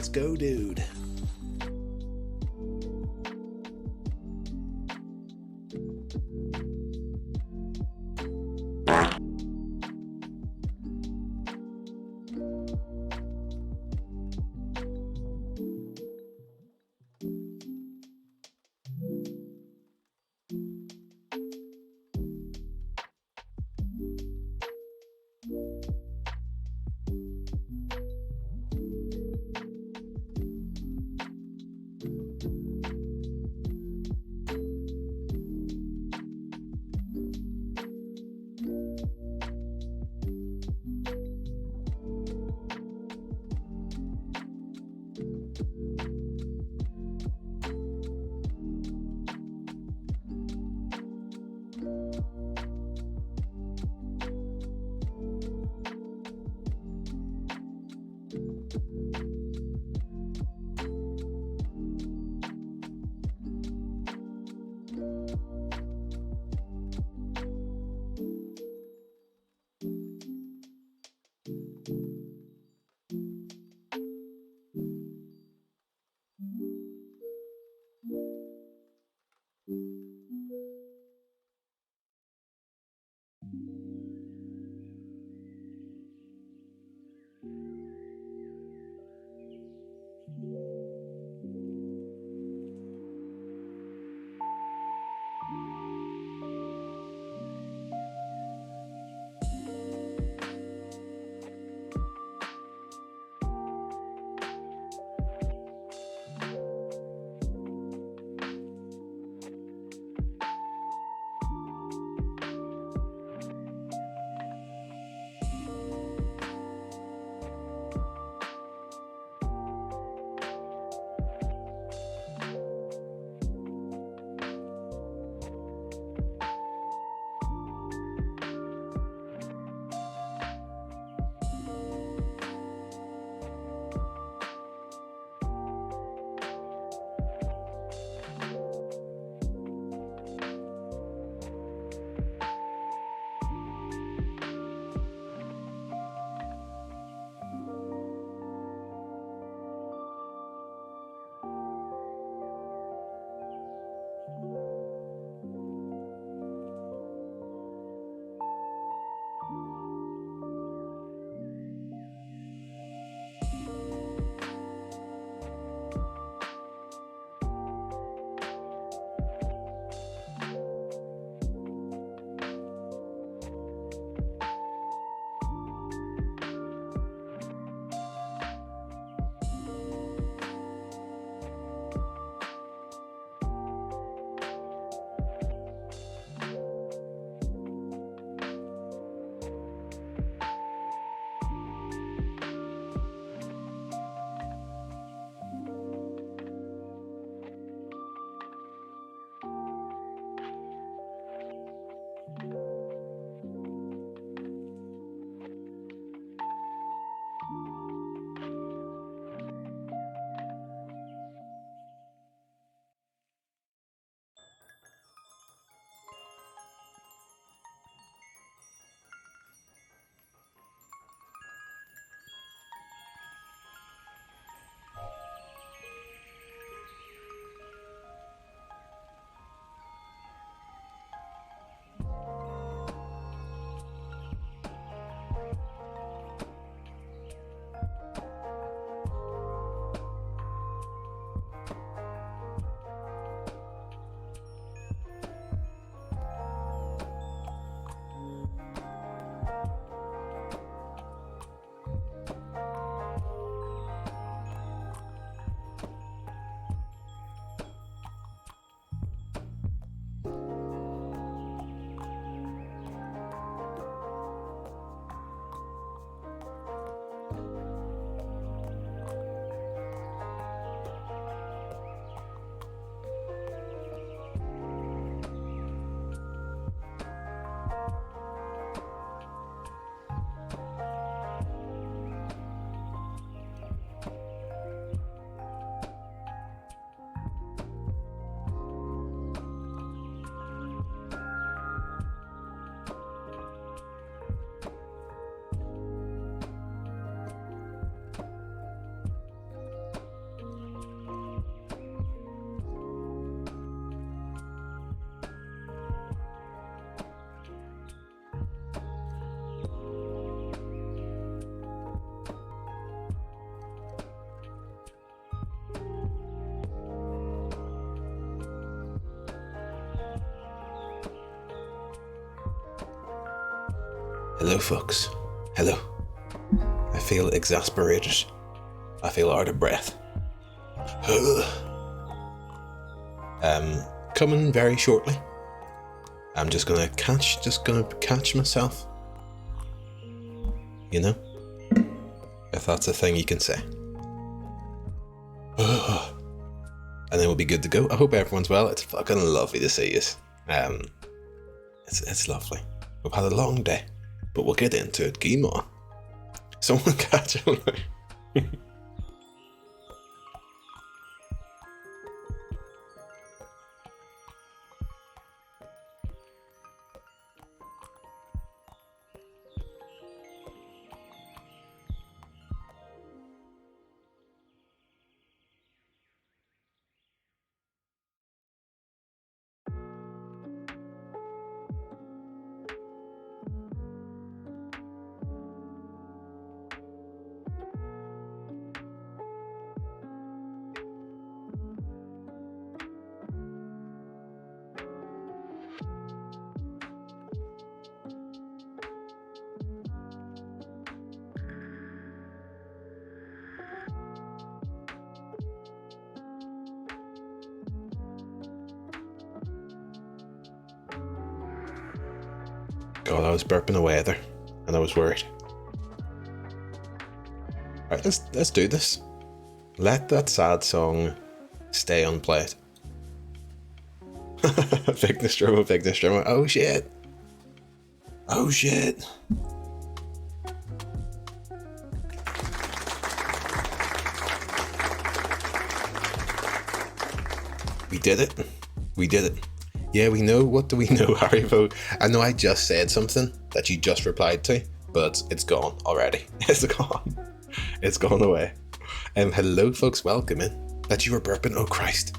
Let's go, dude. Hello, folks. Hello. I feel exasperated. I feel out of breath. Coming very shortly. I'm just gonna catch myself. You know? If that's a thing you can say. And then we'll be good to go. I hope everyone's well. It's fucking lovely to see you. It's lovely. We've had a long day, but we'll get into it. Game on. Someone catch on. God, I was burping away there, and I was worried. Alright, let's do this. Let that sad song stay unplayed. Big Nostromo. Oh shit. Oh shit. We did it. Yeah, we know. What do we know, Haribo? I know I just said something that you just replied to, but it's gone already. It's gone. It's gone away. Hello, folks. Welcome in. That you were burping. Oh, Christ.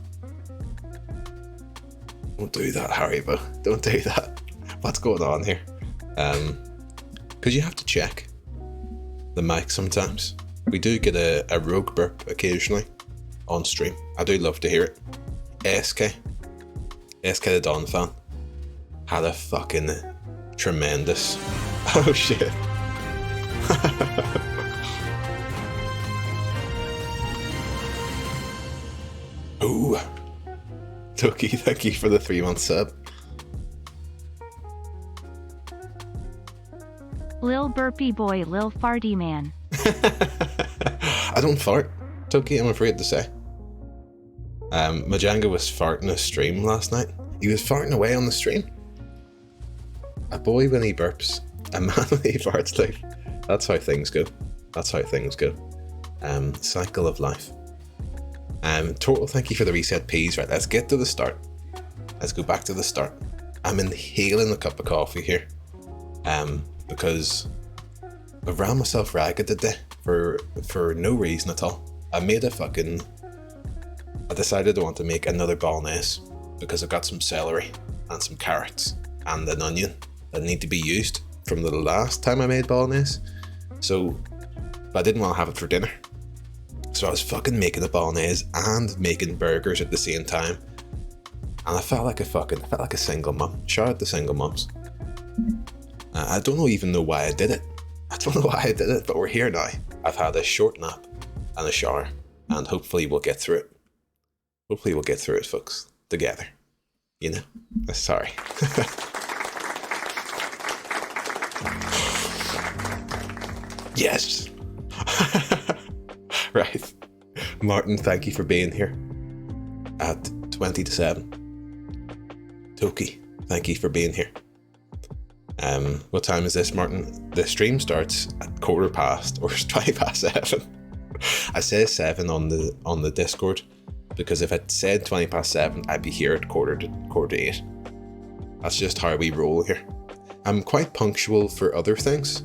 Don't do that, Haribo. Don't do that. What's going on here? Because you have to check the mic sometimes. We do get a rogue burp occasionally on stream. I do love to hear it. SK the Don fan had a fucking tremendous. Oh shit. Ooh. Toki, thank you for the 3-month sub. Lil burpy boy, lil farty man. I don't fart, Toki, I'm afraid to say. Majanga was farting a stream last night. He was farting away on the stream. A boy when he burps, a man when he farts, like, that's how things go. Cycle of life. Total, thank you for the reset peas. Right, let's get to the start. Let's go back to the start. I'm inhaling a cup of coffee here. Because I ran myself ragged today for no reason at all. I decided I want to make another bolognese because I've got some celery and some carrots and an onion that need to be used from the last time I made bolognese. So I didn't want to have it for dinner. So I was fucking making a bolognese and making burgers at the same time. And I felt like a single mum. Shout out to single mums. I don't even know why I did it. But we're here now. I've had a short nap and a shower, and hopefully we'll get through it. Folks. Together. You know? Sorry. Yes. Right. Martin, thank you for being here at 20 to 7. Toki, thank you for being here. What time is this, Martin? The stream starts at 7:15 or 7:20. I say 7 on the Discord because if it said 7:20, I'd be here at quarter to 8. That's just how we roll here. I'm quite punctual for other things,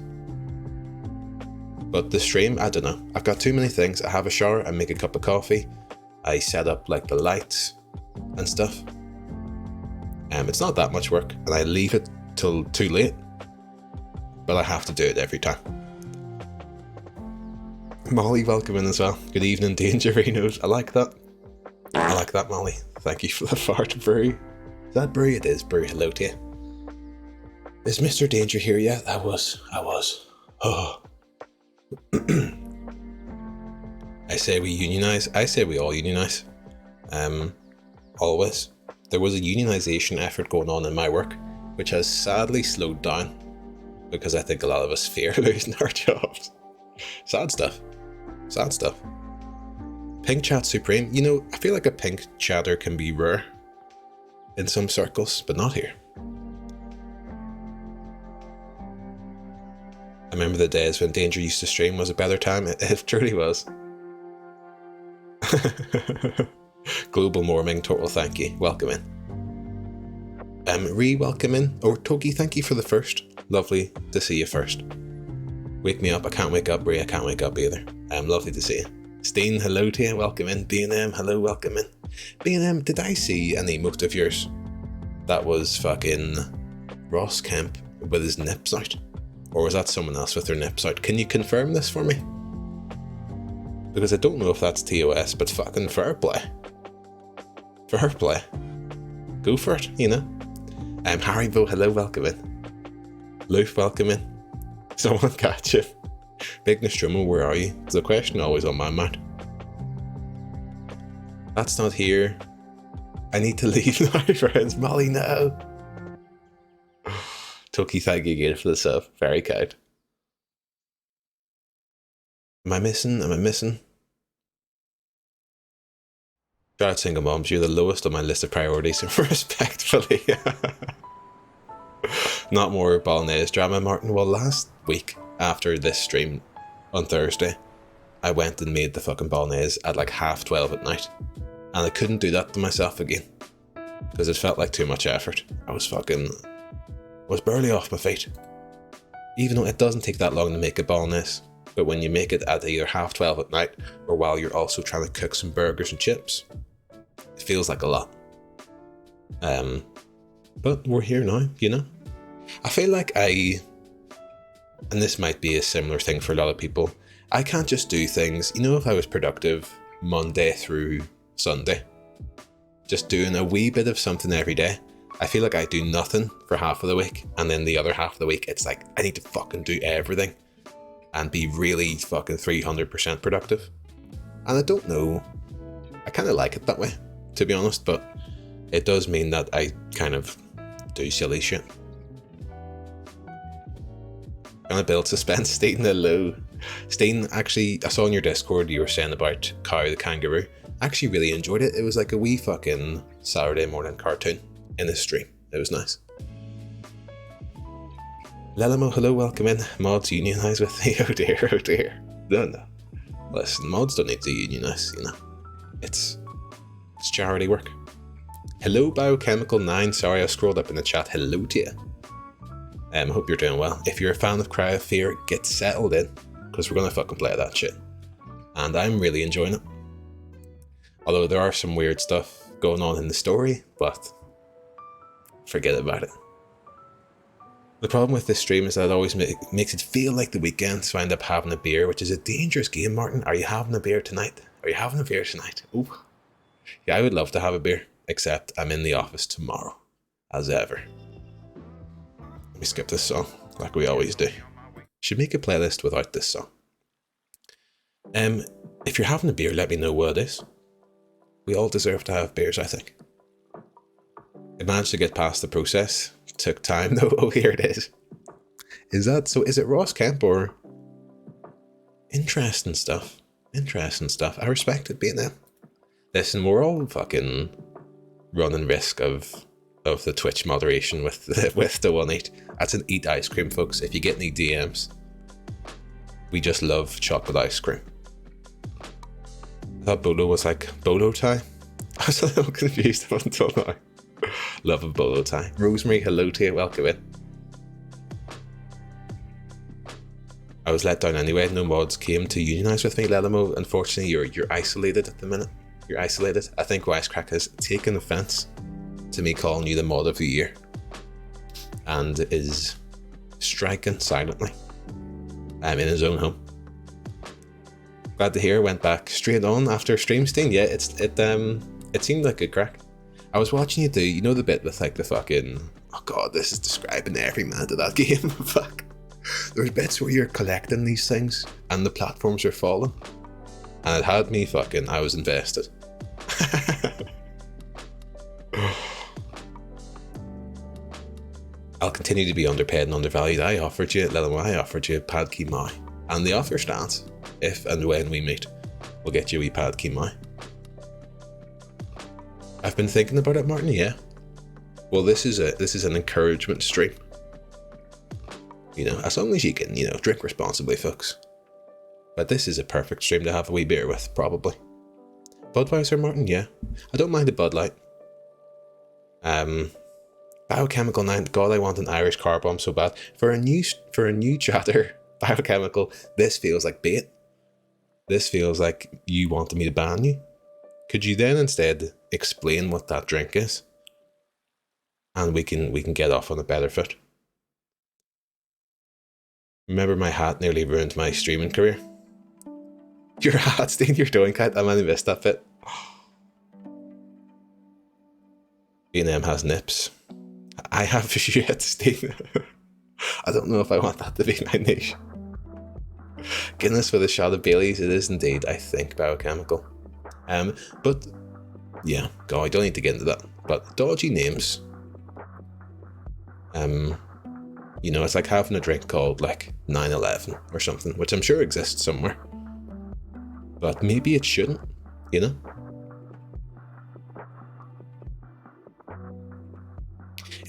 but the stream, I don't know. I've got too many things. I have a shower, I make a cup of coffee, I set up like the lights and stuff. It's not that much work, and I leave it till too late, but I have to do it every time. Molly, welcome in as well. Good evening, Dangerinos. I like that, Molly. Thank you for the fart, Brew. Is that Brew? It is Brew. Hello to you. Is Mr. Danger here yet? I was. Oh. I say we unionize. I say we all unionize. Always. There was a unionization effort going on in my work, which has sadly slowed down because I think a lot of us fear losing our jobs. Sad stuff. Pink chat supreme. You know, I feel like a pink chatter can be rare in some circles, but not here. I remember the days when Danger used to stream was a better time. It truly was. Global Morming, total thank you. Welcome in. Welcome in. Or Toki, thank you for the first. Lovely to see you first. Wake me up, I can't wake up. Ray, I can't wake up either. Lovely to see you. Steen, hello to you, welcome in. B&M, hello, welcome in. B&M, did I see an emote of yours that was fucking Ross Kemp with his nips out? Or was that someone else with their nips out? Can you confirm this for me? Because I don't know if that's TOS, but fucking fair play. Fair play. Go for it, you know. Haribo, hello, welcome in. Loof, welcome in. Someone catch him. Big Nostromo, where are you? It's a question always on my mind. That's not here. I need to leave now, friends. Molly, no. Toki, thank you again for the sub. Very kind. Am I missing? Shout out single moms, you're the lowest on my list of priorities, respectfully. Not more Bolognese drama, Martin. Well, last week, after this stream on Thursday, I went and made the fucking Bolognese at like 12:30 at night. And I couldn't do that to myself again. Because it felt like too much effort. I was barely off my feet. Even though it doesn't take that long to make a Bolognese. But when you make it at either 12:30 at night, or while you're also trying to cook some burgers and chips, it feels like a lot. But we're here now, you know? I feel like and this might be a similar thing for a lot of people, I can't just do things, you know, if I was productive Monday through Sunday, just doing a wee bit of something every day, I feel like I do nothing for half of the week, and then the other half of the week, it's like, I need to fucking do everything and be really fucking 300% productive. And I don't know, I kind of like it that way, to be honest, but it does mean that I kind of do silly shit. Gonna build suspense. Steen, hello. Steen, actually, I saw in your Discord you were saying about Cow the Kangaroo. I actually really enjoyed it. It was like a wee fucking Saturday morning cartoon in a stream. It was nice. Lelamo, hello, welcome in. Mods unionize with me. Oh dear. No. Listen, mods don't need to unionize, you know. It's charity work. Hello, Biochemical9. Sorry, I scrolled up in the chat. Hello to you. Hope you're doing well. If you're a fan of Cry of Fear, get settled in, because we're gonna fucking play that shit. And I'm really enjoying it. Although there are some weird stuff going on in the story, but forget about it. The problem with this stream is that it always makes it feel like the weekend, so I end up having a beer, which is a dangerous game, Martin. Are you having a beer tonight? Ooh. Yeah, I would love to have a beer, except I'm in the office tomorrow, as ever. Let me skip this song, like we always do. Should make a playlist without this song. If you're having a beer, let me know what it is. We all deserve to have beers, I think. I managed to get past the process. Took time though. Oh, here it is. Is it Ross Kemp or? Interesting stuff. I respect it being there. Listen, we're all fucking running risk of the Twitch moderation with the 1-8. That's an eat ice cream, folks. If you get any DMs, we just love chocolate ice cream. I thought bolo was like bolo tie. I was a little confused up until now. Love a bolo tie. Rosemary, hello to you, welcome in. I was let down anyway. No mods came to unionize with me, Lelamo. Unfortunately, you're isolated at the minute. You're isolated. I think Wisecrack has taken offense to me calling you the mod of the year and is striking silently in his own home. Glad to hear. Went back straight on after stream sting. Yeah, it seemed like good crack. I was watching you do, you know the bit with like the fucking, oh god, this is describing every minute of that game. Fuck. There's bits where you're collecting these things and the platforms are falling. And it had me fucking, I was invested. I'll continue to be underpaid and undervalued. I offered you Pad Ki Mai. And the offer stands. If and when we meet, we'll get you a wee Pad Ki Mai. I've been thinking about it, Martin, yeah. Well, this is an encouragement stream. You know, as long as you can, you know, drink responsibly, folks. But this is a perfect stream to have a wee beer with, probably. Budweiser, Martin, yeah. I don't mind a Bud Light. Biochemical 9, God, I want an Irish car bomb so bad. For a new chatter, Biochemical, this feels like bait. This feels like you wanted me to ban you. Could you then instead explain what that drink is? And we can get off on a better foot. Remember my hat nearly ruined my streaming career? Your hat stained your doing, Cat. I might have missed that bit. B&M has nips. I have shit stain. I don't know if I want that to be my niche. Guinness with a shot of Baileys. It is indeed, I think, Biochemical. But yeah, God, I don't need to get into that. But dodgy names. You know, it's like having a drink called like 9/11 or something, which I'm sure exists somewhere. But maybe it shouldn't, you know?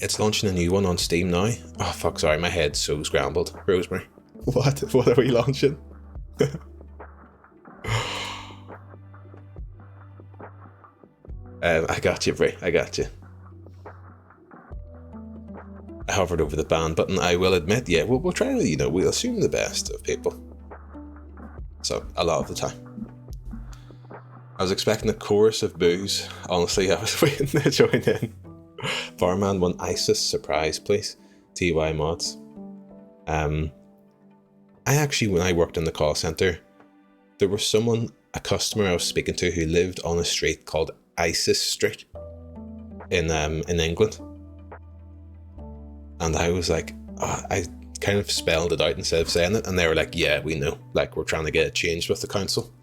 It's launching a new one on Steam now. Oh fuck, sorry, my head's so scrambled. Rosemary. What? What are we launching? I got you, Bray. I got you. I hovered over the ban button. I will admit, yeah, we'll try to, you know, we'll assume the best of people. So, a lot of the time. I was expecting a chorus of boos. Honestly, I was waiting to join in. Barman won ISIS surprise, please. TY mods. I actually, when I worked in the call centre, there was a customer I was speaking to who lived on a street called ISIS Street in England. And I was like, I kind of spelled it out instead of saying it, and they were like, yeah, we know, like we're trying to get it changed with the council.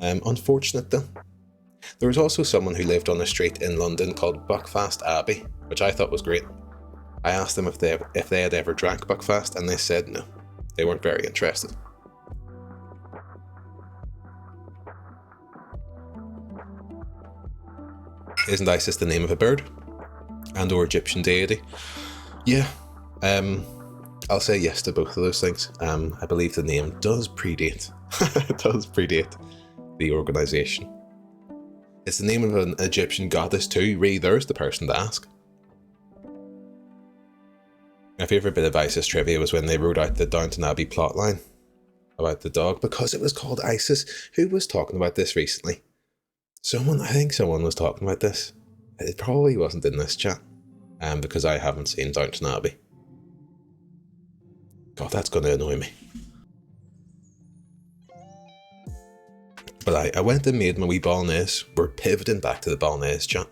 Unfortunate though. There was also someone who lived on a street in London called Buckfast Abbey, which I thought was great. I asked them if they had ever drank Buckfast, and they said no. They weren't very interested. Isn't Isis the name of a bird? And or Egyptian deity? Yeah. I'll say yes to both of those things. I believe the name does predate. It does predate the organisation. It's the name of an Egyptian goddess too. Really, there's the person to ask. My favourite bit of ISIS trivia was when they wrote out the Downton Abbey plotline about the dog, because it was called Isis. Who was talking about this recently? I think someone was talking about this. It probably wasn't in this chat, because I haven't seen Downton Abbey. God, that's going to annoy me. But I went and made my wee bolognese. We're pivoting back to the bolognese chat.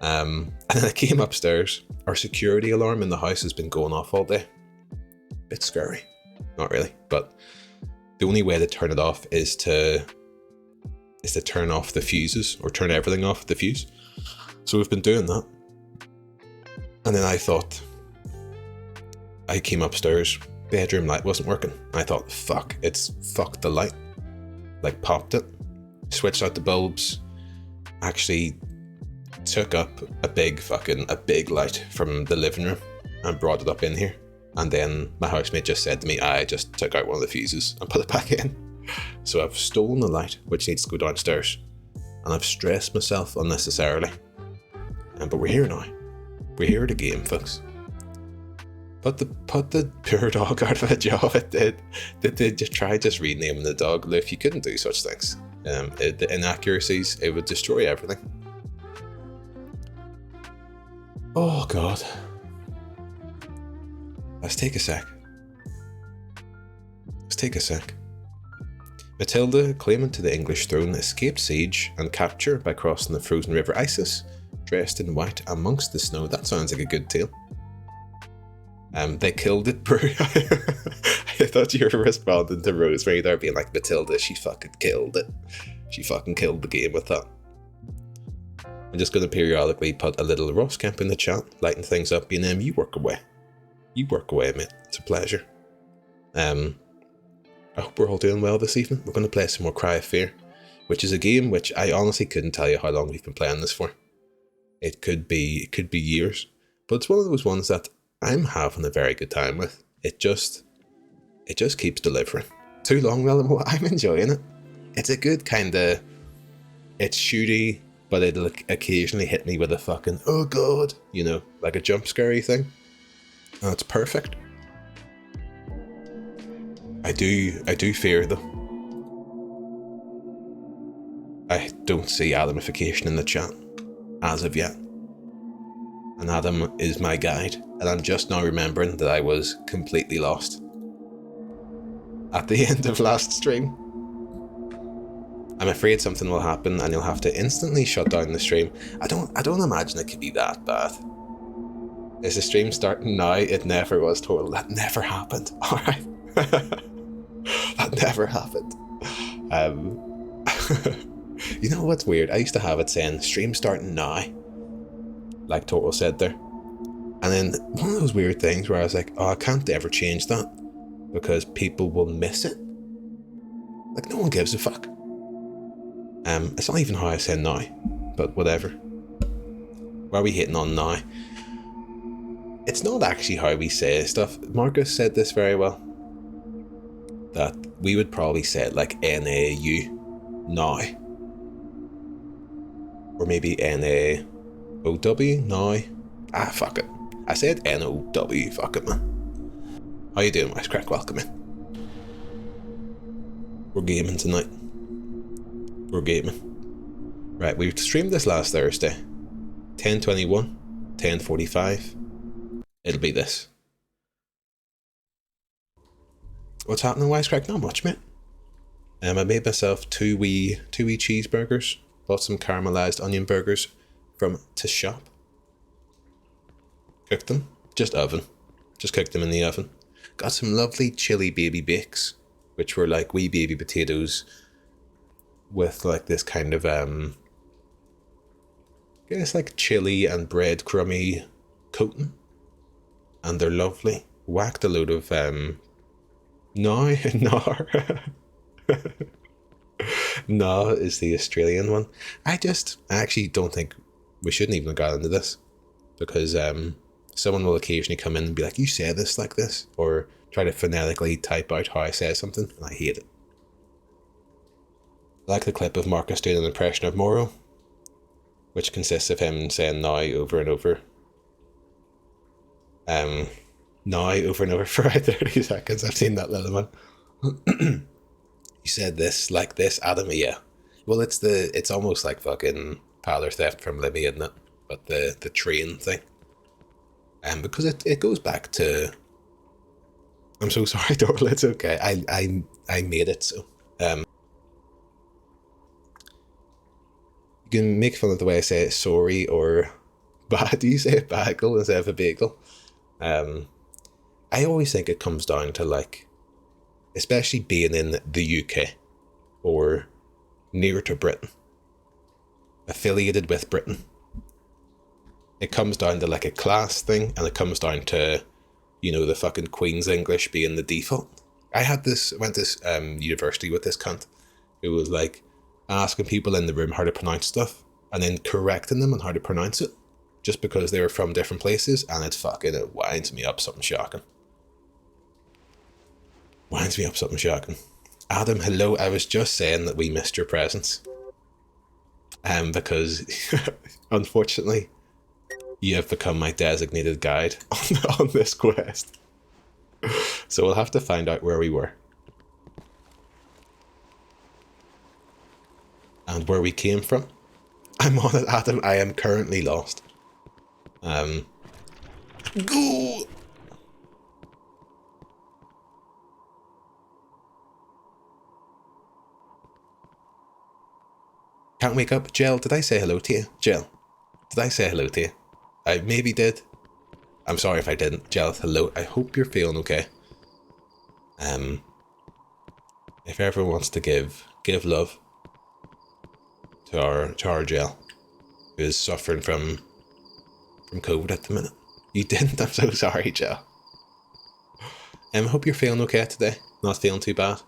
And then I came upstairs. Our security alarm in the house has been going off all day. Bit scary. Not really, but the only way to turn it off is to turn off the fuses, or turn everything off the fuse. So we've been doing that. And then I came upstairs, bedroom light wasn't working. I thought, fuck, it's fucked the light. Like popped it, switched out the bulbs, actually took up a big light from the living room and brought it up in here. And then my housemate just said to me, I just took out one of the fuses and put it back in. So I've stolen the light, which needs to go downstairs. And I've stressed myself unnecessarily. But we're here now. We're here to game, folks. Put the poor dog out of a job. It did. They tried just renaming the dog. If you couldn't do such things, the inaccuracies, it would destroy everything. Oh God. Let's take a sec. Matilda, claimant to the English throne, escaped siege and capture by crossing the frozen river Isis, dressed in white amongst the snow. That sounds like a good tale. They killed it, bro. I thought you were responding to Rosemary there being like, Matilda, she fucking killed it. She fucking killed the game with that. I'm just going to periodically put a little Ross Kemp in the chat, lighten things up, and you work away. You work away, mate. It's a pleasure. I hope we're all doing well this evening. We're going to play some more Cry of Fear, which is a game which I honestly couldn't tell you how long we've been playing this for. It could be years, but it's one of those ones that I'm having a very good time with. It just keeps delivering. Too long, well, I'm enjoying it. It's a good kind of, it's shooty, but it'll occasionally hit me with a fucking, oh god, you know, like a jump scary thing. And it's perfect. I do fear though. I don't see Adamification in the chat as of yet. And Adam is my guide, and I'm just now remembering that I was completely lost at the end of last stream. I'm afraid something will happen and you'll have to instantly shut down the stream. I don't imagine it could be that bad. Is the stream starting now? It never was, total. That never happened. Alright. That never happened. You know what's weird? I used to have it saying stream starting now, like Total said there. And then one of those weird things where I was like, oh, I can't ever change that because people will miss it. Like, no one gives a fuck. It's not even how I say now, but whatever. Why are we hitting on now? It's not actually how we say stuff. Marcus said this very well. That we would probably say it like N-A-U, now. Or maybe N-A-O-W, now. Ah, fuck it. I said N-O-W, fuck it, man. How you doing, Wisecrack? Welcome in. We're gaming tonight. We're gaming. Right, we streamed this last Thursday. 10:21, 10:45. It'll be this. What's happening, Wisecrack? Not much, mate. I made myself two wee cheeseburgers. Bought some caramelized onion burgers from To Shop. Cooked them. Just oven. Just cooked them in the oven. Got some lovely chili baby bakes, which were like wee baby potatoes with like this kind of I guess like chili and breadcrumby coating. And they're lovely. Whacked a load of No. No is the Australian one. I actually don't think we shouldn't even have got into this, because someone will occasionally come in and be like, you say this like this, or try to phonetically type out how I say something, and I hate it. I like the clip of Marcus doing an impression of Moro, which consists of him saying now over and over. Now over and over for about 30 seconds. I've seen that little one. You said this like this, Adam. Yeah. Well, it's almost like fucking Parlor Theft from Libby, isn't it? But the train thing. Because it goes back to. I'm so sorry, Dorla. It's okay. I made it so. You can make fun of the way I say it, sorry, or do you say it bagel instead of a bagel? I always think it comes down to, like, especially being in the UK or near to Britain, affiliated with Britain. It comes down to like a class thing, and it comes down to, you know, the fucking Queen's English being the default. I went to university with this cunt who was like asking people in the room how to pronounce stuff and then correcting them on how to pronounce it just because they were from different places, and it winds me up something shocking. Adam, hello. I was just saying that we missed your presence. Because unfortunately you have become my designated guide on this quest. So we'll have to find out where we were. And where we came from. I'm on it, Adam. I am currently lost. Go! Can't wake up. Jill, did I say hello to you? Jill, Did I say hello to you? I maybe did. I'm sorry if I didn't. Jelith, hello. I hope you're feeling okay. If everyone wants to give love to our Gel, who is suffering from COVID at the minute. You didn't? I'm so sorry, Gel. I hope you're feeling okay today. Not feeling too bad.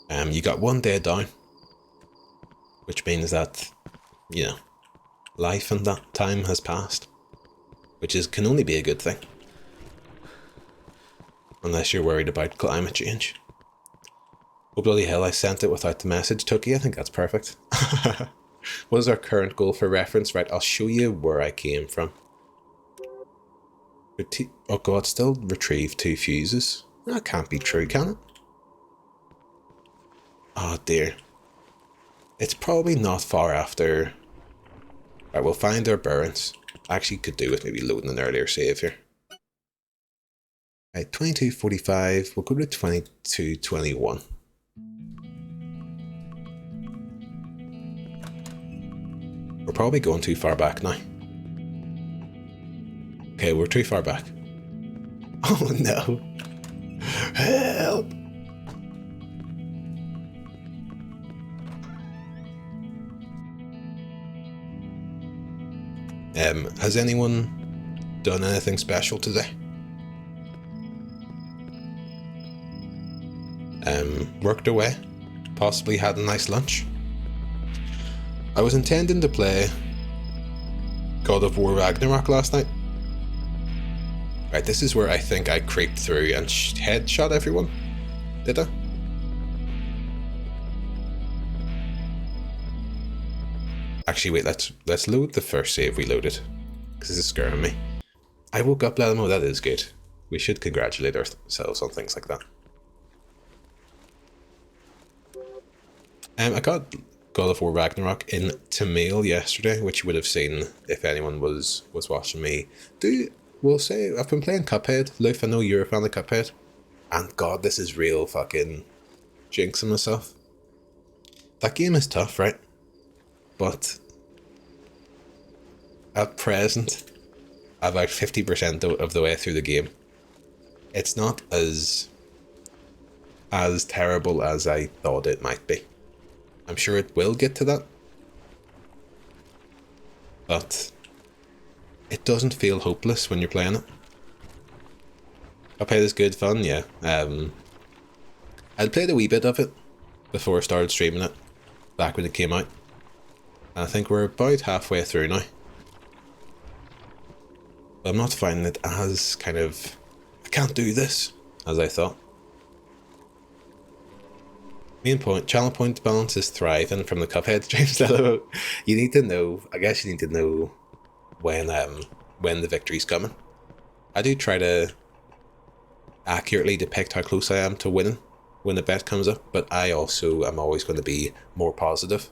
You got one day down, which means that, you know, life and that time has passed, which can only be a good thing. Unless you're worried about climate change. Oh bloody hell, I sent it without the message, Tookie. I think that's perfect. What is our current goal for reference? Right, I'll show you where I came from. Oh god, still retrieve 2 fuses. That can't be true, can it? Oh dear. It's probably not far after. Right, we'll find our bearings. Actually could do with maybe loading an earlier save here. Right, 22:45, we'll go to 22:21. We're probably going too far back now. Okay, we're too far back. Oh no. Help! Has anyone done anything special today? Worked away? Possibly had a nice lunch? I was intending to play God of War Ragnarok last night. Right, this is where I think I creeped through and headshot everyone. Did I? Actually, wait, let's load the first save we loaded, because it's scaring me. I woke up, let them know that is good. We should congratulate ourselves on things like that. I got God of War Ragnarok in Tamil yesterday, which you would have seen if anyone was watching me. We'll say I've been playing Cuphead. Luke, I know you're a fan of Cuphead. And god, this is real fucking jinxing myself. That game is tough, right? But at present, about 50% of the way through the game. It's not as terrible as I thought it might be. I'm sure it will get to that. But it doesn't feel hopeless when you're playing it. Cuphead is good fun, yeah. I'd played a wee bit of it before I started streaming it, back when it came out. And I think we're about halfway through now. But I'm not finding it as kind of, I can't do this, as I thought. Main point, channel point balance is thriving from the Cuphead streams. You need to know, I guess you need to know when the victory's coming. I do try to accurately depict how close I am to winning when the bet comes up, but I also am always going to be more positive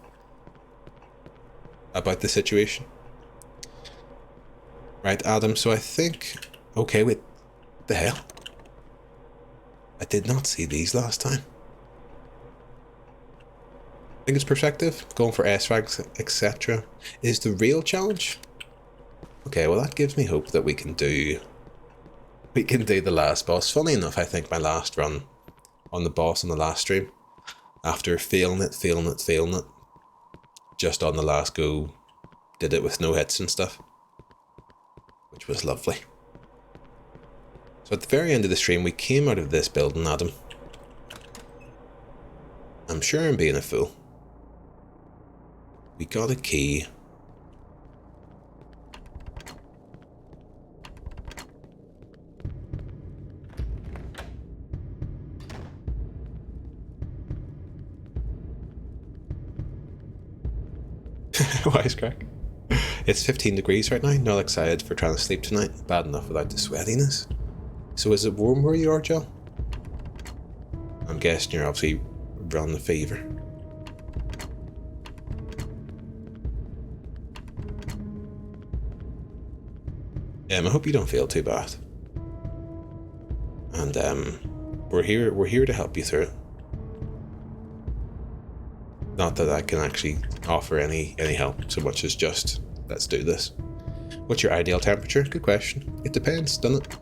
about the situation. Right, Adam, so I think, okay, wait, the hell? I did not see these last time. I think it's perspective, going for S-ranks, etc. is the real challenge. Okay, well that gives me hope that we can do the last boss. Funny enough, I think my last run on the boss on the last stream, after failing it, just on the last go, did it with no hits and stuff, which was lovely. So at the very end of the stream, we came out of this building, Adam. I'm sure I'm being a fool. We got a key. Wisecrack. It's 15 degrees right now, not excited for trying to sleep tonight. Bad enough without the sweatiness. So is it warm where you are, Joe? I'm guessing you're obviously running the fever. I hope you don't feel too bad. And we're here to help you through it. Not that I can actually offer any help so much as just, let's do this. What's your ideal temperature? Good question. It depends, doesn't it?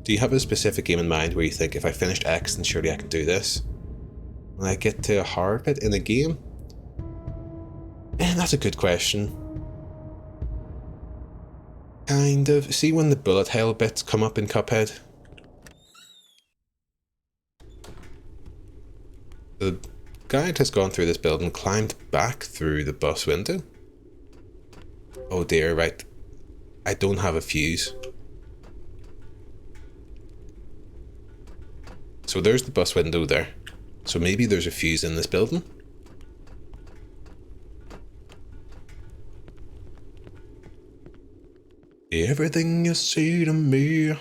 Do you have a specific game in mind where you think, if I finished X, then surely I can do this? When I get to a hard bit in a game? Man, that's a good question. Kind of. See when the bullet hell bits come up in Cuphead? The guide has gone through this building, climbed back through the bus window. Oh dear, right. I don't have a fuse. So there's the bus window there. So maybe there's a fuse in this building? Everything you say to me.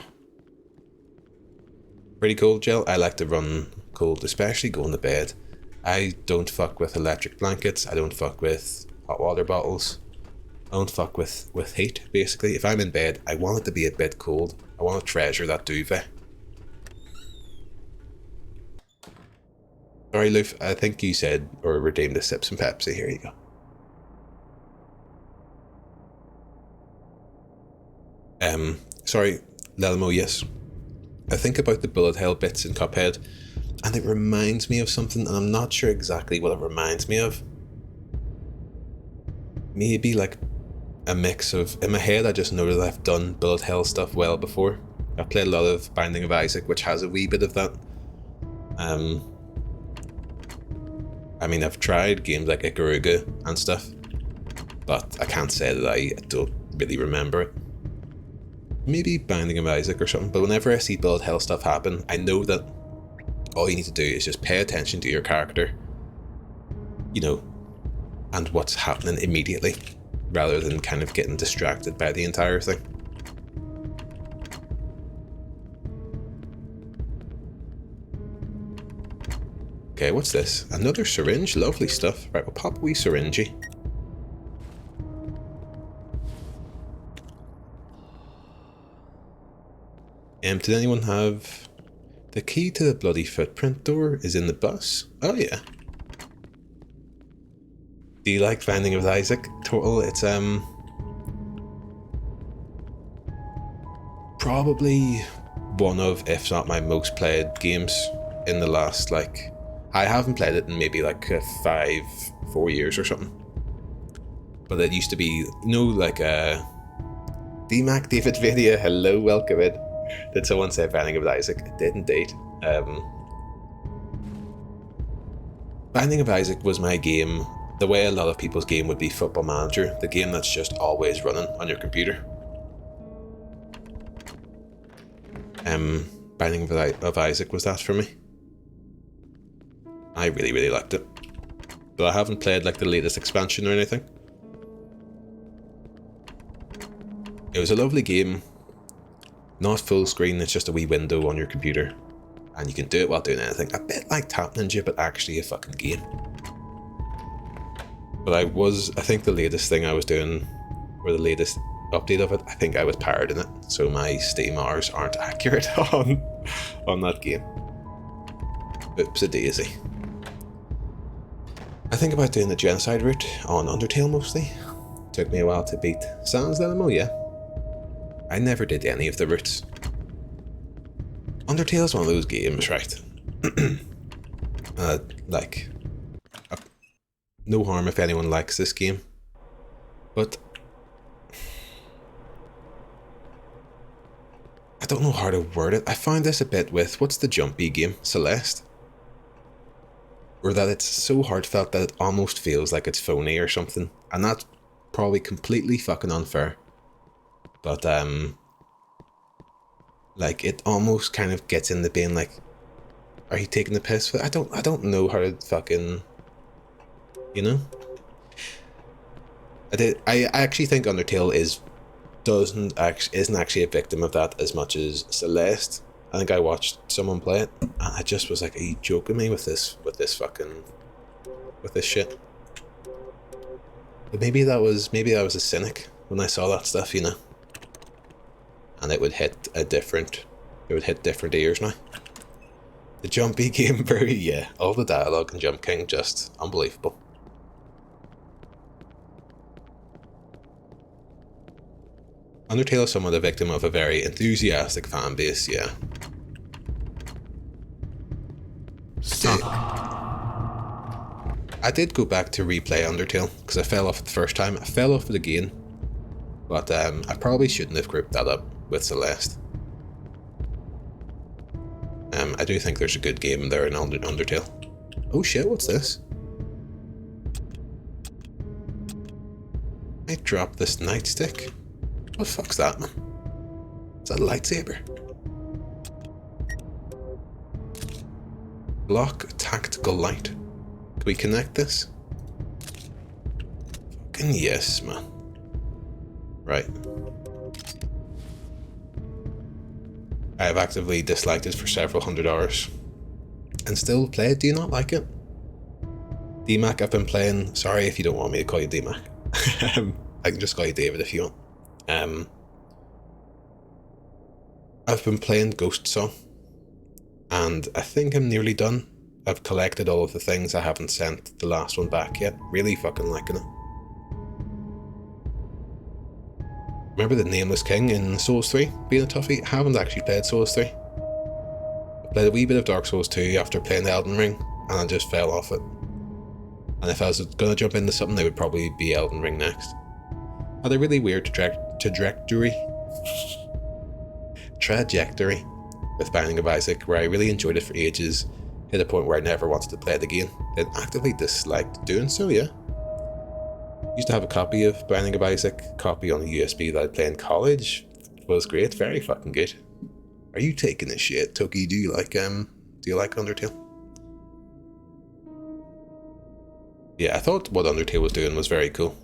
Pretty cold, Jill. I like to run cold, especially going to bed. I don't fuck with electric blankets. I don't fuck with hot water bottles. I don't fuck with heat, basically. If I'm in bed, I want it to be a bit cold. I want to treasure that duvet. Sorry, Loof, I think you said or redeemed a Sips and Pepsi. Here you go. Sorry, Lelmo, yes. I think about the bullet hell bits in Cuphead, and it reminds me of something, and I'm not sure exactly what it reminds me of. Maybe like a mix of... In my head, I just know that I've done bullet hell stuff well before. I've played a lot of Binding of Isaac, which has a wee bit of that. I mean, I've tried games like Ikaruga and stuff, but I can't say that I don't really remember it. Maybe Binding of Isaac or something, but whenever I see bullet hell stuff happen, I know that all you need to do is just pay attention to your character, you know, and what's happening immediately, rather than kind of getting distracted by the entire thing. Okay, what's this? Another syringe? Lovely stuff. Right, we'll pop a wee syringy. Did anyone have... The key to the bloody footprint door is in the bus? Oh yeah. Do you like Binding of Isaac? Total, it's probably one of, if not my most played games in the last, like... I haven't played it in maybe like 4 years or something. But it used to be, you know, like DMAC David Video, hello, welcome in. Did someone say Binding of Isaac? It did indeed. Binding of Isaac was my game, the way a lot of people's game would be Football Manager, the game that's just always running on your computer. Binding of Isaac was that for me. I really, really liked it. But I haven't played like the latest expansion or anything. It was a lovely game. Not full screen, it's just a wee window on your computer. And you can do it while doing anything. A bit like Tap Ninja, but actually a fucking game. But I think the latest thing I was doing, or the latest update of it, I think I was pirating it. So my Steam hours aren't accurate on that game. Oops-a-daisy. I think about doing the genocide route on Undertale mostly. Took me a while to beat Sans Elmo, yeah. I never did any of the routes. Undertale's one of those games, right? No harm if anyone likes this game. But I don't know how to word it. I found this a bit with, what's the jumpy game? Celeste? Or that it's so heartfelt that it almost feels like it's phony or something. And that's probably completely fucking unfair. But, like, it almost kind of gets into being like, are you taking the piss? I don't know how to fucking, you know? I actually think Undertale isn't actually a victim of that as much as Celeste. I think I watched someone play it, and I just was like, are you joking me with this shit? But maybe I was a cynic when I saw that stuff, you know? And it would hit different ears now. The jumpy game, very, yeah. All the dialogue in Jump King, just unbelievable. Undertale is somewhat a victim of a very enthusiastic fan base, yeah. Sick. I did go back to replay Undertale, because I fell off it the first time. I fell off it again, but I probably shouldn't have grouped that up with Celeste. I do think there's a good game there in Undertale. Oh shit, what's this? I dropped this nightstick. What the fuck's that, man? Is that a lightsaber? Block tactical light. Can we connect this? Fucking yes, man. Right. I have actively disliked it for several hundred hours. And still play it. Do you not like it? DMAC, I've been playing... Sorry if you don't want me to call you DMAC. I can just call you David if you want. I've been playing Ghost Song. And I think I'm nearly done. I've collected all of the things. I haven't sent the last one back yet. Really fucking liking it. Remember the Nameless King in Souls 3 being a toughie? I haven't actually played Souls 3. I played a wee bit of Dark Souls 2 after playing Elden Ring, and I just fell off it. And if I was going to jump into something, it would probably be Elden Ring next. Had a really weird trajectory with Binding of Isaac, where I really enjoyed it for ages, hit a point where I never wanted to play it again, then actively disliked doing so, yeah. Used to have a copy of Binding of Isaac, copy on a USB that I'd play in college. It was great, very fucking good. Are you taking this shit, Toki? Do you like Undertale? Yeah, I thought what Undertale was doing was very cool.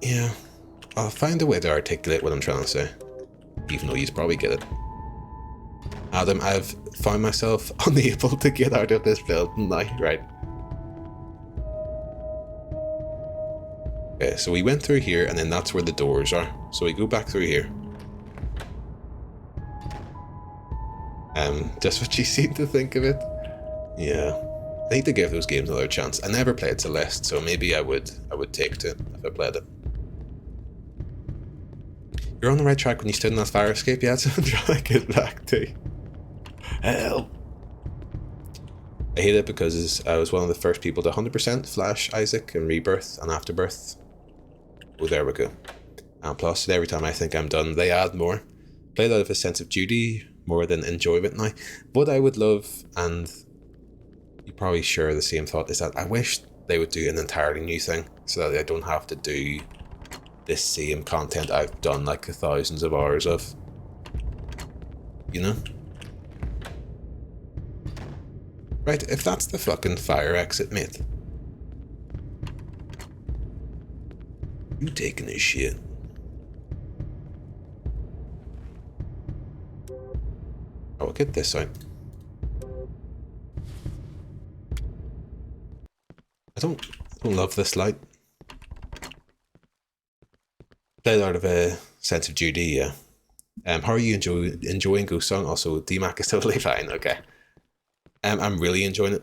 Yeah, I'll find a way to articulate what I'm trying to say, even though you probably get it. Adam, I've found myself unable to get out of this building now, right? Okay, so we went through here, and then that's where the doors are. So we go back through here. Just what you seem to think of it. Yeah, I need to give those games another chance. I never played Celeste, so maybe I would take to it if I played it. You're on the right track when you stood in that fire escape. Yeah, that's what I'm trying to get back to. Help! I hate it because I was one of the first people to 100% flash Isaac in Rebirth and Afterbirth. Oh, there we go. And plus, every time I think I'm done, they add more. Played out of a sense of duty more than enjoyment now. What I would love, and you probably share the same thought, is that I wish they would do an entirely new thing so that I don't have to do this same content I've done like thousands of hours of. You know? Right, if that's the fucking fire exit, mate. You taking this shit? Oh, I'll get this out. I don't love this light. Played out of a sense of duty, yeah. How are you enjoying Ghost Song? Also, DMAC is totally fine, okay. I'm really enjoying it.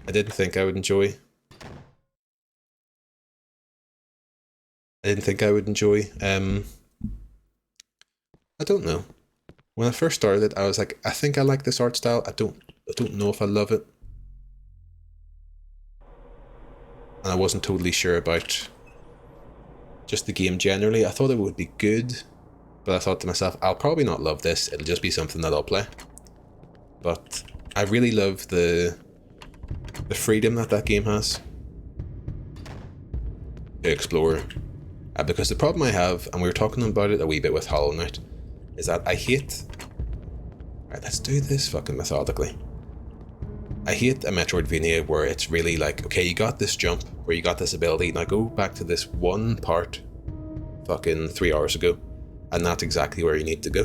I didn't think I would enjoy. I don't know. When I first started it, I was like, I think I like this art style. I don't know if I love it. And I wasn't totally sure about just the game generally. I thought it would be good, but I thought to myself, I'll probably not love this. It'll just be something that I'll play. But I really love the freedom that game has to explore. Because the problem I have, and we were talking about it a wee bit with Hollow Knight, is that I hate... Right, let's do this fucking methodically. I hate a Metroidvania where it's really like, okay, you got this jump, where you got this ability, now go back to this one part fucking 3 hours ago, and that's exactly where you need to go.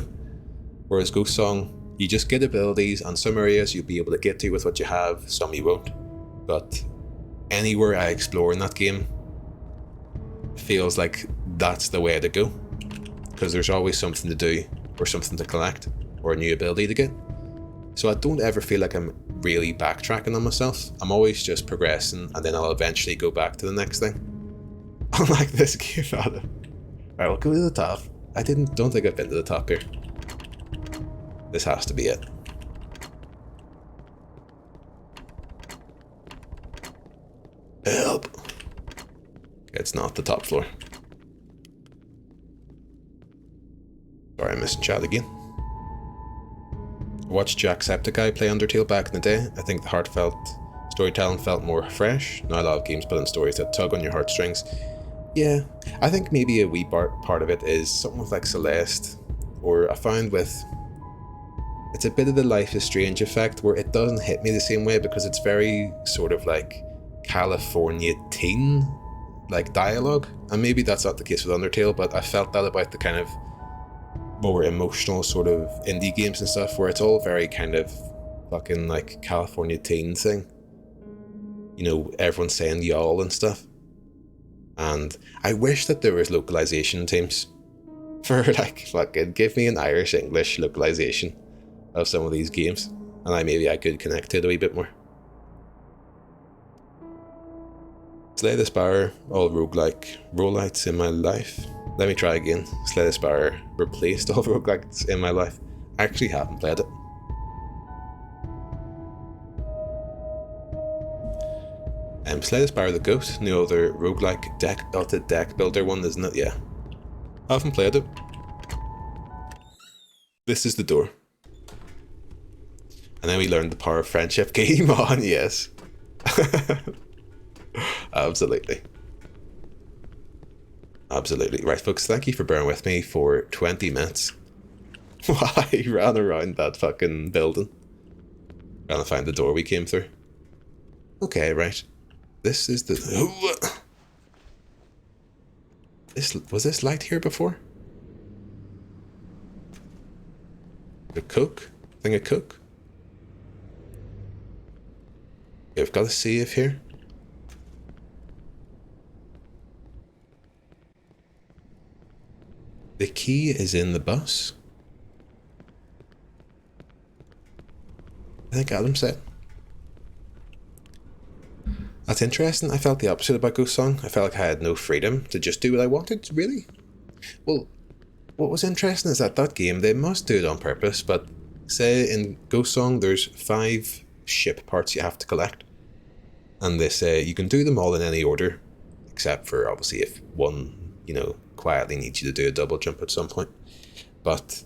Whereas Ghost Song, you just get abilities, and some areas you'll be able to get to with what you have, some you won't. But anywhere I explore in that game feels like that's the way to go. because there's always something to do, or something to collect, or a new ability to get. So I don't ever feel like I'm really backtracking on myself. I'm always just progressing, and then I'll eventually go back to the next thing. Unlike this game, Adam. Alright, we'll go to the top. I don't think I've been to the top here. This has to be it. Help! It's not the top floor. Sorry, I'm missing chat again. I watched Jacksepticeye play Undertale back in the day. I think the heartfelt storytelling felt more fresh. Now a lot of games put in stories that tug on your heartstrings. Yeah, I think maybe a wee part of it is something with like Celeste, or I found with... It's a bit of the Life is Strange effect where it doesn't hit me the same way because it's very sort of like California teen like dialogue, and maybe that's not the case with Undertale, but I felt that about the kind of more emotional sort of indie games and stuff where it's all very kind of fucking like California teen thing. You know, everyone's saying y'all and stuff. And I wish that there was localization teams for like fucking give me an Irish English localization of some of these games, and maybe I could connect to it a wee bit more. Slay the Spire, all roguelike roguelites in my life. Let me try again. Slay the Spire replaced all roguelites in my life. I actually haven't played it. Slay the Spire the Goat, no other roguelike deck builder one, isn't it? Yeah. I haven't played it. This is the door. And then we learned the power of friendship. Game on, yes. Absolutely. Absolutely. Right, folks, thank you for bearing with me for 20 minutes while I ran around that fucking building trying to find the door we came through. Okay, right. This is the... Was this light here before? A cook? Thing of cook? Okay, we've got a save here. The key is in the bus. I think Adam said. That's interesting. I felt the opposite about Ghost Song. I felt like I had no freedom to just do what I wanted, really. Well, what was interesting is that game, they must do it on purpose, but say in Ghost Song there's 5 ship parts you have to collect. And they say you can do them all in any order, except for obviously if one, you know, quietly needs you to do a double jump at some point. But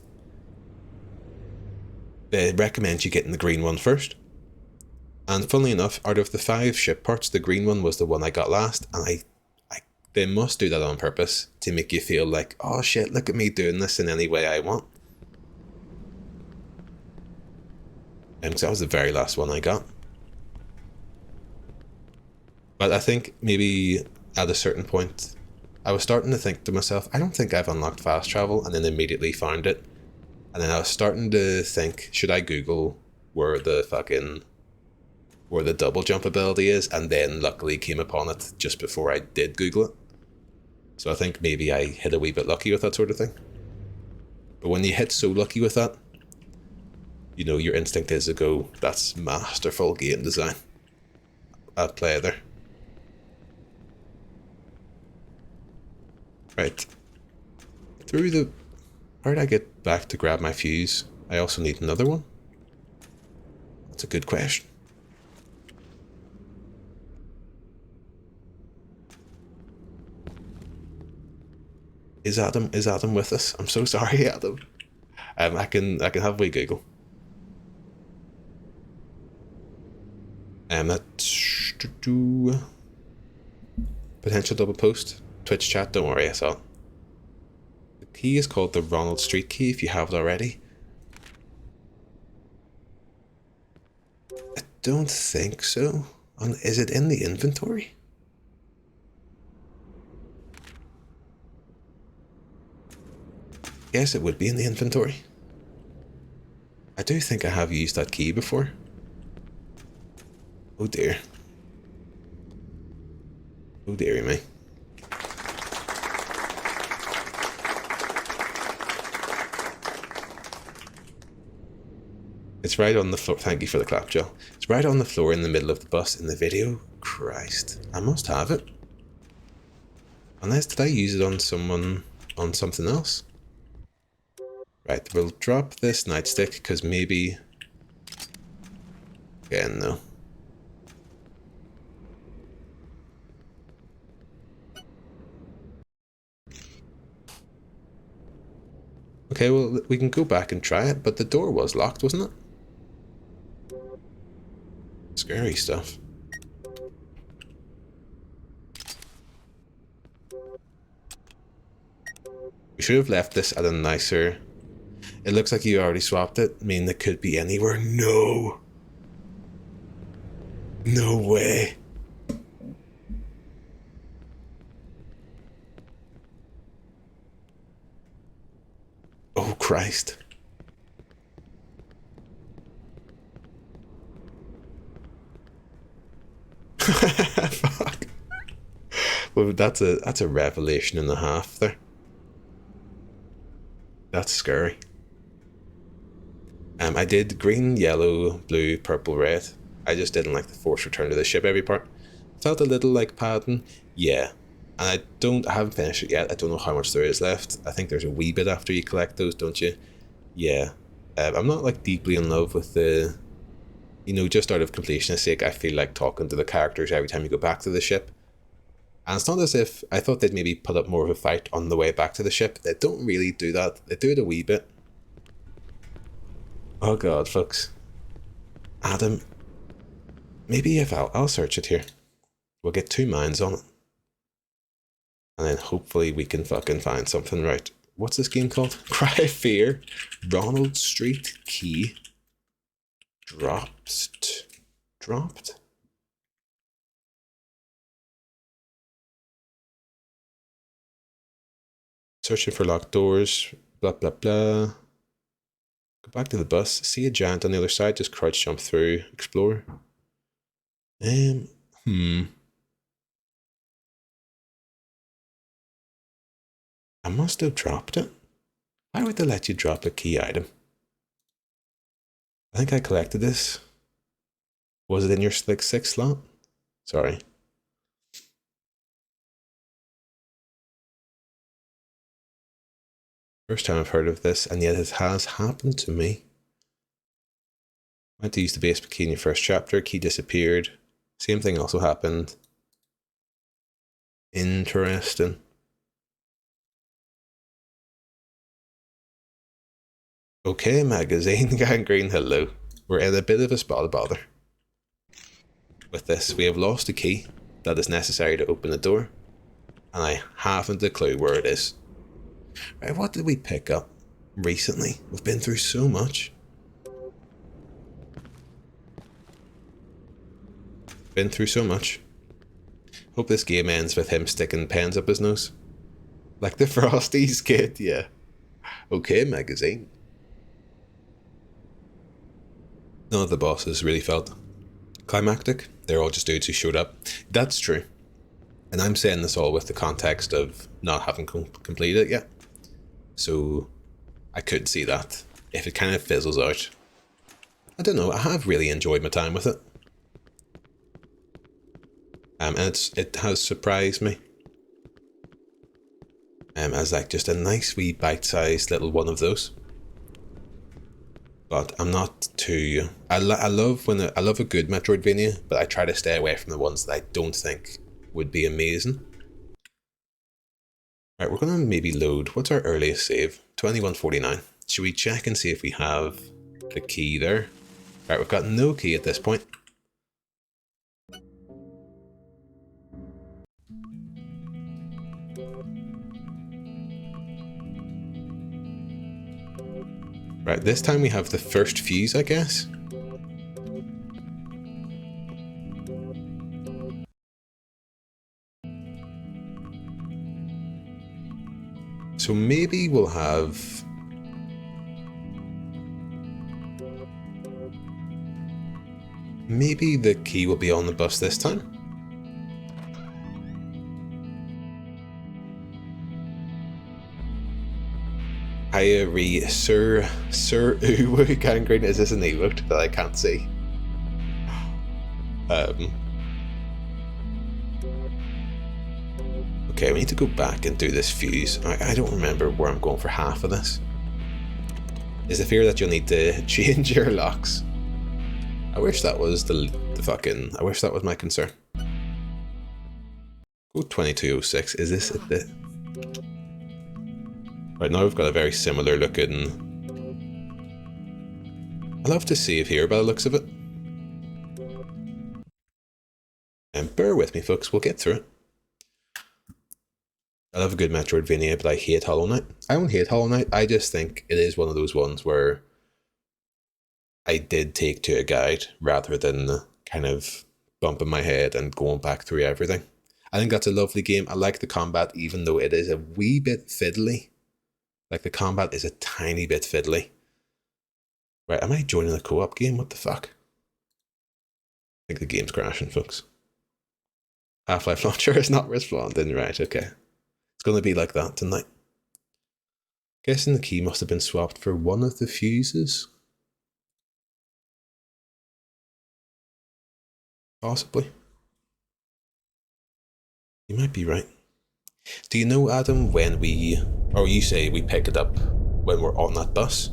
they recommend you getting the green one first. And funnily enough, out of the 5 ship parts, the green one was the one I got last, and they must do that on purpose to make you feel like, oh shit, look at me doing this in any way I want. So that was the very last one I got. But I think maybe at a certain point, I was starting to think to myself, I don't think I've unlocked fast travel, and then immediately found it. And then I was starting to think, should I Google where the double jump ability is, and then luckily came upon it just before I did Google it. So I think maybe I hit a wee bit lucky with that sort of thing. But when you hit so lucky with that, you know, your instinct is to go, that's masterful game design at play there. Right. How did I get back to grab my fuse? I also need another one. That's a good question. Is Adam with us? I'm so sorry, Adam. I can have a wee Google. That's potential double post. Twitch chat, don't worry, I saw. The key is called the Ronald Street key if you have it already. I don't think so. Is it in the inventory? Yes, it would be in the inventory. I do think I have used that key before. Oh dear. Oh dearie me. It's right on the floor. Thank you for the clap, Joe. It's right on the floor in the middle of the bus in the video. Christ. I must have it. Unless, did I use it on someone, on something else? Right, we'll drop this nightstick, because maybe... Again, no. Okay, well, we can go back and try it, but the door was locked, wasn't it? Scary stuff. We should have left this at a nicer... It looks like you already swapped it. I mean, it could be anywhere. No! No way! Oh, Christ. Fuck. Well, that's a revelation and a half there. That's scary. I did green, yellow, blue, purple, red. I just didn't like the forced return to the ship every part. Felt a little like padding. Yeah. And I haven't finished it yet. I don't know how much there is left. I think there's a wee bit after you collect those, don't you? Yeah. I'm not like deeply in love with the... You know, just out of completionist sake, I feel like talking to the characters every time you go back to the ship. And it's not as if... I thought they'd maybe put up more of a fight on the way back to the ship. They don't really do that. They do it a wee bit. Oh god, folks. Adam. Maybe if I'll search it here. We'll get 2 minds on it. And then hopefully we can fucking find something right. What's this game called? Cry of Fear. Ronald Street key. Dropped. Searching for locked doors. Blah, blah, blah. Go back to the bus. See a giant on the other side. Just crouch jump through. Explore. I must have dropped it. Why would they let you drop a key item? I think I collected this. Was it in your Slick 6 slot? Sorry. First time I've heard of this, and yet it has happened to me. Went to use the base key in your first chapter. Key disappeared. Same thing also happened. Interesting. Okay, magazine. Gangrene, hello. We're in a bit of a spot of bother. With this, we have lost a key that is necessary to open the door, and I haven't a clue where it is. Right, what did we pick up recently? We've been through so much. Hope this game ends with him sticking pens up his nose. Like the Frosties kid, yeah. Okay, magazine. None of the bosses really felt climactic. They're all just dudes who showed up. That's true. And I'm saying this all with the context of not having completed it yet. So I could see that. If it kind of fizzles out. I don't know, I have really enjoyed my time with it. And it has surprised me. As like just a nice wee bite-sized little one of those. But I'm not too... I love a good Metroidvania, but I try to stay away from the ones that I don't think would be amazing. Right, we're gonna maybe load... What's our earliest save? 2149. Should we check and see if we have the key there? Right, we've got no key at this point. Right, this time we have the first fuse, I guess. So maybe we'll have... Maybe the key will be on the bus this time. Hiya re Sir Uwu Gangrene. Is this an emote that I can't see? Okay, we need to go back and do this fuse. I don't remember where I'm going for half of this. Is the fear that you'll need to change your locks? I wish that was the fucking. I wish that was my concern. Go 2206. Is this a bit? Right now we've got a very similar looking. I love to save here by the looks of it. And bear with me, folks. We'll get through it. I love a good Metroidvania, but I hate Hollow Knight. I don't hate Hollow Knight. I just think it is one of those ones where I did take to a guide rather than kind of bumping my head and going back through everything. I think that's a lovely game. I like the combat, even though it is a wee bit fiddly. Like, the combat is a tiny bit fiddly. Right, am I joining a co-op game? What the fuck? I think the game's crashing, folks. Half-Life Launcher is not responding. Right, okay. It's going to be like that tonight. Guessing the key must have been swapped for one of the fuses. Possibly. You might be right. Do you know, Adam, when we... Or you say we pick it up when we're on that bus?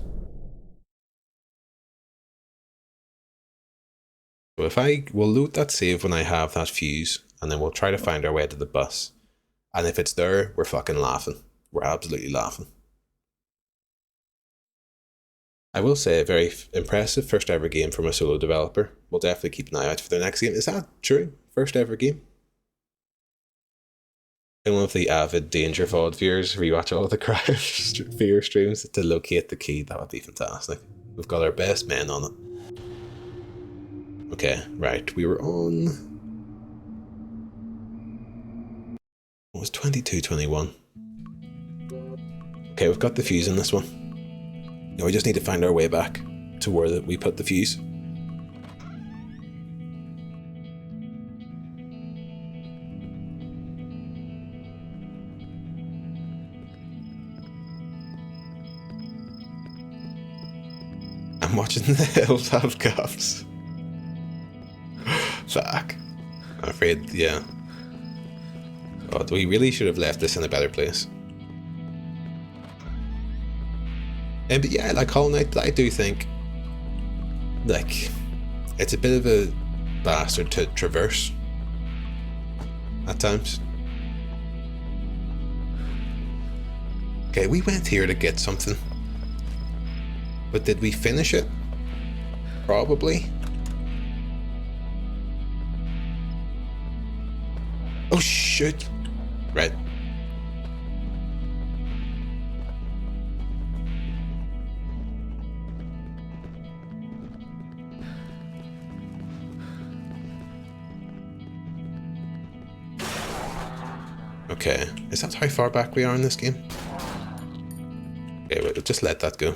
So if we'll load that save when I have that fuse, and then we'll try to find our way to the bus. And if it's there, we're fucking laughing. We're absolutely laughing. I will say a very impressive first ever game from a solo developer. We'll definitely keep an eye out for their next game. Is that true? First ever game? And one of the avid Danger VOD viewers rewatch all the Cry Fear streams to locate the key. That would be fantastic. We've got our best men on it. Okay, right. We were on... It was 2221. Okay, we've got the fuse in this one. Now we just need to find our way back to where we put the fuse. I'm watching the elves have cuffs. Fuck. I'm afraid, yeah. God, we really should have left this in a better place. But yeah, like Hollow Knight, I do think, like, it's a bit of a bastard to traverse at times. Okay, we went here to get something. But did we finish it? Probably. Oh shit. Right. Okay, is that how far back we are in this game? Okay, we'll just let that go.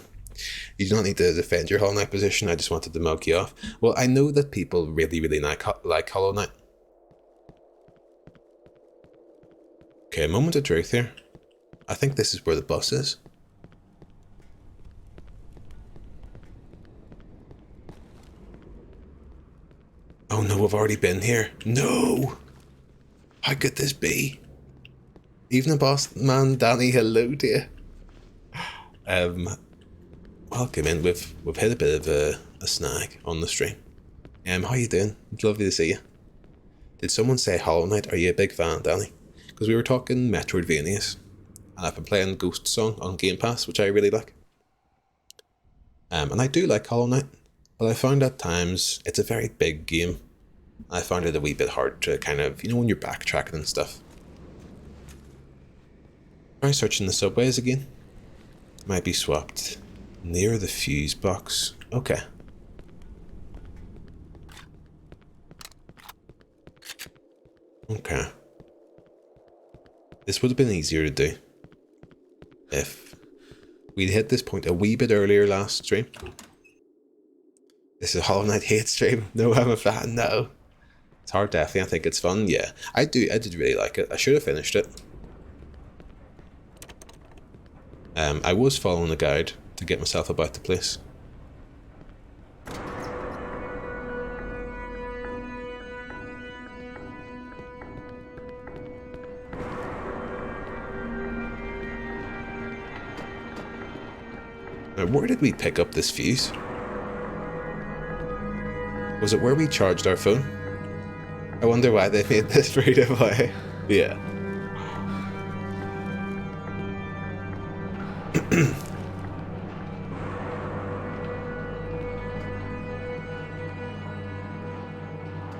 You do not need to defend your Hollow Knight position, I just wanted to mug you off. Well, I know that people really like Hollow Knight. Okay, moment of truth here. I think this is where the bus is. Oh no, we've already been here. No! How could this be? Even a boss man, Danny, hello to you. Welcome in. We've hit a bit of a snag on the stream. How you doing? It's lovely to see you. Did someone say Hollow Knight? Are you a big fan, Danny? Because we were talking Metroidvanias, and I've been playing Ghost Song on Game Pass, which I really like. And I do like Hollow Knight, but I found at times it's a very big game. I found it a wee bit hard to kind of, you know, when you're backtracking and stuff. Try searching the subways again. Might be swapped near the fuse box. Okay. Okay. This would have been easier to do if we'd hit this point a wee bit earlier last stream. This is a Hollow Knight hate stream. No, I'm a fan. No. It's hard, definitely. I think it's fun. Yeah, I did really like it. I should have finished it. I was following a guide to get myself about the place. Now, where did we pick up this fuse? Was it where we charged our phone? I wonder why they made this free to play. Yeah.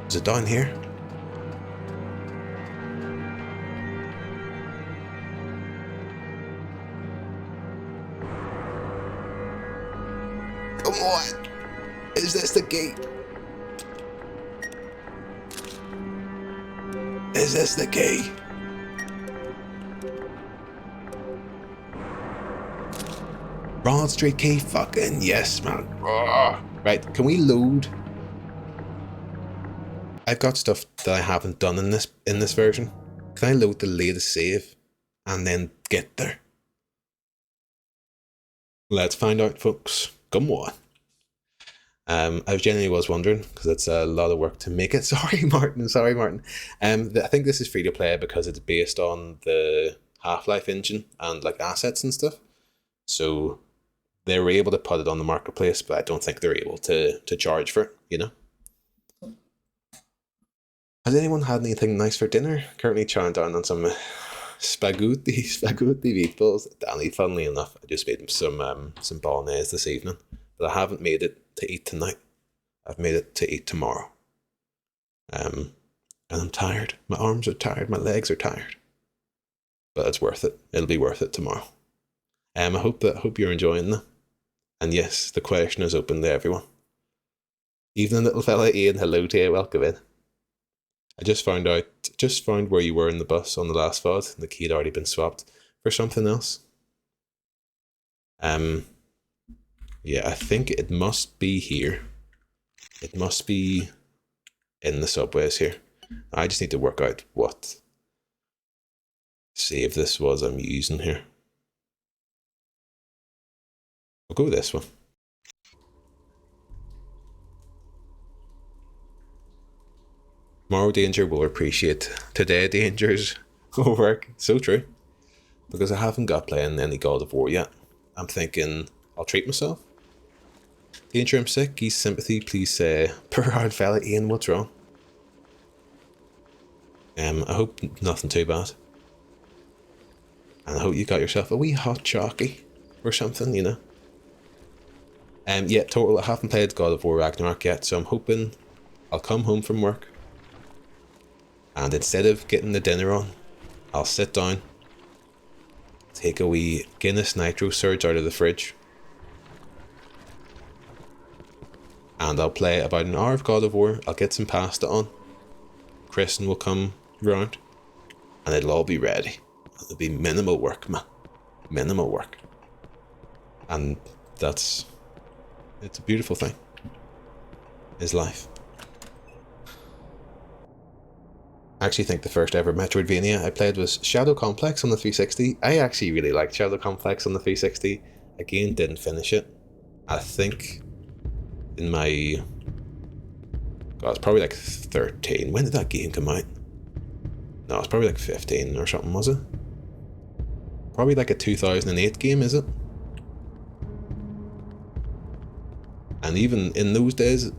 Is it down here? Come on! Is this the gate? Is this the key? Broad Street key? Fucking yes, man. Ugh. Right, can we load? I've got stuff that I haven't done in this version. Can I load the latest save and then get there? Let's find out, folks. Come on. I genuinely was wondering, because it's a lot of work to make it. Sorry, Martin. I think this is free to play because it's based on the Half-Life engine and like assets and stuff. So they were able to put it on the marketplace, but I don't think they're able to charge for it, you know? Has anyone had anything nice for dinner? Currently chowing down on some spaghetti meatballs. Danny, funnily enough, I just made some bolognese this evening, but I haven't made it to eat tonight. I've made it to eat tomorrow. And I'm tired. My arms are tired. My legs are tired. But it's worth it. It'll be worth it tomorrow. I hope you're enjoying that. And yes, the question is open to everyone. Evening, little fella. Ian, hello to you. Welcome in. I just found where you were in the bus on the last VOD, and the key had already been swapped for something else. Yeah, I think it must be here. It must be in the subways here. I just need to work out what save this was I'm using here. I'll go with this one. Tomorrow Danger will appreciate today Danger's work. So true. Because I haven't got playing any God of War yet. I'm thinking I'll treat myself. Danger, I'm sick. Ease sympathy. Please say, poor hard fella. Ian, what's wrong? I hope nothing too bad. And I hope you got yourself a wee hot chalky or something, you know. Yeah, total. I haven't played God of War Ragnarok yet, so I'm hoping I'll come home from work. And instead of getting the dinner on, I'll sit down, take a wee Guinness Nitro Surge out of the fridge, and I'll play about an hour of God of War. I'll get some pasta on. Kristen will come round, and it'll all be ready. It'll be minimal work, man. Minimal work. And it's a beautiful thing. Is life. I actually think the first ever Metroidvania I played was Shadow Complex on the 360. I actually really liked Shadow Complex on the 360. Again, didn't finish it. I think in my... God, it's probably like 13. When did that game come out? No, it's probably like 15 or something, was it? Probably like a 2008 game, is it? And even in those days,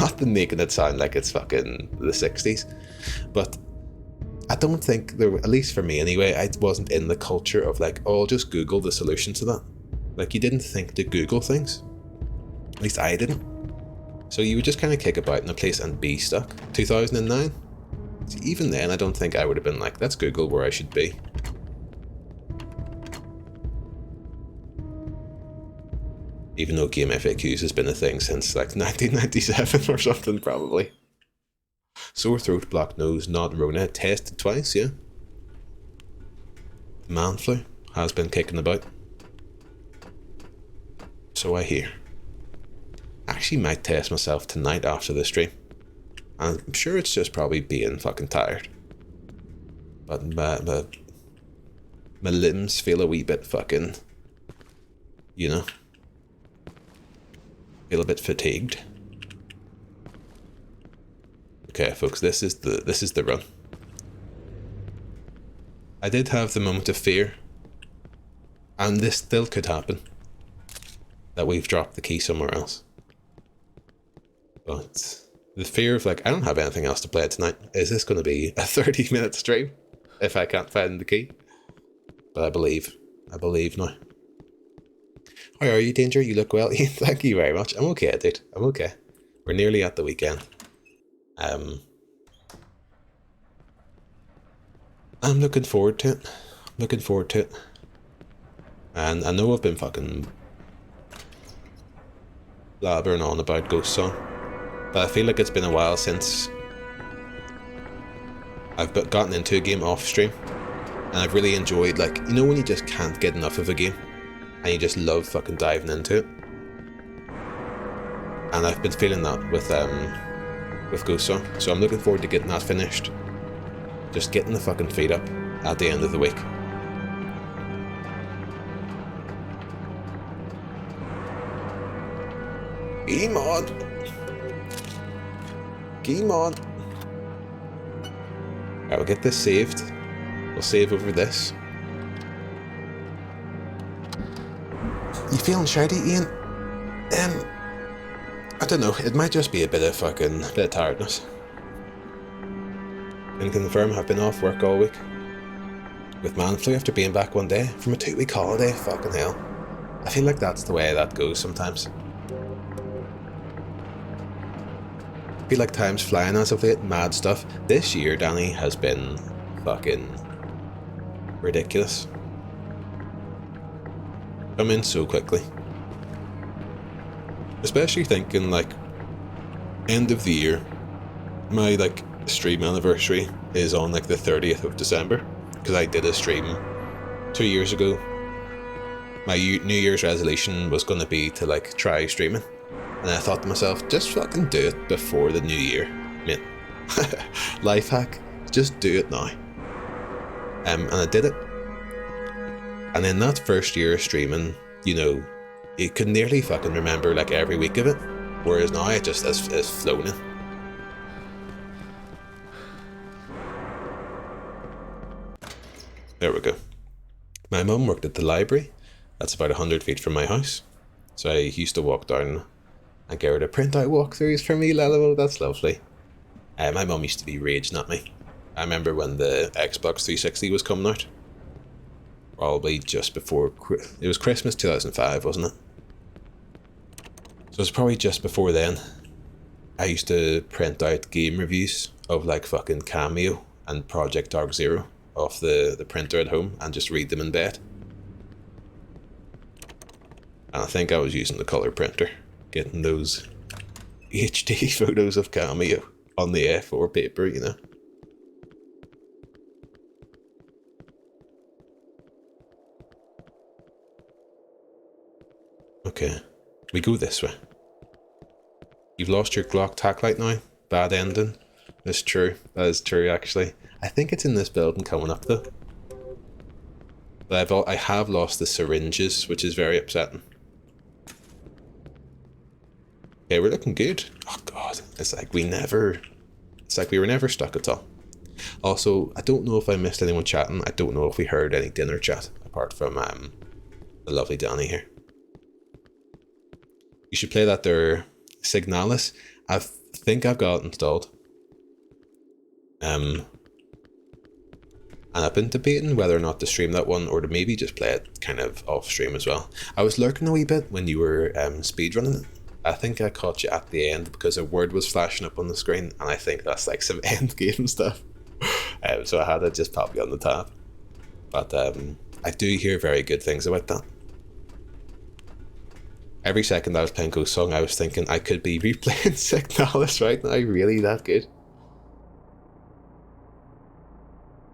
not been making it sound like it's fucking the 60s, but I don't think there, at least for me anyway, I wasn't in the culture of like, oh, I'll just Google the solution to that. Like, you didn't think to Google things. At least I didn't. So you would just kind of kick about in a place and be stuck. 2009? See, even then, I don't think I would have been like, let's Google where I should be. Even though Game FAQs has been a thing since like 1997 or something, probably. Sore throat, blocked nose, not Rona. Tested twice, yeah. Man flu has been kicking about. So I hear. Actually might test myself tonight after the stream. I'm sure it's just probably being fucking tired. But my limbs feel a wee bit fucking, you know, feel a bit fatigued. Okay, folks, this is the run. I did have the moment of fear, and this still could happen, that we've dropped the key somewhere else. But the fear of like, I don't have anything else to play tonight. Is this going to be a 30-minute stream if I can't find the key? But I believe now. How are you, Danger? You look well. Thank you very much. I'm okay, dude. I'm okay. We're nearly at the weekend. I'm looking forward to it. And I know I've been fucking blabbering on about Ghostsong, but I feel like it's been a while since I've gotten into a game off stream, and I've really enjoyed, like, you know when you just can't get enough of a game and you just love fucking diving into it. And I've been feeling that with Ghostsong, so I'm looking forward to getting that finished. Just getting the fucking feet up at the end of the week. Game on! Game on! Alright, we'll get this saved. We'll save over this. You feeling shouty, Ian? I don't know, it might just be a bit of tiredness. Can confirm I've been off work all week. With man flu after being back one day from a 2-week holiday, fucking hell. I feel like that's the way that goes sometimes. I feel like time's flying as of late, mad stuff. This year, Danny, has been fucking ridiculous. Come in so quickly. Especially thinking, like, end of the year, my, like, stream anniversary is on, like, the 30th of December, because I did a stream 2 years ago. My New Year's resolution was going to be to, like, try streaming. And I thought to myself, just fucking do it before the new year, mate. Life hack, just do it now. And I did it. And in that first year of streaming, you know, you could nearly fucking remember like every week of it. Whereas now it just is flown in. There we go. My mum worked at the library. That's about 100 feet from my house. So I used to walk down and get her to print out walkthroughs for me, lol. That's lovely. My mum used to be raging at me. I remember when the Xbox 360 was coming out. Probably just before... It was Christmas 2005, wasn't it? So it was probably just before then. I used to print out game reviews of like fucking Cameo and Project Dark Zero off the printer at home and just read them in bed. And I think I was using the colour printer, getting those HD photos of Cameo on the A4 paper, you know. Okay, we go this way. You've lost your Glock tac light now. Bad ending. That's true. That is true, actually. I think it's in this building coming up, though. But I have lost the syringes, which is very upsetting. Okay, we're looking good. Oh god, it's like we were never stuck at all. Also, I don't know if I missed anyone chatting. I don't know if we heard any dinner chat apart from the lovely Danny here. You should play that there, Signalis. I think I've got it installed. And I've been debating whether or not to stream that one or to maybe just play it kind of off stream as well. I was lurking a wee bit when you were speedrunning it. I think I caught you at the end because a word was flashing up on the screen, and I think that's like some end game stuff. So I had to just pop you on the tab. But I do hear very good things about that. Every second I was playing Ghostsong, I was thinking I could be replaying Signalis right now. Really that good?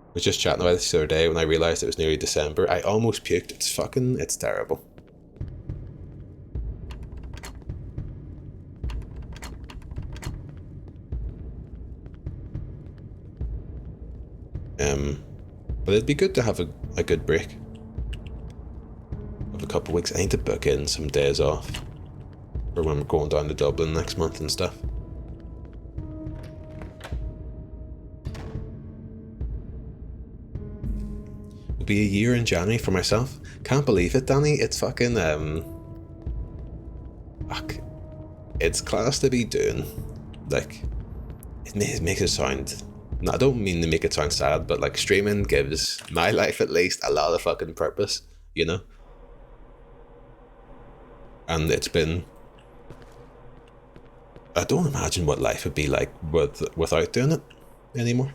I was just chatting about this the other day when I realised it was nearly December. I almost puked. It's terrible. But it'd be good to have a a good break of a couple of weeks. I need to book in some days off for when we're going down to Dublin next month and stuff. It'll be a year in January for myself. Can't believe it, Danny. It's fucking fuck. It's class to be doing. Like, it makes it sound. No, I don't mean to make it sound sad, but like streaming gives my life at least a lot of fucking purpose, you know? And it's been, I don't imagine what life would be like without doing it anymore.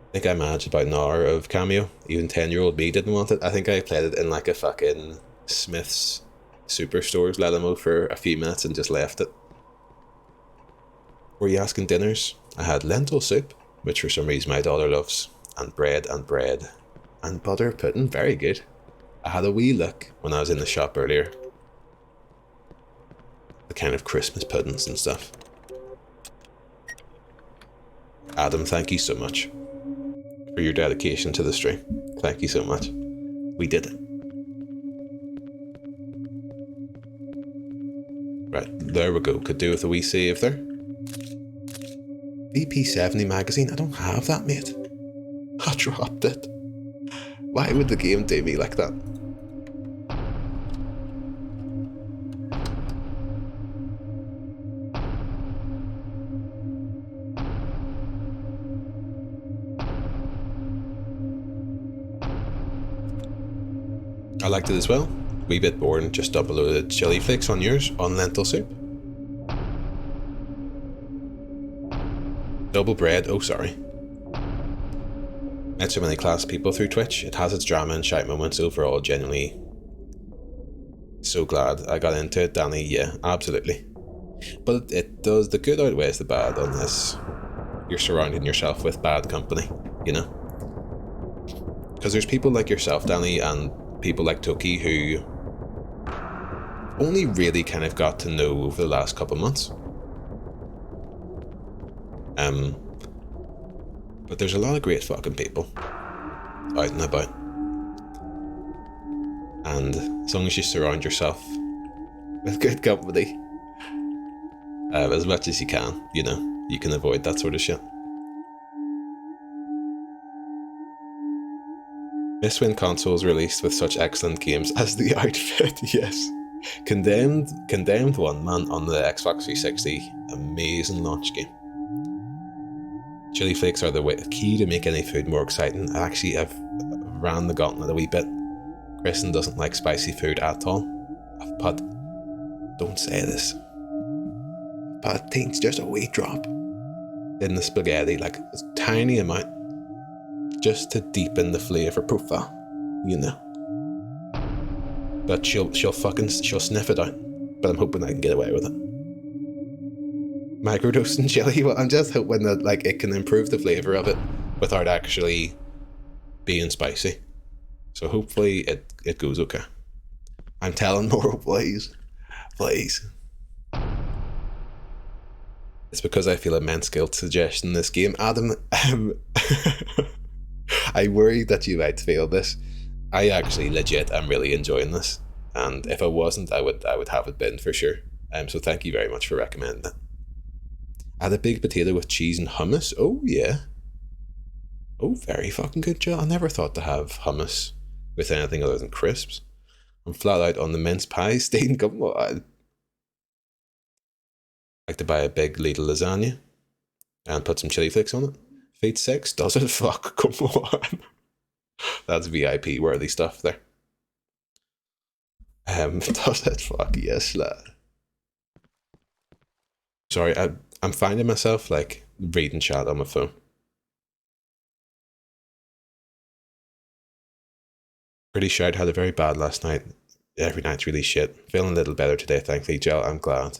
I think I managed about an hour of Cameo. Even 10-year-old me didn't want it. I think I played it in like a fucking Smith's Superstores Lelamo for a few minutes and just left it. Were you asking dinners? I had lentil soup, which for some reason my daughter loves, and bread, and butter pudding. Very good. I had a wee look when I was in the shop earlier. The kind of Christmas puddings and stuff. Adam, thank you so much for your dedication to the stream. Thank you so much. We did it. Right, there we go. Could do with a wee save there. VP70 magazine. I don't have that, mate. I dropped it. Why would the game do me like that? I liked it as well. Wee bit boring, just uploaded chili flakes on yours on lentil soup. Double bread, oh sorry. Met so many class people through Twitch. It has its drama and shite moments. Overall, genuinely so glad I got into it, Danny. Yeah, absolutely. But it does, the good outweighs the bad on this. You're surrounding yourself with bad company, you know? Because there's people like yourself, Danny, and people like Toki who only really kind of got to know over the last couple months. But there's a lot of great fucking people out and about. And as long as you surround yourself with good company, as much as you can, you know, you can avoid that sort of shit. Miss when consoles released with such excellent games as the outfit, yes. Condemned 1, man, on the Xbox 360, amazing launch game. Chili flakes are the key to make any food more exciting. I've ran the gauntlet a wee bit. Kristen doesn't like spicy food at all. I've put, don't say this, but things just a wee drop in the spaghetti, like a tiny amount, just to deepen the flavour profile, you know. But she'll sniff it out. But I'm hoping I can get away with it. Microdosing chili. Well, I'm just hoping that like it can improve the flavour of it without actually being spicy. So hopefully it goes okay. I'm telling more, please. Please. It's because I feel immense guilt suggesting this game. Adam, I worry that you might fail this. I actually legit am really enjoying this. And if I wasn't, I would have it binned for sure. So thank you very much for recommending it. I had a big potato with cheese and hummus. Oh yeah. Oh, very fucking good job. I never thought to have hummus with anything other than crisps. I'm flat out on the mince pie stain. Come on. Like to buy a big Lidl lasagna and put some chili flakes on it. Feet 6, does it? Fuck, come on. That's VIP worthy stuff there. Does it? Fuck yes, lad. Sorry, I'm finding myself like reading chat on my phone. Pretty sure I'd had a very bad last night. Every night's really shit. Feeling a little better today, thankfully, Joe. I'm glad.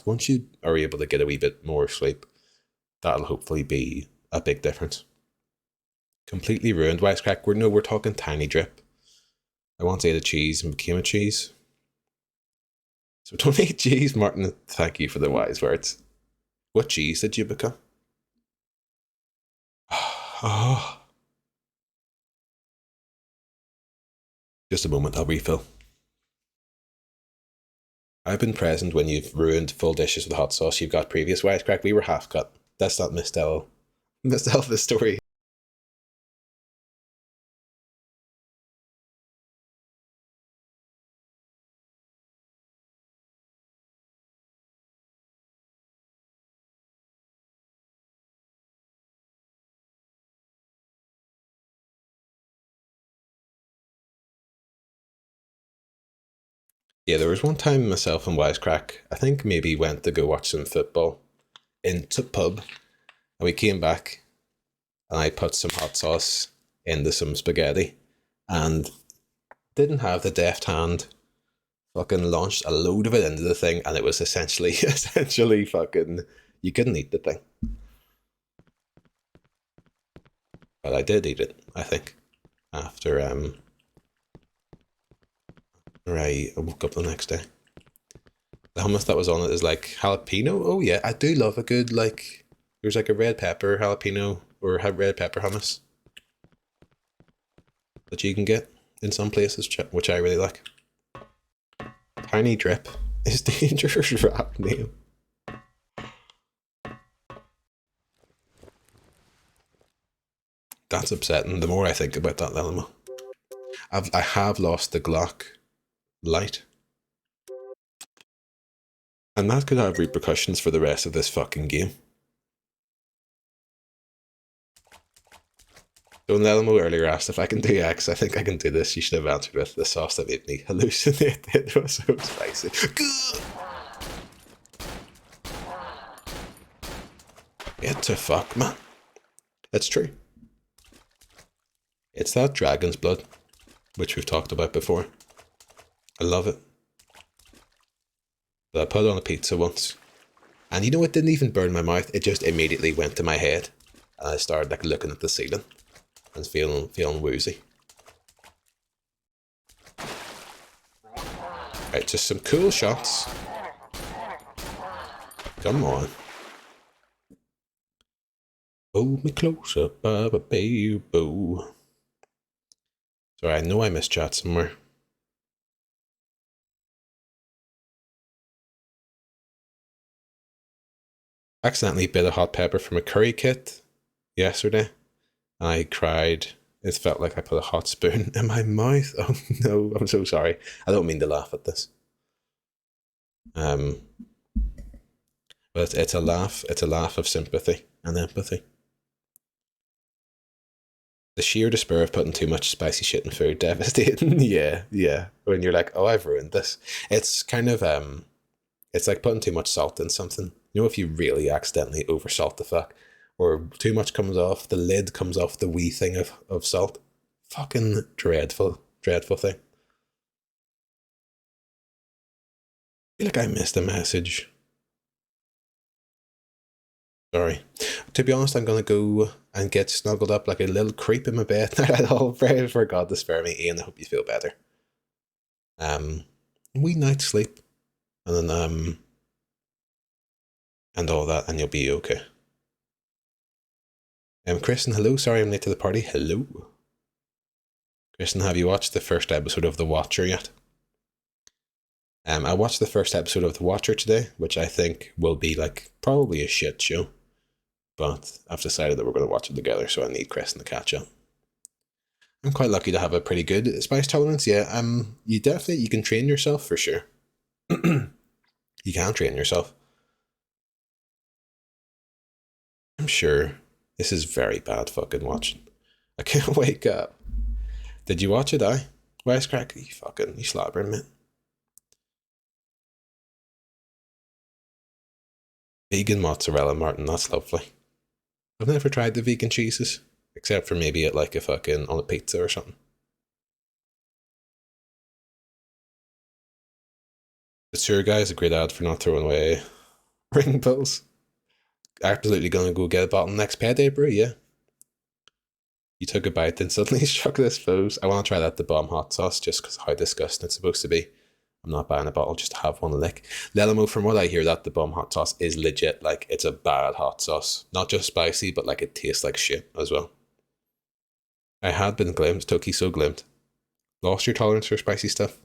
Once you are able to get a wee bit more sleep, that'll hopefully be a big difference. Completely ruined Wisecrack. We're talking tiny drip. I once ate a cheese and became a cheese. So don't eat cheese, Martin. Thank you for the wise words. What cheese did you become? Oh, Just a moment, I'll refill. I've been present when you've ruined full dishes with hot sauce you've got previous. Wisecrack, we were half cut. That's not Miss Elvis story. Yeah, there was one time myself and Wisecrack, I think maybe went to go watch some football into pub, and we came back and I put some hot sauce into some spaghetti and didn't have the deft hand, fucking launched a load of it into the thing, and it was essentially fucking, you couldn't eat the thing. But I did eat it, I think, after I woke up the next day. The hummus that was on it is like jalapeno. Oh yeah, I do love a good, like, there's like a red pepper jalapeno or red pepper hummus that you can get in some places, which I really like. Tiny Drip is Danger's rap name. That's upsetting. The more I think about that, Lelmo. I have lost the Glock light. And that could have repercussions for the rest of this fucking game. So when Lelmo earlier asked if I can do X, I think I can do this. You should have answered with the sauce that made me hallucinate. It was so spicy. Get to fuck, man. It's true. It's that dragon's blood, which we've talked about before. I love it. But I put it on a pizza once, and you know, it didn't even burn my mouth. It just immediately went to my head, and I started like looking at the ceiling and feeling woozy. Right, just some cool shots. Come on. Hold me closer, Baba baby boo. Sorry, I know I missed chat somewhere. Accidentally bit a hot pepper from a curry kit yesterday. I cried. It felt like I put a hot spoon in my mouth. Oh no, I'm so sorry. I don't mean to laugh at this. But it's a laugh. It's a laugh of sympathy and empathy. The sheer despair of putting too much spicy shit in food, devastating. yeah. When you're like, oh, I've ruined this. It's kind of it's like putting too much salt in something. You know, if you really accidentally oversalt the fuck, or too much comes off, the lid comes off the wee thing of salt. Fucking dreadful thing. I feel like I missed a message. Sorry. To be honest, I'm going to go and get snuggled up like a little creep in my bed. I'll pray for God to spare me, Ian. I hope you feel better. Wee night's sleep. And then, and all that, and you'll be okay. Kristen, hello. Sorry I'm late to the party. Hello. Kristen, have you watched the first episode of The Watcher yet? I watched the first episode of The Watcher today, which I think will be like probably a shit show. But I've decided that we're going to watch it together, so I need Kristen to catch up. I'm quite lucky to have a pretty good spice tolerance. Yeah, you can train yourself for sure. You can train yourself. I'm sure this is very bad fucking watching. I can't wake up. Did you watch it, Wisecrack? You slobbering, man. Vegan mozzarella, Martin, that's lovely. I've never tried the vegan cheeses, except for maybe at like a fucking, on a pizza or something. The tour guy is a great ad for not throwing away ring bills. Absolutely gonna go get a bottle next payday, bro, yeah. You took a bite and suddenly struck this foes. I want to try that, the bomb hot sauce, just because how disgusting it's supposed to be. I'm not buying a bottle just to have one lick. Lelamo, from what I hear, that the bomb hot sauce is legit. Like, it's a bad hot sauce. Not just spicy, but like it tastes like shit as well. I had been glimpsed, Toki so glimpsed. lost your tolerance for spicy stuff?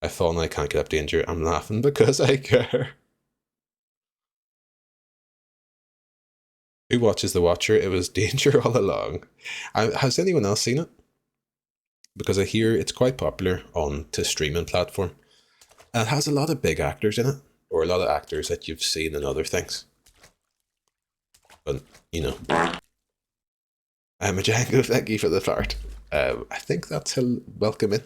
I've fallen, I can't get up danger. I'm laughing because I care. Who watches The Watcher? It was Danger all along. Has anyone else seen it? Because I hear it's quite popular on to streaming platform. And it has a lot of big actors in it, or a lot of actors that you've seen in other things. But, you know. I'm a Django, thank you for the fart. I think that's a welcome in.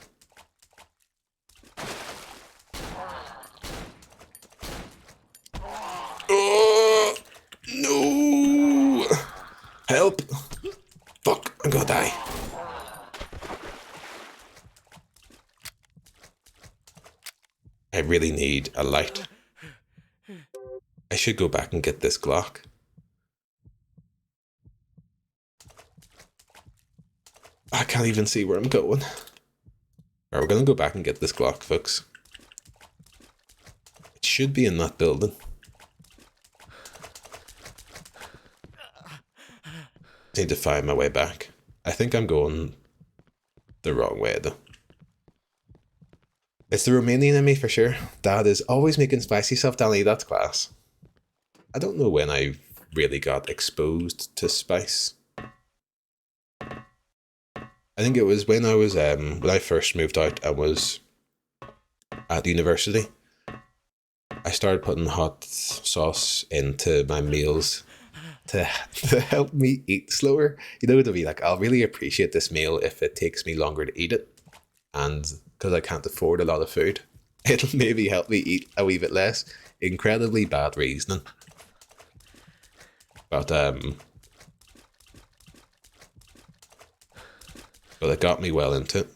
Oh, no! Help! Fuck, I'm gonna die. I really need a light. I should go back and get this Glock. I can't even see where I'm going. Right, we're gonna go back and get this Glock, folks. It should be in that building. Need to find my way back. I think I'm going the wrong way though. It's the Romanian in me for sure. Dad is always making spicy stuff, Danny. That's class. I don't know when I really got exposed to spice. I think it was when I was when I first moved out. I was at university. I started putting hot sauce into my meals to help me eat slower. You know, to be like, I'll really appreciate this meal if it takes me longer to eat it, and because I can't afford a lot of food, it'll maybe help me eat a wee bit less. Incredibly bad reasoning, but it got me well into it.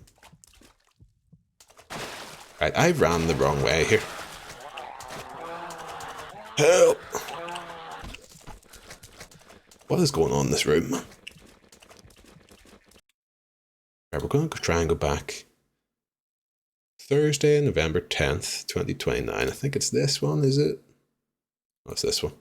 Right, I ran the wrong way here. Help! What is going on in this room? Right, we're going to try and go back. Thursday, November 10th, 2029. I think it's this one, is it? Oh, it's this one.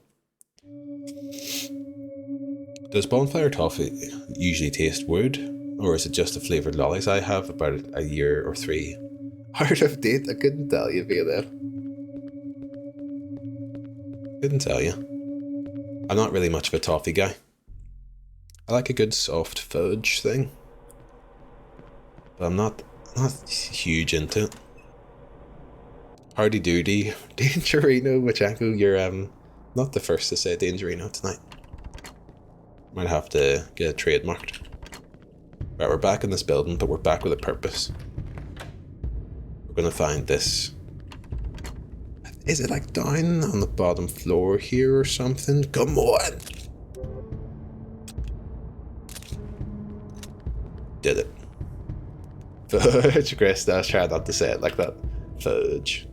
Does bonfire toffee usually taste wood? Or is it just the flavoured lollies? I have about a year or 3 out of date. I couldn't tell you via that. Couldn't tell you. I'm not really much of a toffee guy. I like a good soft fudge thing, but I'm not huge into it. Hardy doody, Dangerino, Machanko, you're not the first to say Dangerino tonight. Might have to get it trademarked. Right, we're back in this building, but we're back with a purpose. We're gonna find this. Is it like down on the bottom floor here or something? Come on! Did it. Fudge, Chris, I was trying not to say it like that. Fudge.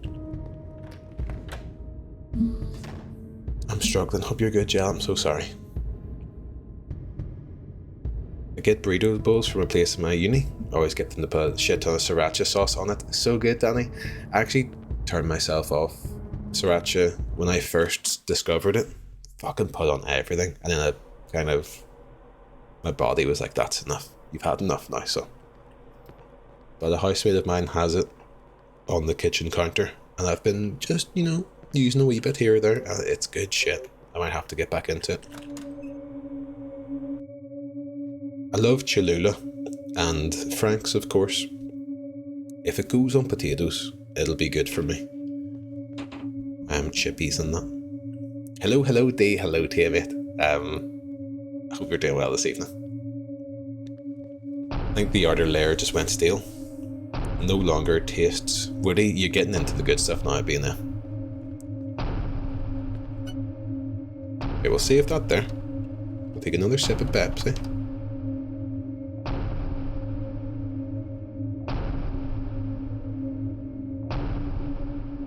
I'm struggling. Hope you're good, Jill. I'm so sorry. I get burrito bowls from a place in my uni. Always get them to put a shit ton of sriracha sauce on it. So good, Danny. I actually turned myself off sriracha when I first discovered it. Fucking put on everything. And then I kind of... my body was like, that's enough. You've had enough now, so... But a housemate of mine has it on the kitchen counter. And I've been just, you know, using a wee bit here or there. It's good shit. I might have to get back into it. I love Cholula and Frank's, of course. If it goes on potatoes, it'll be good for me. Chippies and that. Hello D, hello to you, mate. I hope you're doing well this evening. I think the outer layer just went stale. No longer tastes woody. You're getting into the good stuff now, being there. Okay, we'll save that there. We'll take another sip of Pepsi.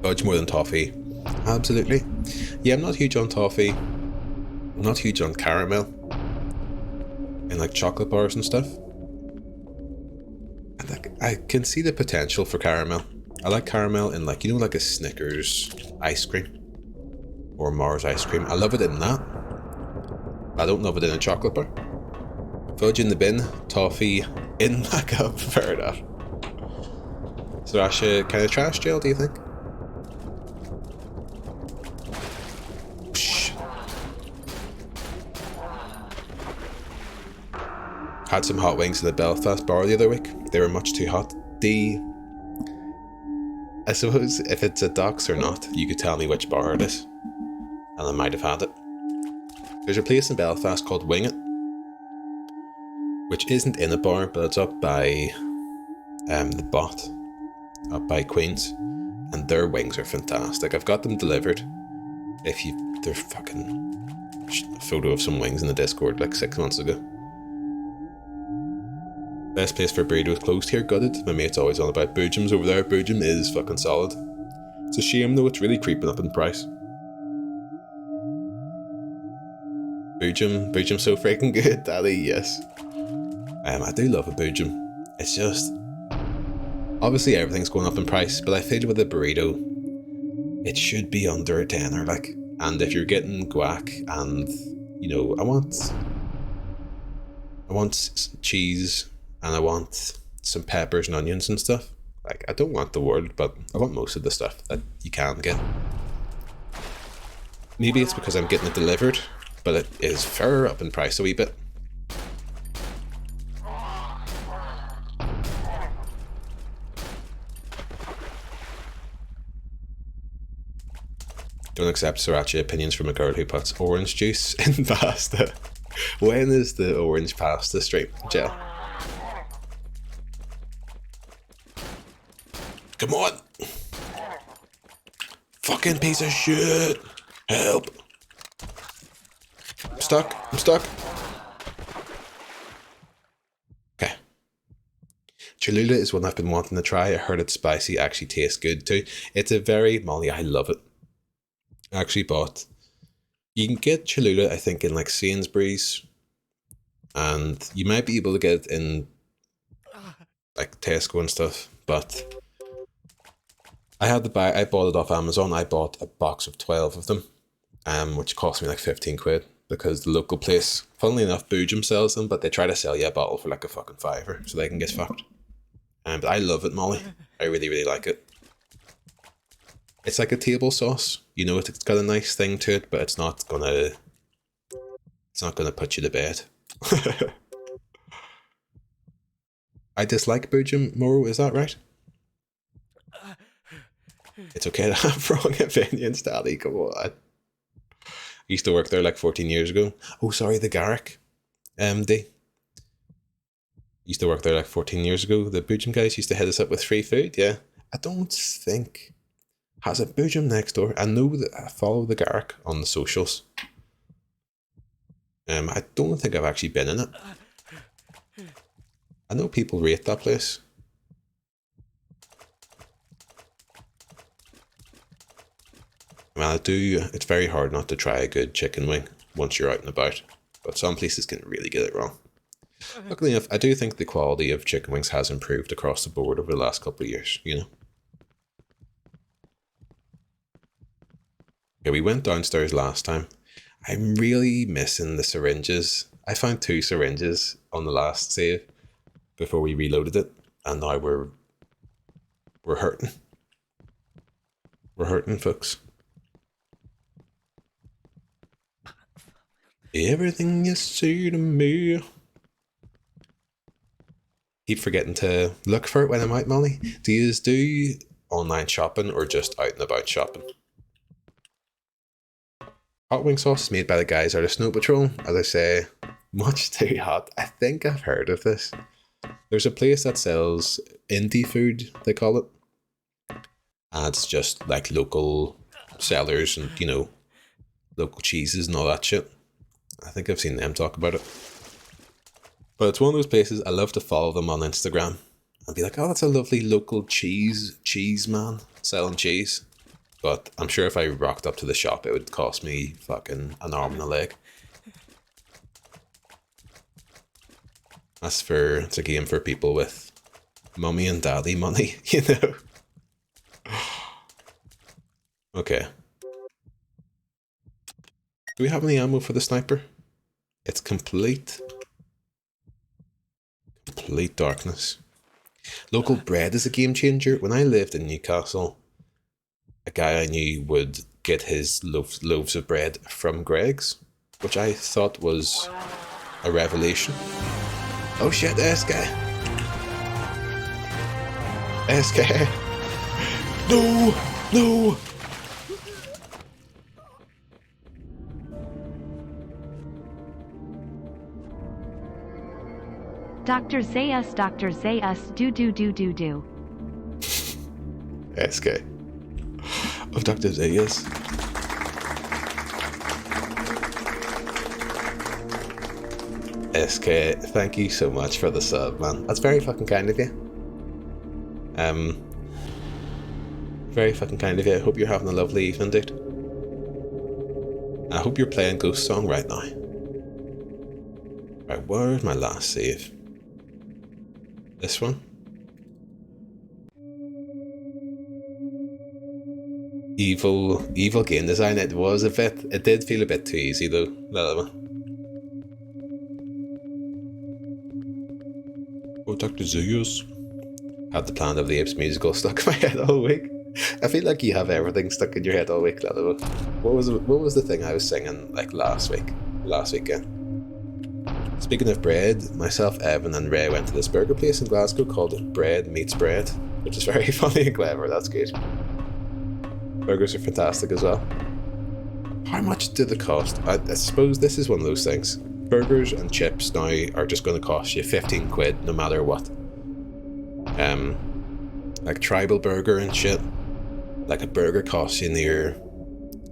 Fudge more than toffee. Absolutely. Yeah, I'm not huge on toffee. I'm not huge on caramel. And like chocolate bars and stuff. I can see the potential for caramel. I like caramel in like, you know, like a Snickers ice cream. Or Mars ice cream. I love it in that. I don't love it in a chocolate bar. Fudge in the bin. Toffee in my cup. Fair enough. Sriracha kind of trash jail, do you think? Shh. Had some hot wings in the Belfast bar the other week. They were much too hot. I suppose if it's a Docks or not, you could tell me which bar it is, and I might have had it. There's a place in Belfast called Wing It, which isn't in a bar, but it's up by the Bot, up by Queen's, and their wings are fantastic. I've got them delivered. They're fucking a photo of some wings in the Discord like 6 months ago. Best place for burritos closed here, gutted. My mate's always on about Boojum's over there. Boojum is fucking solid. It's a shame though, it's really creeping up in price. Boojum's so freaking good, Daddy, yes. I do love a Boojum. It's just, obviously everything's going up in price, but I feel with a burrito, it should be under a tenner, like. And if you're getting guac and, you know, I want cheese, and I want some peppers and onions and stuff. Like, I don't want the world, but I want most of the stuff that you can get. Maybe it's because I'm getting it delivered, but it is far up in price a wee bit. Don't accept sriracha opinions from a girl who puts orange juice in pasta. When is the orange pasta stream, Jill? Come on! Fucking piece of shit! Help! I'm stuck. Okay. Cholula is one I've been wanting to try. I heard it's spicy, actually tastes good too. It's a very, Molly, I love it. I actually bought, you can get Cholula, I think, in like Sainsbury's, and you might be able to get it in like Tesco and stuff, but I bought it off Amazon. I bought a box of 12 of them, which cost me like 15 quid, because the local place, funnily enough, Boojum sells them, but they try to sell you a bottle for like a fucking $5 so they can get fucked. But I love it, Molly. I really, really like it. It's like a table sauce, you know, it's got a nice thing to it, but it's not gonna put you to bed. I dislike Boojum more, is that right? It's okay to have wrong opinions, Daddy, come on. I used to work there like 14 years ago. Oh, sorry, the Garrick MD. Used to work there like 14 years ago. The Boojum guys used to hit us up with free food, yeah. I don't think... Has a Boojum next door? I know that I follow the Garrick on the socials. I don't think I've actually been in it. I know people rate that place. Well, it's very hard not to try a good chicken wing once you're out and about, but some places can really get it wrong. Luckily enough, I do think the quality of chicken wings has improved across the board over the last couple of years, you know. Yeah, we went downstairs last time. I'm really missing the syringes. I found 2 syringes on the last save before we reloaded it, and now we're hurting. We're hurting, folks. Everything you say to me. Keep forgetting to look for it when I'm out, Molly. Do you do online shopping or just out and about shopping? Hot wing sauce is made by the guys out of Snow Patrol. As I say, much too hot. I think I've heard of this. There's a place that sells indie food, they call it. And it's just like local sellers and, you know, local cheeses and all that shit. I think I've seen them talk about it. But it's one of those places I love to follow them on Instagram and be like, oh, that's a lovely local cheese man selling cheese. But I'm sure if I rocked up to the shop, it would cost me fucking an arm and a leg. It's a game for people with mummy and daddy money, you know? Okay. Do we have any ammo for the sniper? It's complete darkness. Local bread is a game changer. When I lived in Newcastle, a guy I knew would get his loaves of bread from Greg's, which I thought was a revelation. Oh shit, SK. SK. No, no. Dr. Zayus, do. SK. Of Dr. Zayus. SK, thank you so much for the sub, man. That's very fucking kind of you. Very fucking kind of you. I hope you're having a lovely evening, dude. I hope you're playing Ghost Song right now. Right, where's my last save? This one? Evil game design. It did feel a bit too easy though. Oh, Dr. Zeus. Had the Planet of the Apes musical stuck in my head all week. I feel like you have everything stuck in your head all week, Lalo. What was the thing I was singing like last weekend? Speaking of bread, myself, Evan and Ray went to this burger place in Glasgow called Bread Meets Bread, which is very funny and clever. That's good. Burgers are fantastic as well. How much do they cost? I suppose this is one of those things. Burgers and chips now are just going to cost you 15 quid no matter what. Like tribal burger and shit. Like a burger costs you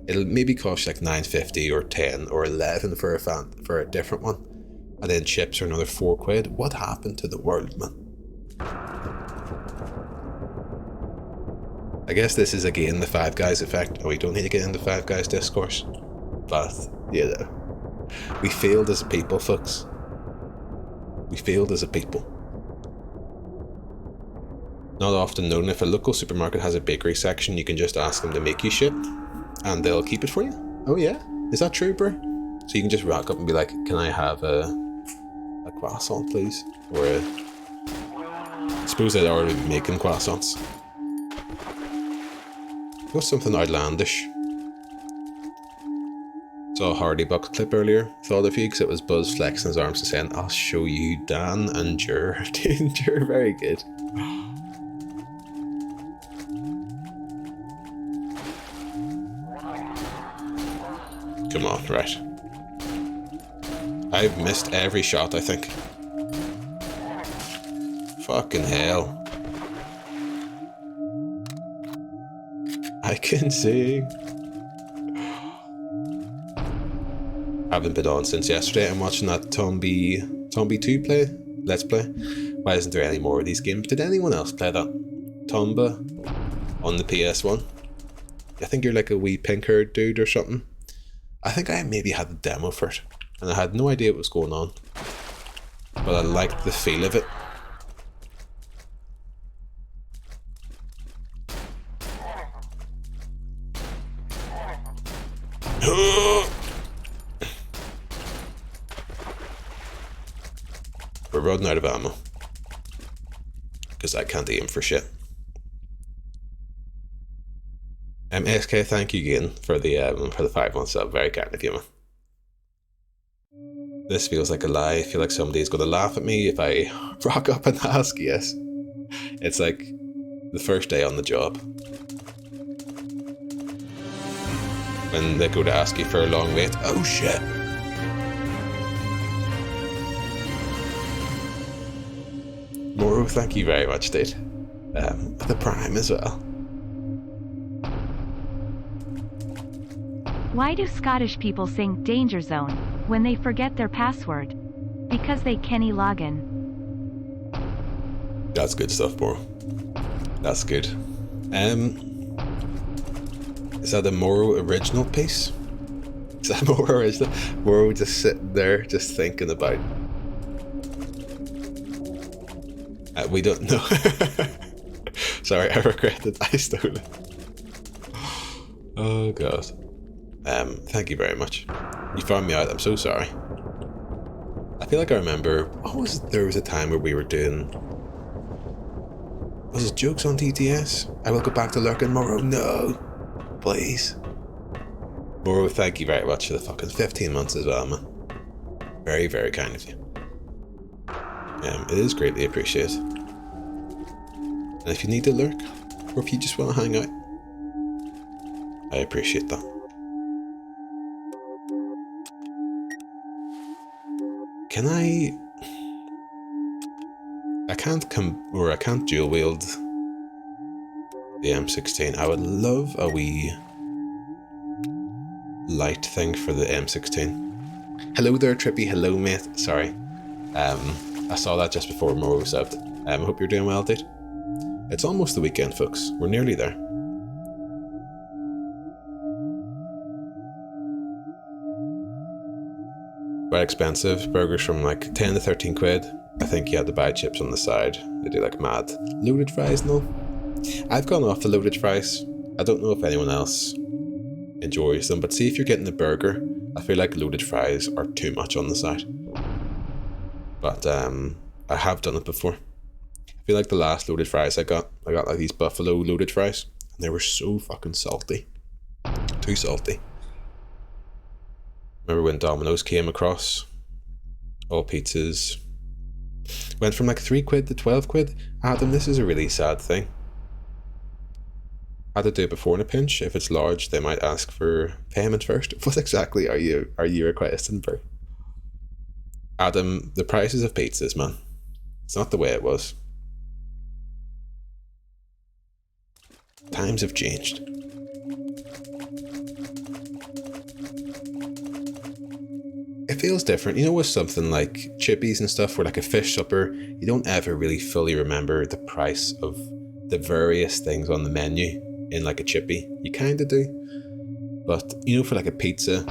it'll maybe cost you like 9.50 or 10 or 11 for a different one. And then chips are another 4 quid. What happened to the world, man? I guess this is again the Five Guys effect. Oh, we don't need to get into Five Guys discourse. But, you know, we failed as a people, folks. We failed as a people. Not often known, if a local supermarket has a bakery section, you can just ask them to make you shit, and they'll keep it for you. Oh yeah? Is that true, bro? So you can just rock up and be like, can I have a croissant, please? Or I suppose they'd already be making croissants. What's something outlandish? Saw a Hardy Buck clip earlier. Thought of you because it was Buzz flexing his arms and saying, I'll show you Dan and Jur. Jur, very good. Come on, right. I've missed every shot, I think. Fucking hell. I can sing. Haven't been on since yesterday. I'm watching that Tombi 2 Let's Play. Why isn't there any more of these games? Did anyone else play that? Tomba on the PS1? I think you're like a wee pink-haired dude or something. I think I maybe had the demo for it, and I had no idea what was going on, but I liked the feel of it. We're running out of ammo, because I can't aim for shit. SK, thank you again for the 5 months sub. Very kind of you, man. This feels like a lie. I feel like somebody's going to laugh at me if I rock up and ask. Yes, it's like the first day on the job when they go to ask you for a long wait. Oh shit! Moro, thank you very much, dude. The Prime as well. Why do Scottish people sing Danger Zone when they forget their password? Because they can't log in. That's good stuff, bro. That's good. Is that a Moro original piece? Is that Moro original? Moro just sitting there, just thinking about. We don't know. Sorry, I regret it. I stole it. Oh god. Thank you very much. You found me out. I'm so sorry. I feel like I remember. There was a time where we were doing Was it jokes on TTS? I will go back to lurking, Morrow. No. Please. Morrow, thank you very much for the fucking 15 months as well, man. Very, very kind of you. It is greatly appreciated. And if you need to lurk, or if you just want to hang out, I appreciate that. Can I can't dual wield the M16. I would love a wee light thing for the M16. Hello there, Trippy. Hello, mate. Sorry. I saw that just before Morrow subbed. I hope you're doing well, dude. It's almost the weekend, folks. We're nearly there. Quite expensive. Burgers from like 10 to 13 quid. I think you had to buy chips on the side. They do like mad. Loaded fries, no. I've gone off the loaded fries. I don't know if anyone else enjoys them, but see, if you're getting the burger, I feel like loaded fries are too much on the side. But I have done it before. I feel like the last loaded fries I got like these buffalo loaded fries, and they were so fucking salty. Too salty. Remember when Domino's came across? All pizzas went from like 3 quid to 12 quid. Adam, this is a really sad thing. I had to do it before in a pinch. If it's large, they might ask for payment first. What exactly are you requesting for? Adam, the prices of pizzas, man. It's not the way it was. Times have changed. It feels different. You know, with something like chippies and stuff, or like a fish supper, you don't ever really fully remember the price of the various things on the menu in like a chippy. You kind of do. But, you know, for like a pizza,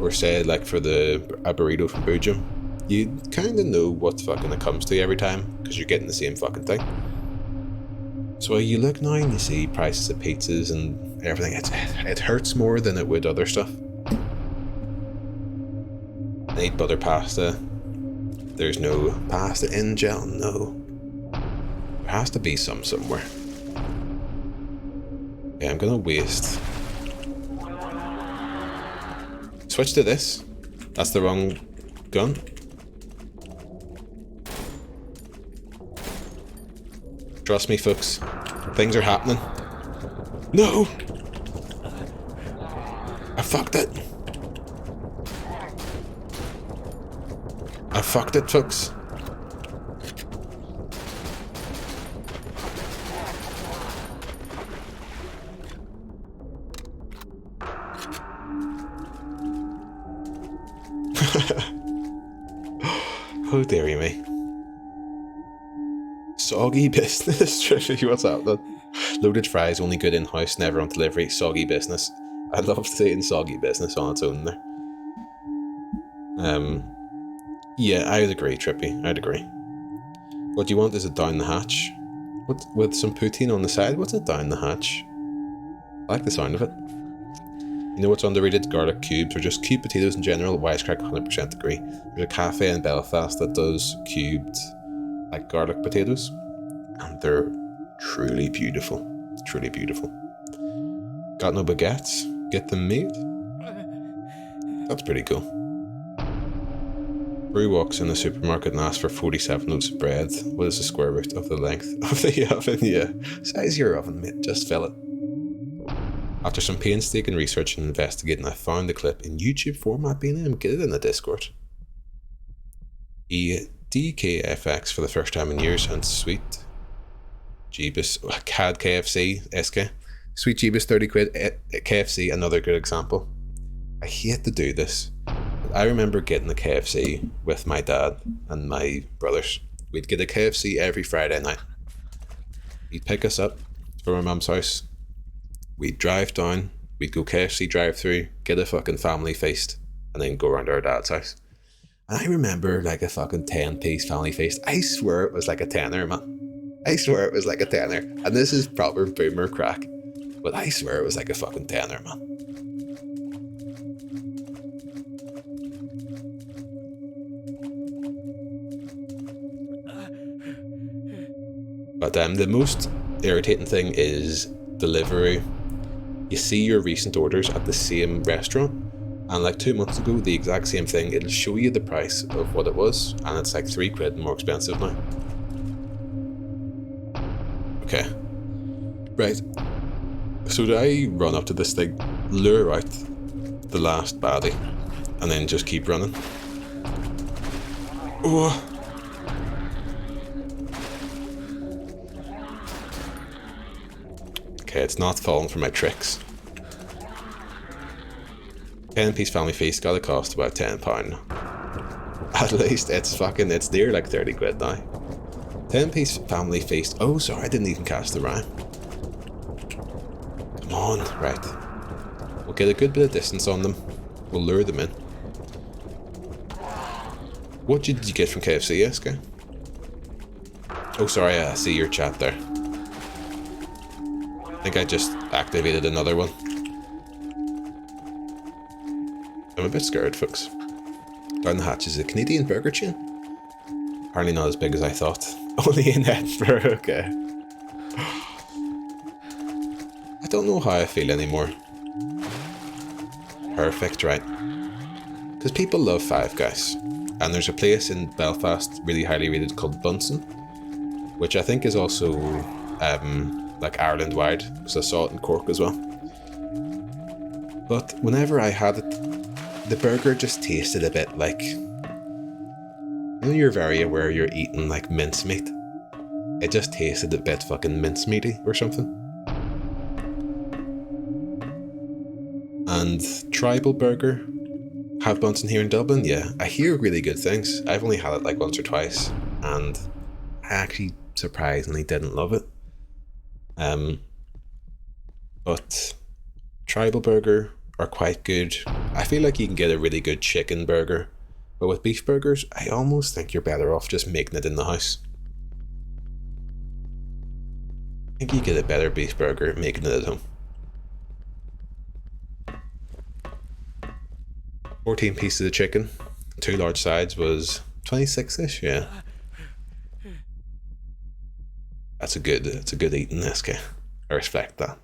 or say like for a burrito from Boojum, you kind of know what fucking it comes to every time, because you're getting the same fucking thing. So you look now and you see prices of pizzas and everything, it hurts more than it would other stuff. I need butter pasta. There's no pasta in gel, no. There has to be some somewhere. Okay, I'm gonna waste. Switch to this. That's the wrong gun. Trust me, folks. Things are happening. No! I fucked it. I fucked it, folks. How dare you me? Soggy business, Trisha, what's happening? Loaded fries, only good in-house, never on delivery. Soggy business. I'd love saying soggy business on its own there. Yeah, I'd agree, Trippy. I'd agree. What you want is a down the hatch. What, with some poutine on the side? What's a down the hatch? I like the sound of it. You know what's underrated? Garlic cubes, or just cubed potatoes in general. Wisecrack 100% agree. There's a cafe in Belfast that does cubed, like garlic potatoes, and they're truly beautiful. Truly beautiful. Got no baguettes? Get them made? That's pretty cool. Brew walks in the supermarket and asks for 47 loaves of bread. What is the square root of the length of the oven? Yeah. Size your oven, mate. Just fill it. After some painstaking research and investigating, I found the clip in YouTube format. BNM, get it in the Discord. DKFX for the first time in years, and sweet Jeebus, CAD KFC, SK. Sweet Jeebus, 30 quid, KFC, another good example. I hate to do this. I remember getting the KFC with my dad and my brothers. We'd get a KFC every Friday night. He'd pick us up from our mum's house. We'd drive down, we'd go KFC drive-through, get a fucking family feast, and then go around to our dad's house. And I remember like a fucking 10-piece family feast. I swear it was like a tenner, man. I swear it was like a tenner. And this is proper boomer crack. But I swear it was like a fucking tenner, man. But the most irritating thing is Deliveroo. You see your recent orders at the same restaurant, and like 2 months ago, the exact same thing, it'll show you the price of what it was, and it's like £3 more expensive now. Okay. Right. So do I run up to this thing, lure out the last baddie, and then just keep running? Oh. Okay, it's not falling for my tricks. 10-piece family feast gotta cost about £10. At least it's near like £30 now. 10-piece family feast. Oh, sorry, I didn't even catch the rhyme. Come on, right. We'll get a good bit of distance on them. We'll lure them in. What did you get from KFC, Eska? Oh, sorry, I see your chat there. I think I just activated another one. I'm a bit scared, folks. Down the hatch is a Canadian burger chain. Apparently not as big as I thought. Only in Edinburgh, okay. I don't know how I feel anymore. Perfect, right. Because people love Five Guys. And there's a place in Belfast, really highly rated, called Bunsen. Which I think is also like Ireland-wide, because I saw it in Cork as well. But whenever I had it, the burger just tasted a bit like... You know, you're very aware you're eating like mincemeat. It just tasted a bit fucking mincemeaty or something. And Tribal Burger, have Bunsen here in Dublin? Yeah, I hear really good things. I've only had it like once or twice, and I actually surprisingly didn't love it. But Tribal Burger are quite good. I feel like you can get a really good chicken burger, but with beef burgers, I almost think you're better off just making it in the house. I think you get a better beef burger making it at home. 14 pieces of chicken, 2 large sides was 26-ish, yeah. That's a good eating, SK. I respect that.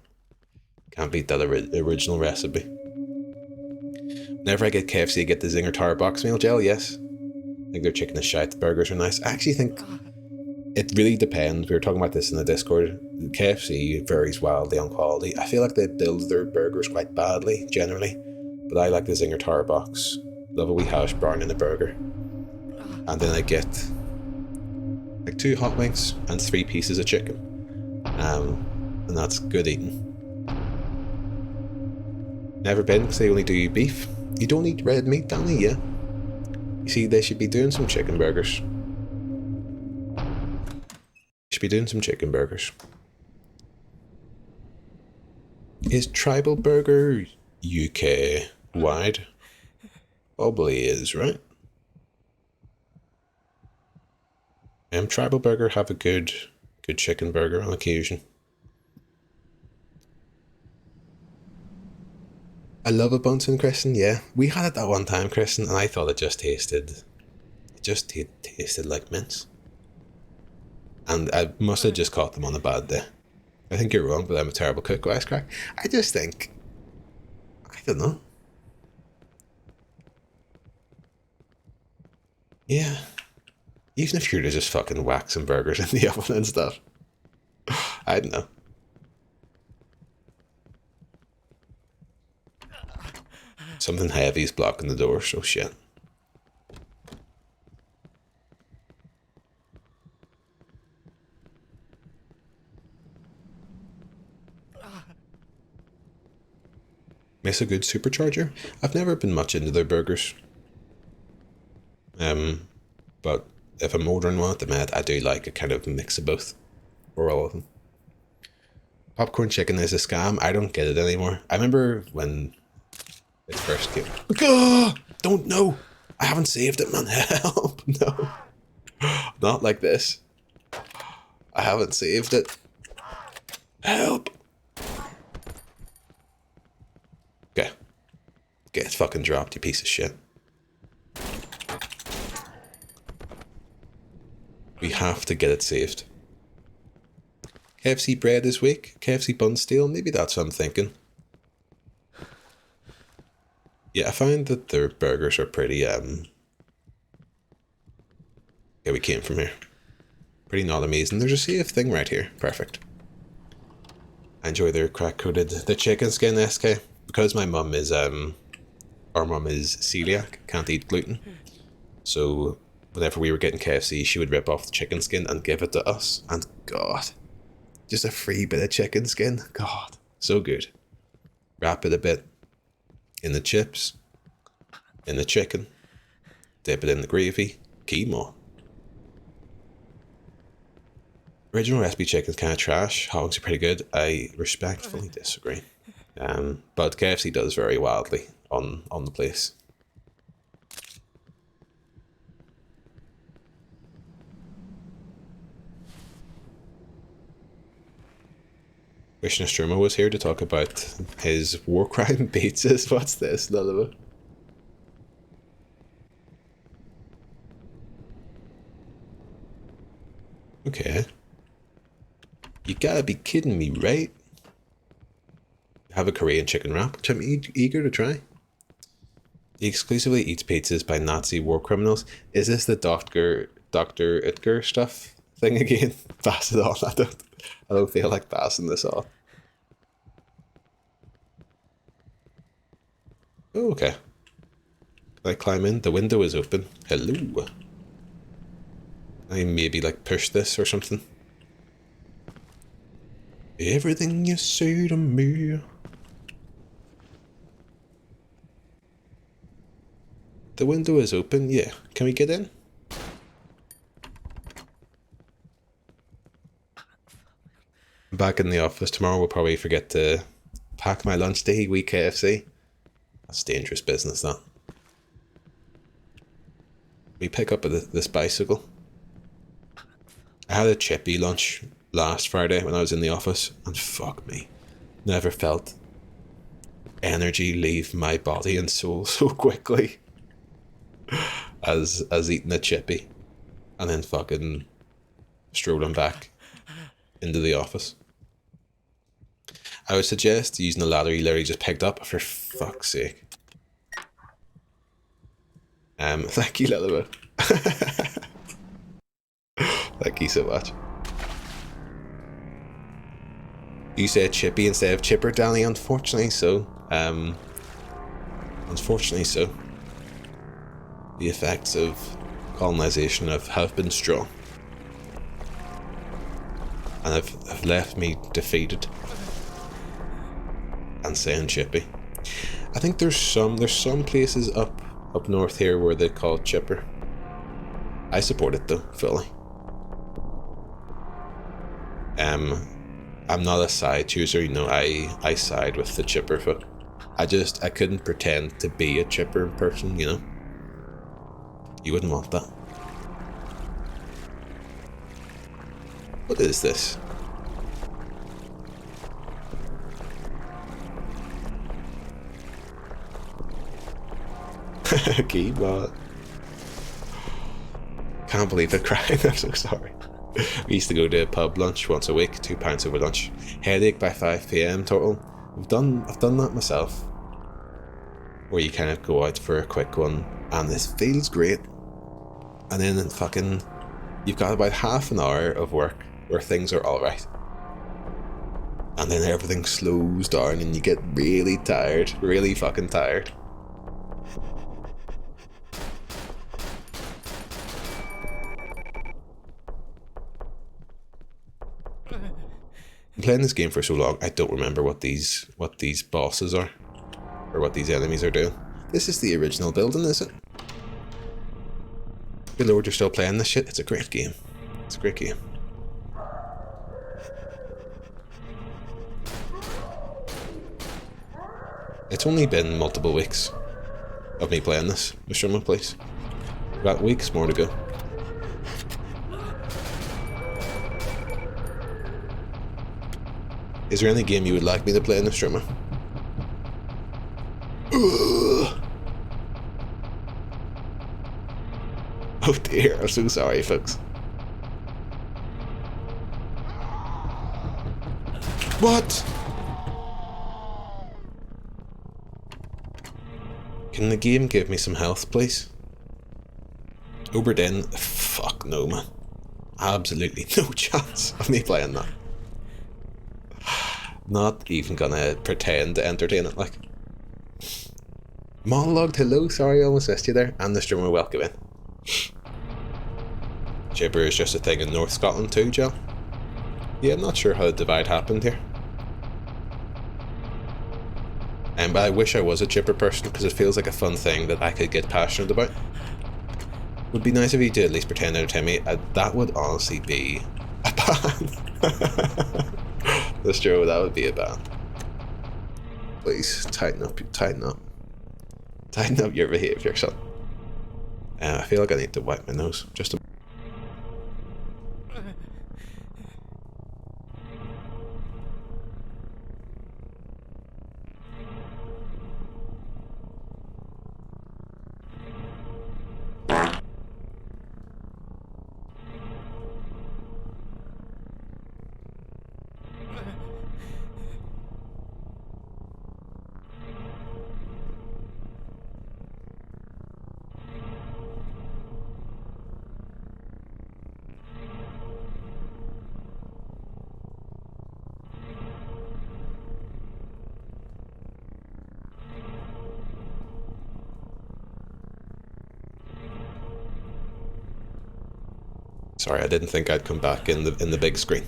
Can't beat that original recipe. Whenever I get KFC, I get the Zinger Tower box meal gel, yes. I think their chicken is shite, the burgers are nice. I actually think it really depends. We were talking about this in the Discord. KFC varies wildly on quality. I feel like they build their burgers quite badly, generally. But I like the Zinger Tower box. Love a wee hash brown in a burger. And then I get like 2 hot wings and 3 pieces of chicken. And that's good eating. Never been, because they only do beef. You don't eat red meat, Danny, yeah? You see, they should be doing some chicken burgers. Should be doing some chicken burgers. Is Tribal Burger UK wide? Probably is, right? Tribal Burger have a good chicken burger on occasion. I love a Bunsen, Kristen, yeah. We had it that one time, Kristen, and I thought it just tasted like mince. And I must have just caught them on a bad day. I think you're wrong, but I'm a terrible cook, Wisecrack. I just think... I don't know. Yeah. Even if you're just fucking waxing burgers in the oven and stuff. I don't know. Something heavy is blocking the door, so shit. Miss a good supercharger? I've never been much into their burgers. But if I'm ordering one at the minute, I do like a kind of mix of both. Or all of them. Popcorn chicken is a scam. I don't get it anymore. I remember when it first came. Don't know. I haven't saved it, man. Help. No. Not like this. I haven't saved it. Help. Okay. Get fucking dropped, you piece of shit. We have to get it saved. KFC bread this week. KFC bun steel. Maybe that's what I'm thinking. Yeah, I find that their burgers are pretty, yeah, we came from here. Pretty not amazing. There's a safe thing right here. Perfect. I enjoy their crack-coated, the chicken skin SK. Because my mum is, our mum is celiac, can't eat gluten. So, whenever we were getting KFC, she would rip off the chicken skin and give it to us. And God, just a free bit of chicken skin. God, so good. Wrap it a bit in the chips, in the chicken, dip it in the gravy, quinoa. Original recipe chicken's kind of trash. Hogs are pretty good. I respectfully disagree. But KFC does vary wildly on the place. Wish Nostromo was here to talk about his war crime pizzas. What's this, Lullaby? Okay. You gotta be kidding me, right? Have a Korean chicken wrap, which I'm eager to try. He exclusively eats pizzas by Nazi war criminals. Is this the Dr. Utger stuff thing again? Pass it on. I don't feel like passing this on. Oh, okay. Can I climb in? The window is open. Hello. I maybe like push this or something. Everything you say to me. The window is open, yeah. Can we get in? I'm back in the office tomorrow. We'll probably forget to pack my lunch day. We KFC. That's dangerous business, that. We pick up this bicycle. I had a chippy lunch last Friday when I was in the office, and fuck me, never felt energy leave my body and soul so quickly as eating a chippy and then fucking strolling back into the office. I would suggest using the ladder you literally just picked up, for fuck's sake. Thank you, Lilibet. Thank you so much. You said chippy instead of chipper, Danny. Unfortunately so. Unfortunately so. The effects of colonization have been strong. And have left me defeated. And saying chippy. I think there's some places up north here where they call it chipper. I support it though, fully. I'm not a side chooser, you know, I side with the chipper folk. I couldn't pretend to be a chipper person, you know. You wouldn't want that. What is this? Keyboard. Can't believe I cried. I'm so sorry. We used to go to a pub lunch once a week, £2 over lunch. Headache by 5 PM total. I've done that myself. Where you kind of go out for a quick one, and this feels great. And then fucking, you've got about half an hour of work where things are alright. And then everything slows down and you get really tired, really fucking tired. I'm playing this game for so long, I don't remember what these bosses are, or what these enemies are doing. This is the original building, is it? Good lord, you're still playing this shit? It's a great game. It's a great game. It's only been multiple weeks of me playing this. Mr. One, please. We've got weeks more to go. Is there any game you would like me to play in the streamer? Oh dear, I'm so sorry, folks. What? Can the game give me some health, please? Oberdin? Fuck no, man. Absolutely no chance of me playing that. Not even gonna pretend to entertain it, like. Monologued, hello, sorry I almost missed you there. And the streamer, welcome in. Chipper is just a thing in North Scotland too, Joe. Yeah, I'm not sure how the divide happened here. But I wish I was a chipper person, because it feels like a fun thing that I could get passionate about. Would be nice if you did at least pretend to entertain me. That would honestly be a ban. That's true, that would be a ban. Please, tighten up. Tighten up your behaviour, son. I feel like I need to wipe my nose, just a... Sorry, I didn't think I'd come back in the big screen.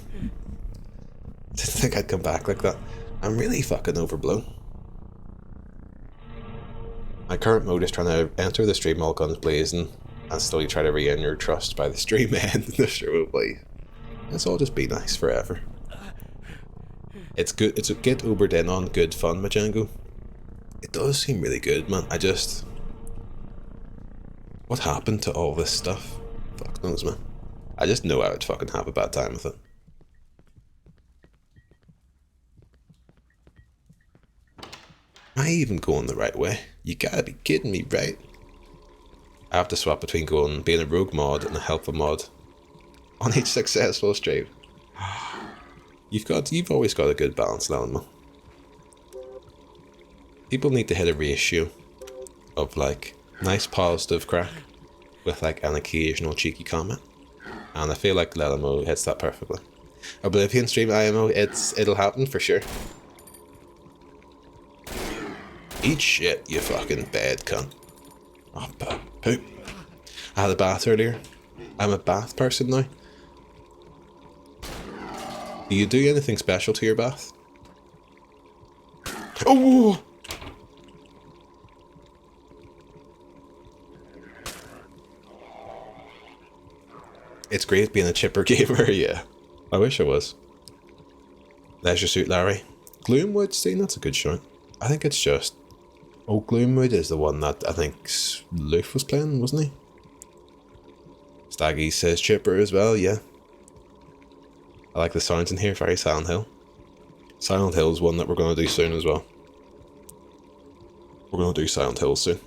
Didn't think I'd come back like that. I'm really fucking overblown. My current mode is trying to enter the stream all guns blazing and slowly try to regain your trust by the stream end. The stream will play. Let's all just be nice forever. It's good. It's a get Ubered in on good fun, Majango. It does seem really good, man. I just... What happened to all this stuff? Fuck knows, man. I just know I would fucking have a bad time with it. Am I even going the right way? You gotta be kidding me, right? I have to swap between being a rogue mod and a helpful mod on each successful stream. You've always got a good balance, Lelma. People need to hit a ratio of like nice positive crack with like an occasional cheeky comment. And I feel like Lelmo hits that perfectly. Oblivion stream IMO, it'll happen for sure. Eat shit, you fucking bad cunt. Oh, poop. I had a bath earlier. I'm a bath person now. Do you do anything special to your bath? Oh! It's great being a chipper gamer, yeah. I wish I was. Leisure Suit Larry. Gloomwood, see, that's a good shout. I think it's just... Oh, Gloomwood is the one that I think Loof was playing, wasn't he? Staggy says chipper as well, yeah. I like the sounds in here, very Silent Hill. Silent Hill is one that we're going to do soon as well. We're going to do Silent Hill soon.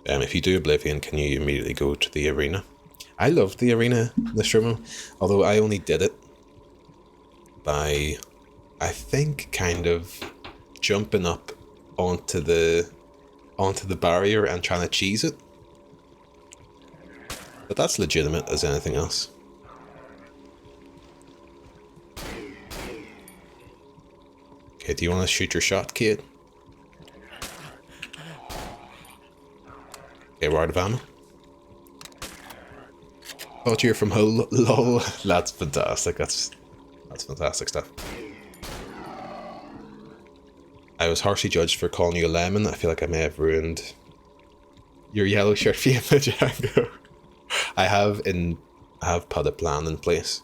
If you do Oblivion, can you immediately go to the arena? I loved the arena, the streamer, although I only did it by, I think, kind of jumping up onto the barrier and trying to cheese it. But that's legitimate as anything else. Okay, do you want to shoot your shot, kid? Okay, we're out of ammo. Thought you were from Hull. Lol. That's fantastic. That's fantastic stuff. I was harshly judged for calling you a lemon. I feel like I may have ruined your yellow shirt for you, Django. I have put a plan in place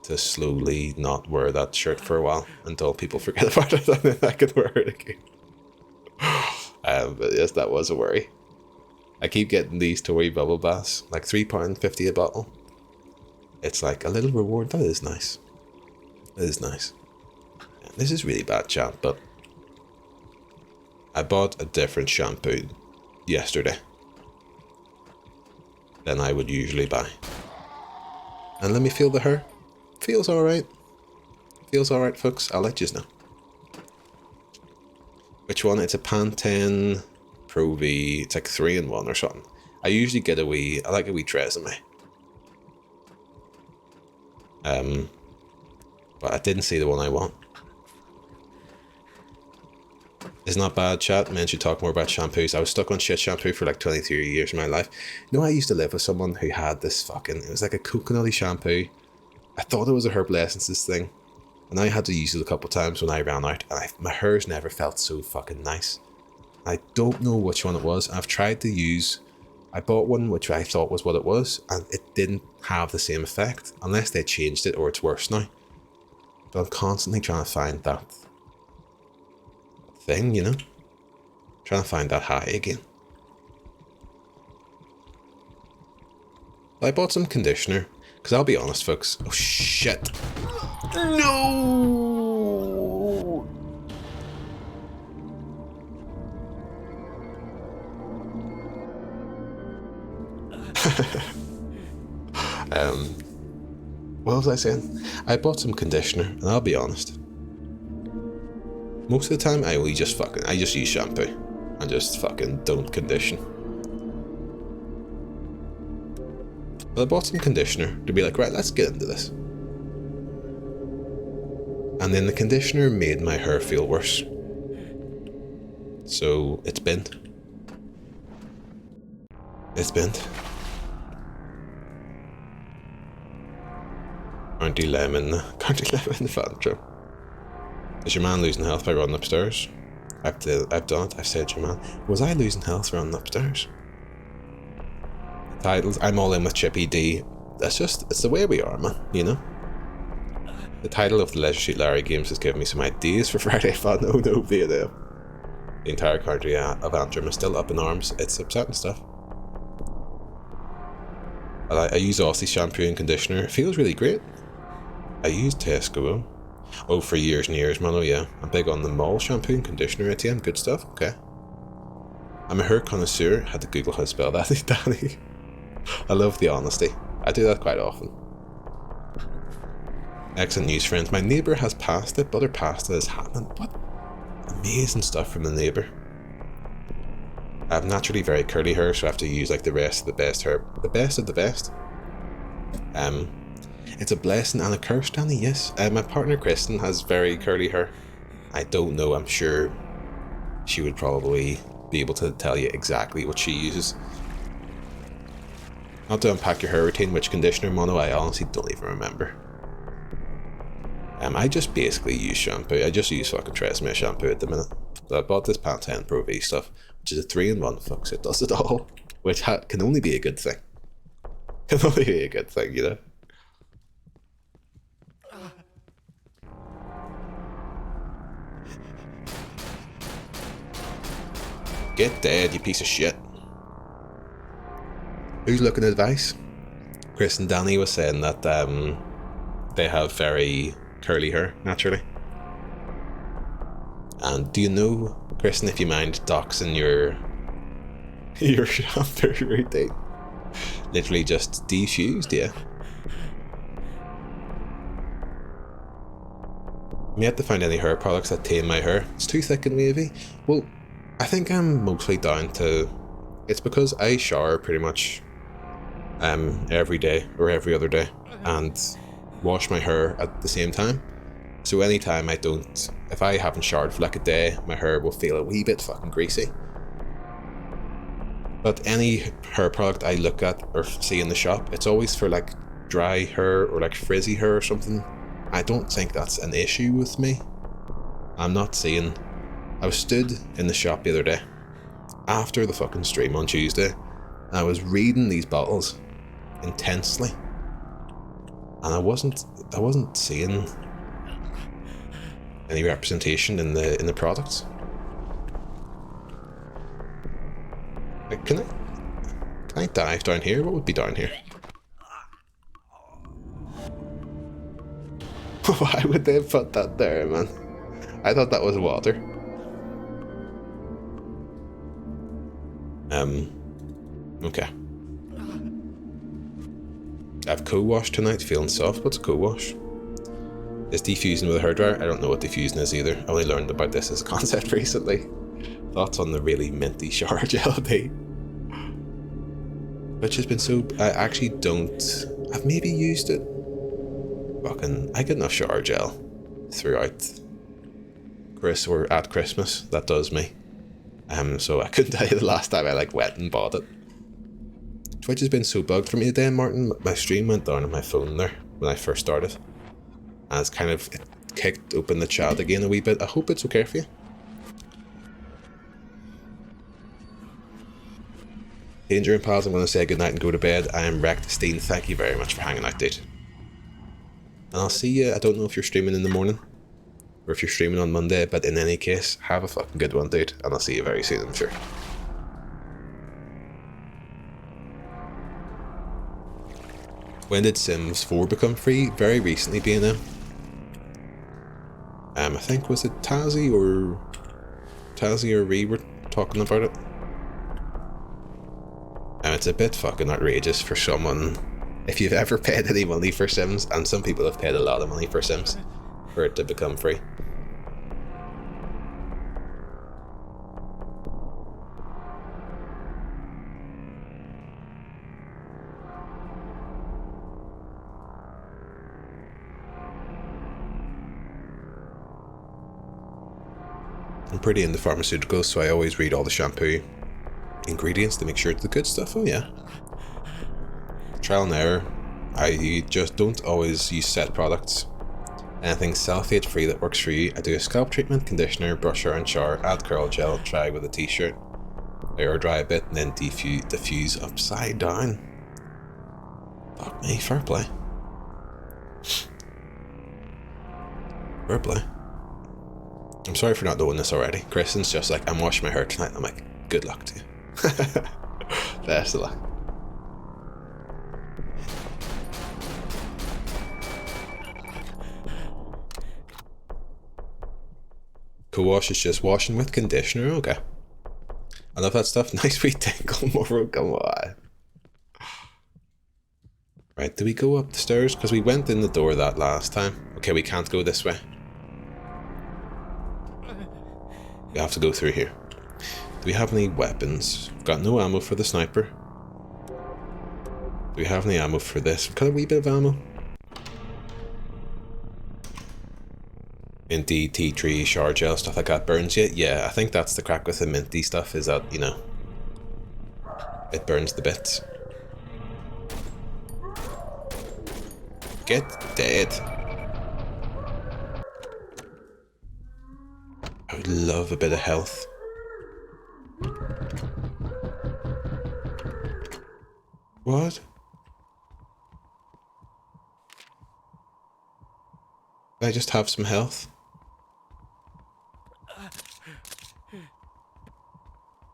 to slowly not wear that shirt for a while until people forget about it, and then I can wear it again. But yes, that was a worry. I keep getting these toy bubble baths, like £3.50 a bottle. It's like a little reward. That is nice. That is nice. This is really bad, chat, but I bought a different shampoo yesterday than I would usually buy. And let me feel the hair. Feels alright. Feels alright, folks. I'll let you know. Which one? It's a Pantene Pro V. It's like 3-in-1 or something. I usually get I like a wee Tresemme. But I didn't see the one I want. It's not bad, chat. Men should talk more about shampoos. I was stuck on shit shampoo for like 23 years of my life. You know, I used to live with someone who had this it was like a coconutty shampoo. I thought it was a Herbal Essences thing. And I had to use it a couple of times when I ran out. And my hair's never felt so fucking nice. I don't know which one it was. I've tried to use... I bought one which I thought was what it was. And it didn't have the same effect. Unless they changed it or it's worse now. But I'm constantly trying to find that thing, you know? Trying to find that high again. I bought some conditioner. Because I'll be honest, folks. Oh, shit. No! What was I saying? I bought some conditioner, and I'll be honest. Most of the time, I just use shampoo. I just fucking don't condition. But I bought some conditioner to be like, right, let's get into this. And then the conditioner made my hair feel worse. So it's bent. It's bent. County Lemon Fantro. Is your man losing health by running upstairs? I've done it. I've said your man. Was I losing health running upstairs? Titles. I'm all in with Chippy D. It's the way we are, man, you know? The title of the Leisure Suit Larry games has given me some ideas for Friday fun. Oh no, Vietnam. The entire country of Antrim is still up in arms. It's upsetting stuff. I use Aussie shampoo and conditioner. It feels really great. I use Tesco. Oh, for years and years, man. Oh yeah. I'm big on the mall shampoo and conditioner, ATM. Good stuff. Okay. I'm a hair connoisseur. Had to Google how to spell that. Danny. I love the honesty. I do that quite often. Excellent news, friends. My neighbour has pasta. Butter pasta is happening. What amazing stuff from the neighbour. I have naturally very curly hair, so I have to use like the rest of the best hair. The best of the best. It's a blessing and a curse, Danny, yes. My partner Kristen has very curly hair. I don't know, I'm sure she would probably be able to tell you exactly what she uses. Not to unpack your hair routine, which conditioner, Mono, I honestly don't even remember. I just basically use shampoo. I just use fucking Tresemme shampoo at the minute. So I bought this Pantene Pro V stuff, which is a 3-in-1, folks. It does it all, which can only be a good thing. Can only be a good thing, you know? Get dead, you piece of shit. Who's looking at advice? Chris and Danny was saying that they have very curly hair, naturally. And do you know, Kristen, if you mind doxing your shampoo routine? Literally just defused, yeah. I'm yet to find any hair products that tame my hair. It's too thick and wavy. Well, I think I'm mostly down to... It's because I shower pretty much every day or every other day and wash my hair at the same time. So anytime I don't... If I haven't showered for like a day, my hair will feel a wee bit fucking greasy. But any hair product I look at or see in the shop, it's always for like dry hair or like frizzy hair or something. I don't think that's an issue with me. I'm not seeing... I was stood in the shop the other day after the fucking stream on Tuesday and I was reading these bottles intensely and I wasn't seeing any representation in the products. Like, can I dive down here? What would be down here? Why would they have put that there, man? I thought that was water. Okay. I have co-wash tonight, feeling soft. What's co-wash? Is defusing with a hairdryer? I don't know what defusing is either. I only learned about this as a concept recently. Thoughts on the really minty shower gel tea? Which has been so... I actually don't... I've maybe used it. Fucking... I get enough shower gel throughout at Christmas. That does me. So I couldn't tell you the last time I like went and bought it. Twitch has been so bugged for me today, Martin. My stream went down on my phone there when I first started. And it's kind of kicked open the chat again a wee bit. I hope it's okay for you. Danger and pals, I'm going to say goodnight and go to bed. I am wrecked. Steen, thank you very much for hanging out, dude. And I'll see you. I don't know if you're streaming in the morning or if you're streaming on Monday, but in any case, have a fucking good one, dude. And I'll see you very soon, I'm sure. When did Sims 4 become free? Very recently, B&M. I think, was it Tazzy or Ree were talking about it? And it's a bit fucking outrageous for someone, if you've ever paid any money for Sims, and some people have paid a lot of money for Sims, for it to become free. I'm pretty into pharmaceuticals, so I always read all the shampoo ingredients to make sure it's the good stuff. Oh yeah. Trial and error. I just don't always use set products. Anything sulfate free that works for you. I do a scalp treatment, conditioner, brush hair and shower, add curl gel, dry with a t-shirt, air dry a bit, and then diffuse upside down. Fuck me, fair play. Fair play. I'm sorry for not knowing this already. Kristen's just like, I'm washing my hair tonight. I'm like, good luck to you. Best of luck. Co-wash is just washing with conditioner. Okay. I love that stuff. Nice wee tinkle, Moro. Come on. Right, do we go up the stairs? Because we went in the door that last time. Okay, we can't go this way. We have to go through here. Do we have any weapons? We've got no ammo for the sniper. Do we have any ammo for this? We've got a wee bit of ammo. Minty, tea tree, shower gel, stuff like that burns you. Yeah, I think that's the crack with the minty stuff, is that, you know, it burns the bits. Get dead. I would love a bit of health. What? Did I just have some health?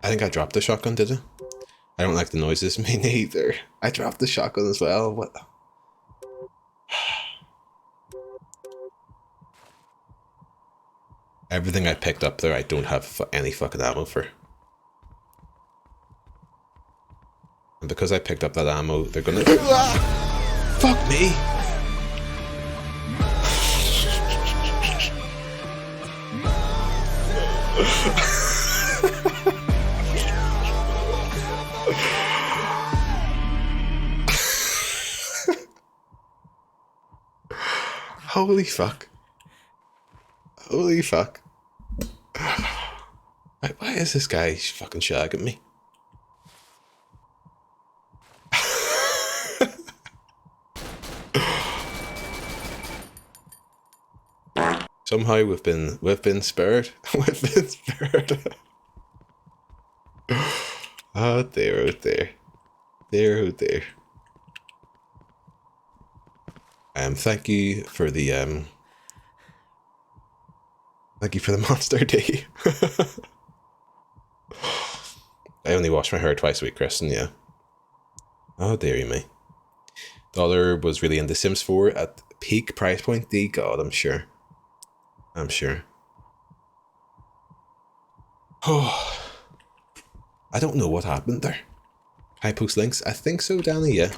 I think I dropped the shotgun, did I? I don't like the noises, me neither. I dropped the shotgun as well. What? Everything I picked up there, I don't have any fucking ammo for. And because I picked up that ammo, they're gonna... Fuck me! Holy fuck. Holy fuck. Why is this guy fucking shagging me? Somehow we've been spared. We've been spared. Oh dear, oh dear. Dear, oh dear. Thank you for the monster tea. I only wash my hair twice a week, Kristen, yeah. Oh dearie me. Dollar was really into Sims 4 at peak price point. D God, I'm sure. I'm sure. Oh, I don't know what happened there. I post links? I think so, Danny, yeah.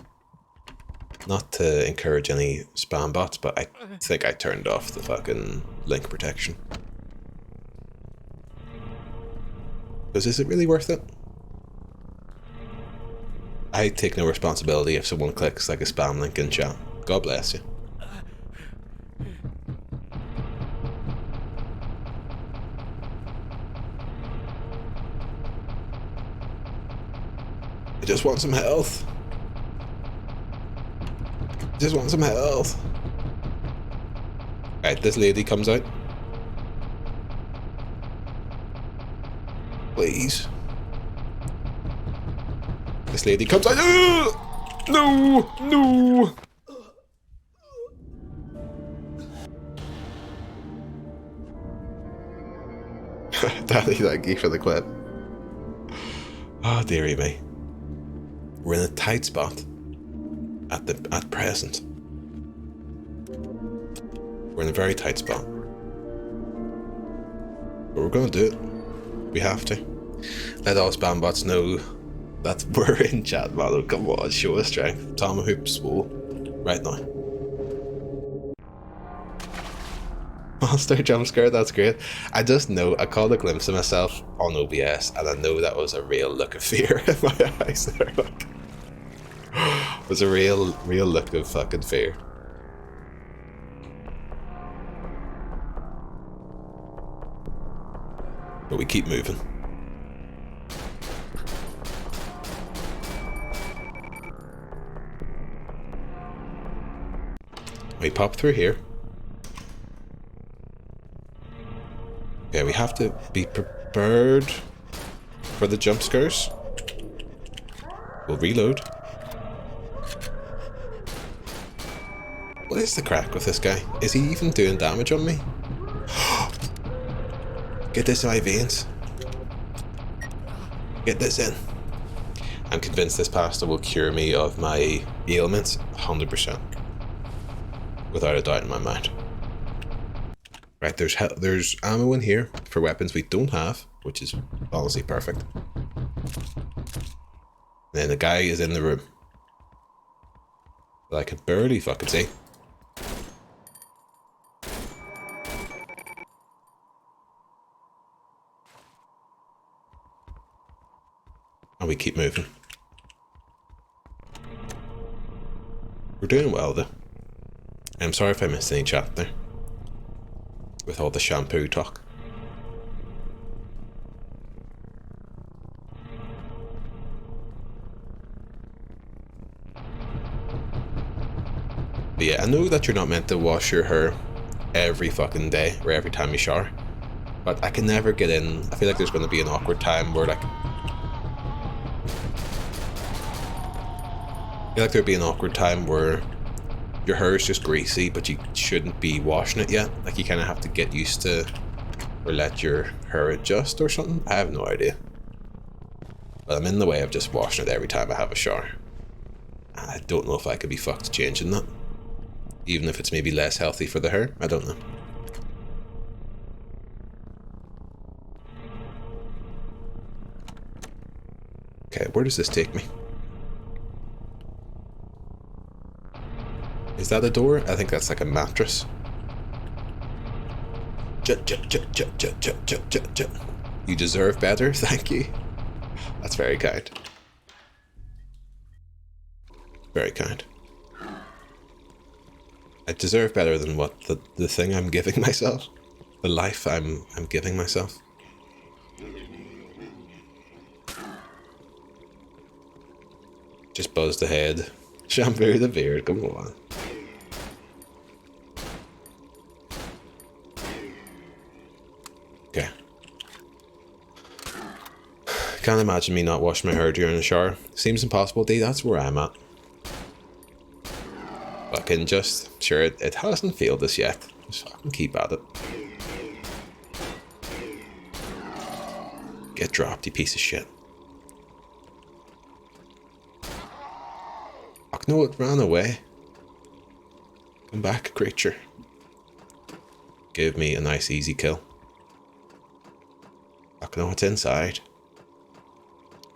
Not to encourage any spam bots, but I think I turned off the fucking link protection. Because is it really worth it? I take no responsibility if someone clicks like a spam link in chat. God bless you. I just want some health. Just want some health. Right, this lady comes out. Please. This lady comes out. No! No! Daddy, thank you for the clip. Oh, dearie me. We're in a tight spot at present. We're in a very tight spot. But we're gonna do it. We have to. Let all spam bots know that we're in chat, man. Come on, show us strength. Tom Hoop swole. Right now. Monster jump scare, that's great. I just know, I caught a glimpse of myself on OBS and I know that was a real look of fear in my eyes there. Like, it was a real look of fucking fear. But we keep moving. We pop through here. Okay, we have to be prepared for the jump scares. We'll reload. What is the crack with this guy? Is he even doing damage on me? Get this in my veins. Get this in. I'm convinced this pasta will cure me of my ailments 100%. Without a doubt in my mind. Right, there's ammo in here for weapons we don't have, which is honestly perfect. And then the guy is in the room. That I can barely fucking see. And we keep moving. We're doing well though. I'm sorry if I missed any chat there. With all the shampoo talk. But yeah, I know that you're not meant to wash your hair every fucking day or every time you shower. But I can never get in. I feel like there's going to be an awkward time where like... I feel like there'd be an awkward time where your hair is just greasy, but you shouldn't be washing it yet. Like you kind of have to get used to, or let your hair adjust or something. I have no idea. But I'm in the way of just washing it every time I have a shower. I don't know if I could be fucked changing that. Even if it's maybe less healthy for the hair. I don't know. Okay, where does this take me? Is that a door? I think that's like a mattress. You deserve better, thank you. That's very kind. Very kind. I deserve better than what the thing I'm giving myself. The life I'm giving myself. Just buzzed ahead. Shampoo the beard, come on. Okay. Can't imagine me not washing my hair during a shower. Seems impossible, D. That's where I'm at. Fucking just, sure, it hasn't failed us yet. Just fucking keep at it. Get dropped, you piece of shit. Fuck no, it ran away. Come back, creature. Give me a nice easy kill. Fuck no, it's inside.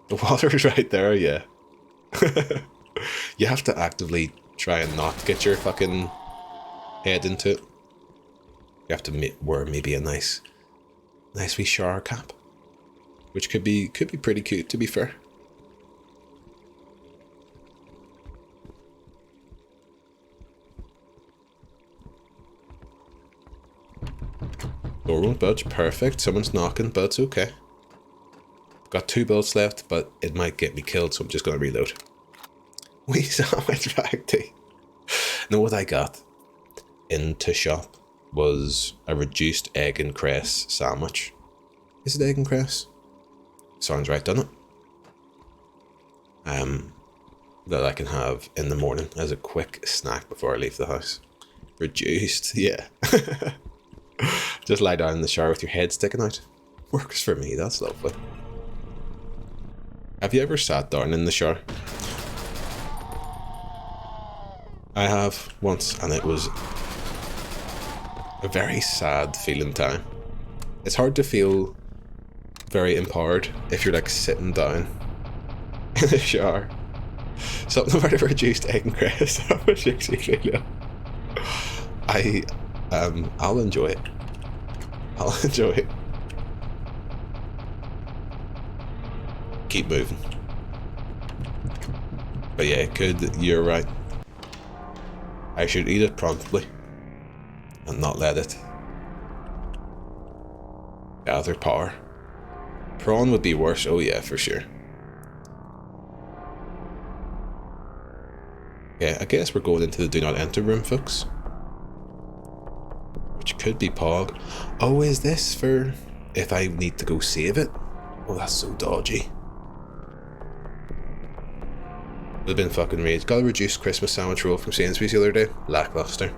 The water's right there, yeah. You have to actively try and not get your fucking head into it. You have to wear maybe a nice wee shower cap, which could be pretty cute, to be fair. Door won't budge. Perfect. Someone's knocking, but it's okay. Got 2 bullets left, but it might get me killed, so I'm just going to reload. Wee sandwich factory. Know what I got into shop was a reduced egg and cress sandwich. Is it egg and cress? Sounds right, doesn't it? That I can have in the morning as a quick snack before I leave the house. Reduced, yeah. Just lie down in the shower with your head sticking out. Works for me, that's lovely. Have you ever sat down in the shower? I have once, and it was a very sad feeling time. It's hard to feel very empowered if you're like sitting down in the shower. Something about a reduced egg and cress sandwich makes me feel I'll enjoy it. I'll enjoy it. Keep moving. But yeah, you're right. I should eat it promptly and not let it gather power. Prawn would be worse. Oh yeah, for sure. Yeah, I guess we're going into the do not enter room, folks. Which could be Pog. Oh, is this for if I need to go save it? Oh, that's so dodgy. Would have been fucking rage. Got a reduced Christmas sandwich roll from Sainsbury's the other day. Lackluster.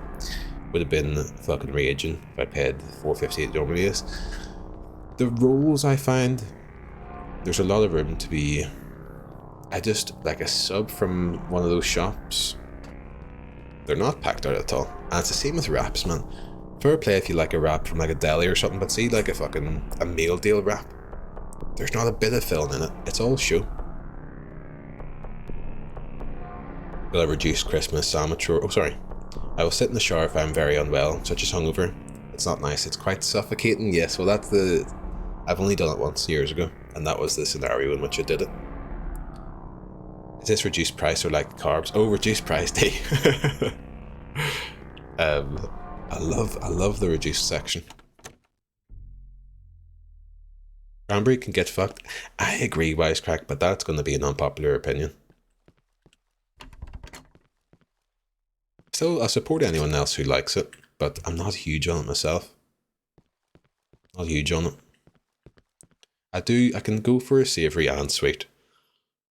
Would have been fucking raging if I paid $4.50 it normally is. The rolls I find, there's a lot of room to be. I just like a sub from one of those shops. They're not packed out at all. And it's the same with wraps, man. Fair play if you like a wrap from like a deli or something, but see like a meal deal wrap. There's not a bit of filling in it. It's all show. Will I reduce Christmas sandwich roll? Oh, sorry. I will sit in the shower if I'm very unwell, such as hungover. It's not nice. It's quite suffocating. Yes, well that's the... I've only done it once years ago, and that was the scenario in which I did it. Is this reduced price or like carbs? Oh, reduced price day. I love the reduced section. Cranberry can get fucked. I agree, Wisecrack, but that's going to be an unpopular opinion. Still, I support anyone else who likes it, but I'm not huge on it myself. Not huge on it. I can go for a savoury and sweet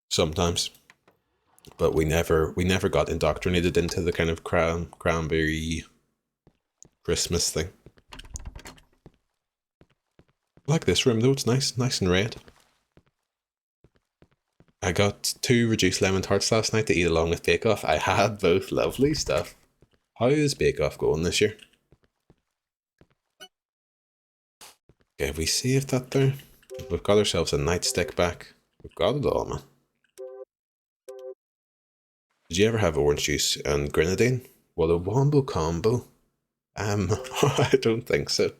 sometimes, but we never got indoctrinated into the kind of cranberry Christmas thing. I like this room though, it's nice and red. I got 2 reduced lemon tarts last night to eat along with Bake Off. I had both. Lovely stuff. How is Bake Off going this year? Okay, have we saved that there? We've got ourselves a nightstick back. We've got it all, man. Did you ever have orange juice and grenadine? Well, a wombo combo. I don't think so.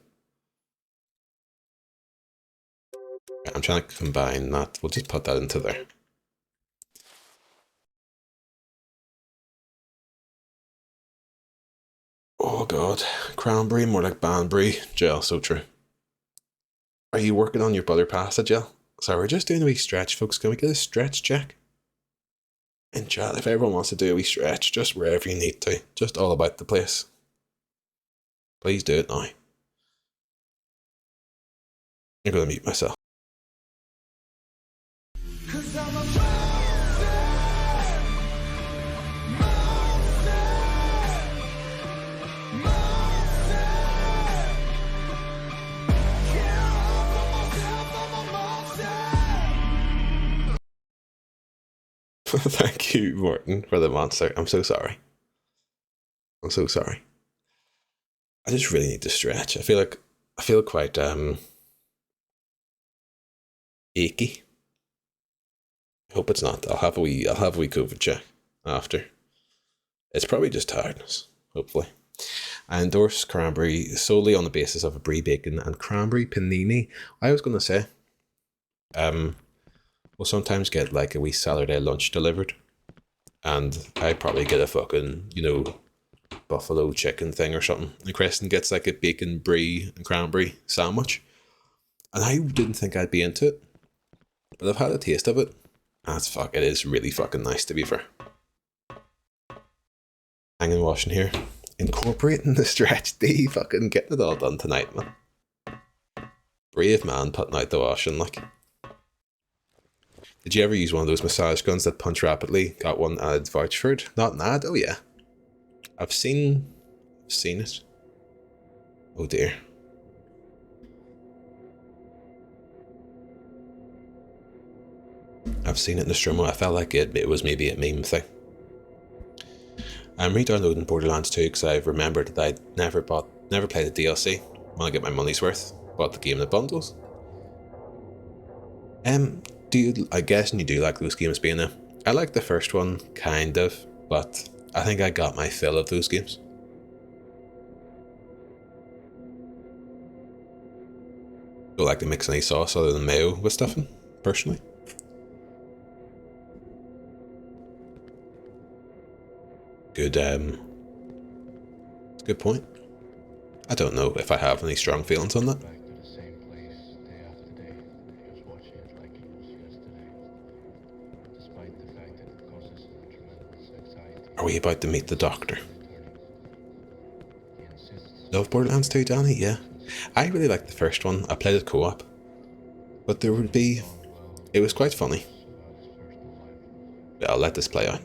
I'm trying to combine that. We'll just put that into there. Oh god, cranberry, more like banbury. Gel, so true. Are you working on your butter pasta, Gel? So we're just doing a wee stretch, folks. Can we get a stretch check? And Gel, if everyone wants to do a wee stretch, just wherever you need to. Just all about the place. Please do it now. I'm going to mute myself. Thank you, Morton, for the monster. I'm so sorry. I'm so sorry. I just really need to stretch. I feel quite achy. I hope it's not. I'll have a wee COVID check after. It's probably just tiredness, hopefully. I endorse cranberry solely on the basis of a brie bacon and cranberry panini. I was going to say, we'll sometimes get like a wee Saturday lunch delivered, and I probably get a fucking, buffalo chicken thing or something. And Creston gets like a bacon brie and cranberry sandwich. And I didn't think I'd be into it, but I've had a taste of it. And it is really fucking nice, to be fair. Hanging washing here. Incorporating the stretch D, fucking getting it all done tonight, man. Brave man putting out the washing, like. Did you ever use one of those massage guns that punch rapidly? Got one ad vouch for it? Not an ad? Oh yeah. I've seen it. Oh dear. I've seen it in the stream. I felt like it was maybe a meme thing. I'm re-downloading Borderlands 2 because I've remembered that I'd never played the DLC. When I get my money's worth, bought the game in the bundles. I guess you do like those games being there. I like the first one, kind of, but I think I got my fill of those games. Don't like to mix any sauce other than mayo with stuffing, personally. Good, good point. I don't know if I have any strong feelings on that. Are we about to meet the doctor? Love Borderlands 2, Danny? Yeah. I really liked the first one. I played it co-op. But it was quite funny. Yeah, I'll let this play out.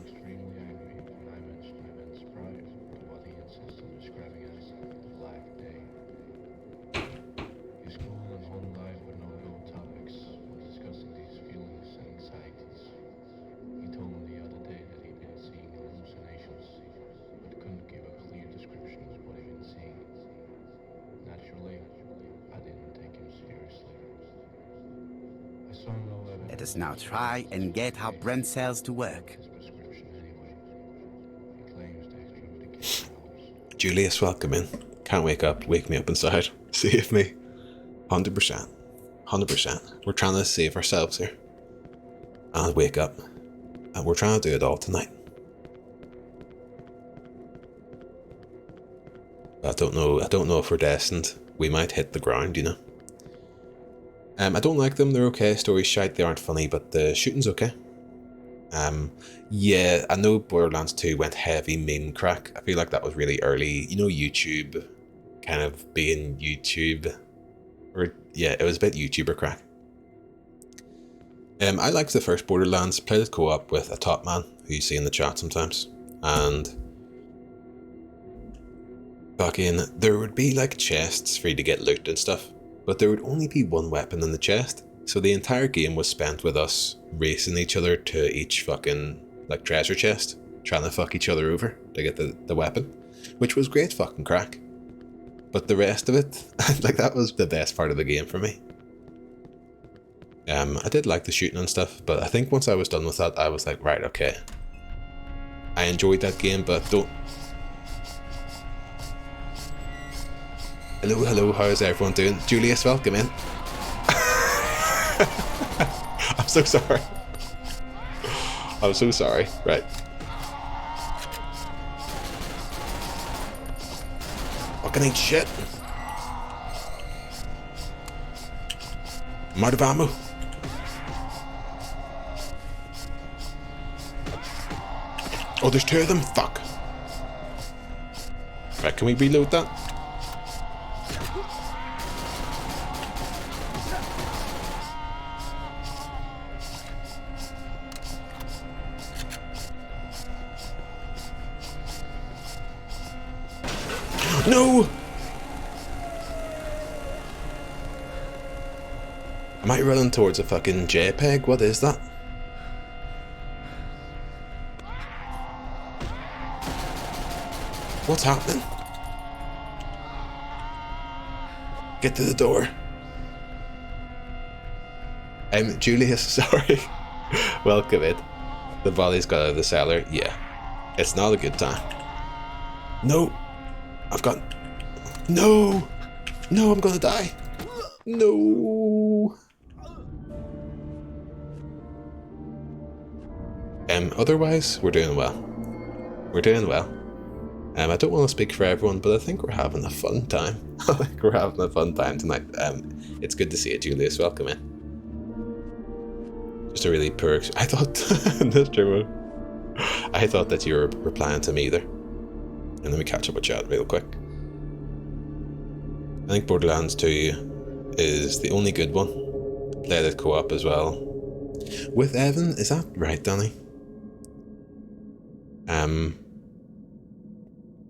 Let us now try and get our brain cells to work. Julius, welcome in. Can't wake me up inside. Save me. 100%. 100%. We're trying to save ourselves here. And wake up. And we're trying to do it all tonight. I don't know if we're destined. We might hit the ground, I don't like them, they're okay. Story's shite, they aren't funny, but the shooting's okay. Yeah, I know Borderlands 2 went heavy meme crack. I feel like that was really early. YouTube kind of being YouTube. Or, yeah, it was a bit YouTuber crack. I liked the first Borderlands, played it co-op with a top man who you see in the chat sometimes. And fucking, there would be like chests for you to get loot and stuff. But there would only be one weapon in the chest, so the entire game was spent with us racing each other to each fucking like treasure chest, trying to fuck each other over to get the weapon, which was great fucking crack. But the rest of it, like that was the best part of the game for me. I did like the shooting and stuff, but I think once I was done with that, I was like, right, okay. I enjoyed that game, but don't... Hello, how's everyone doing? Julius, welcome in. I'm so sorry. I'm so sorry. Right. Fucking ain't shit. I'm out of ammo. Oh, there's two of them? Fuck. Right, can we reload that? No! Am I running towards a fucking JPEG? What is that? What's happening? Get to the door. Julius, sorry. Welcome in. The body's got out of the cellar. Yeah. It's not a good time. No! I've got... No! No, I'm gonna die! No! Otherwise, we're doing well. We're doing well. I don't want to speak for everyone, but I think we're having a fun time. I think we're having a fun time tonight. It's good to see you, Julius. Welcome in. Just a really poor... I thought... this drummer. I thought that you were replying to me either. And let me catch up with chat real quick. I think Borderlands 2 is the only good one. Played it co-op as well. With Evan, is that right, Danny?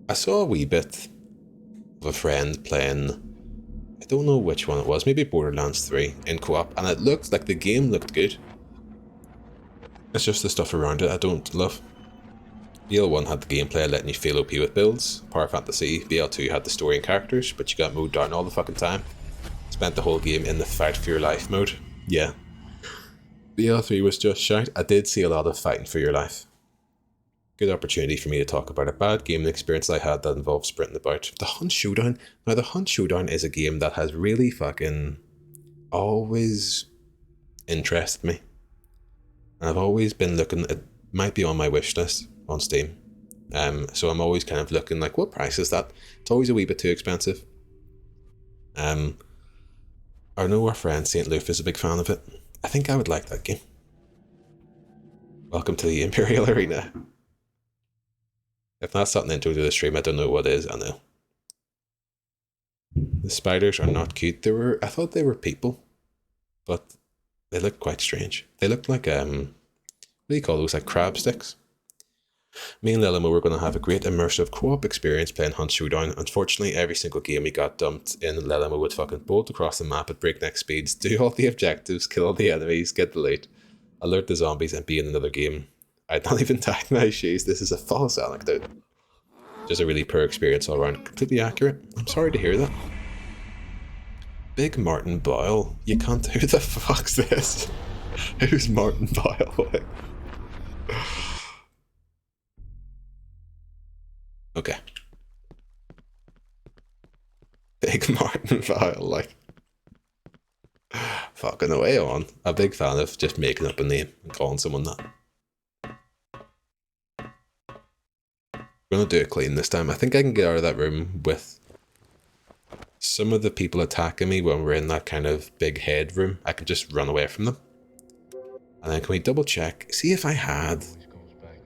I saw a wee bit of a friend playing, I don't know which one it was, maybe Borderlands 3 in co-op, and it looked like the game looked good. It's just the stuff around it I don't love. BL1 had the gameplay letting you feel OP with builds. Power Fantasy, BL2 had the story and characters, but you got mowed down all the fucking time. Spent the whole game in the fight for your life mode. Yeah. BL3 was just shite. I did see a lot of fighting for your life. Good opportunity for me to talk about a bad gaming experience I had that involved sprinting about. The Hunt Showdown. Now, the Hunt Showdown is a game that has really fucking always interested me. And I've always been looking, it might be on my wish list on Steam. So I'm always kind of looking like, what price is that? It's always a wee bit too expensive. I know our friend St. Loof is a big fan of it. I think I would like that game. Welcome to the Imperial Arena. If that's something into the stream, I don't know what is, I know. The spiders are not cute. I thought they were people, but they look quite strange. They look like, what do you call those, like crab sticks? Me and Lilimo were going to have a great immersive co-op experience playing Hunt Showdown. Unfortunately, every single game we got dumped in, Lilimo would fucking bolt across the map at breakneck speeds, do all the objectives, kill all the enemies, get the loot, alert the zombies, and be in another game. I'd not even tied my shoes. This is a false anecdote. Just a really poor experience all around. Completely accurate. I'm sorry to hear that. Big Martin Boyle. You can't... Who the fuck's this? Who's Martin Boyle? Okay. Big Martin Boyle, like... Fucking away on. A big fan of just making up a name and calling someone that. I'm gonna do it clean this time. I think I can get out of that room with some of the people attacking me when we're in that kind of big head room. I can just run away from them. And then can we double check, see if I had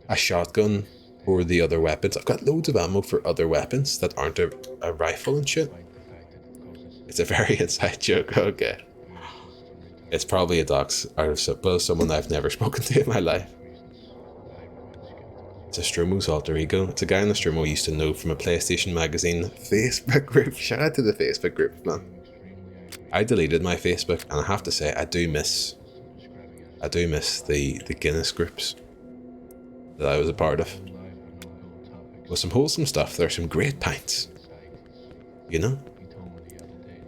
a shotgun or the other weapons. I've got loads of ammo for other weapons that aren't a rifle and shit. It's a very inside joke, okay. It's probably a dox out of someone I've never spoken to in my life. It's a Stromo's alter ego. It's a guy in the Stromo I used to know from a PlayStation Magazine Facebook group. Shout out to the Facebook group, man. I deleted my Facebook, and I have to say, I do miss the Guinness groups that I was a part of. With some wholesome stuff, there's some great pints. You know?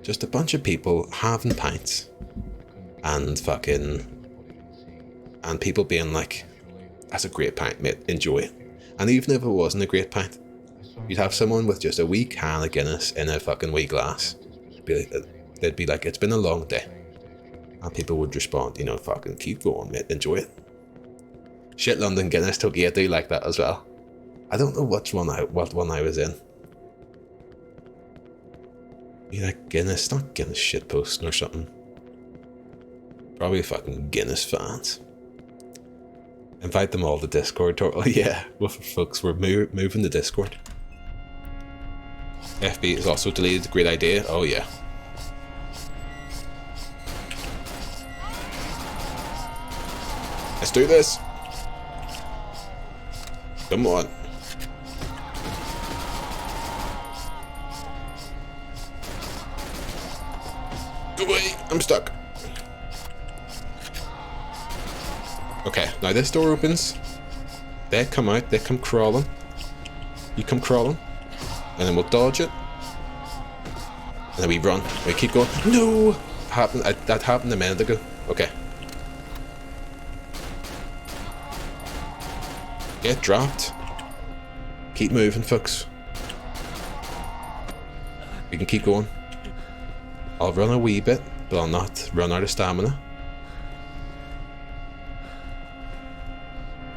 Just a bunch of people having pints. And people being like, that's a great pint, mate, enjoy it. And even if it wasn't a great pint, you'd have someone with just a wee can of Guinness in a fucking wee glass. They'd be like, it's been a long day. And people would respond, you know, fucking keep going, mate, enjoy it. Shit, London Guinness, Toki, I do like that as well. I don't know what one I was in. You like Guinness, not Guinness shitposting or something. Probably fucking Guinness fans. Invite them all to Discord. Oh yeah, well, folks, we're moving to Discord. FB is also deleted. Great idea. Oh yeah. Let's do this. Come on. Go away. I'm stuck. Okay, now this door opens. They come out, they come crawling. You come crawling. And then we'll dodge it. And then we run. We keep going. No! That happened a minute ago. Okay. Get dropped. Keep moving, folks. We can keep going. I'll run a wee bit, but I'll not run out of stamina.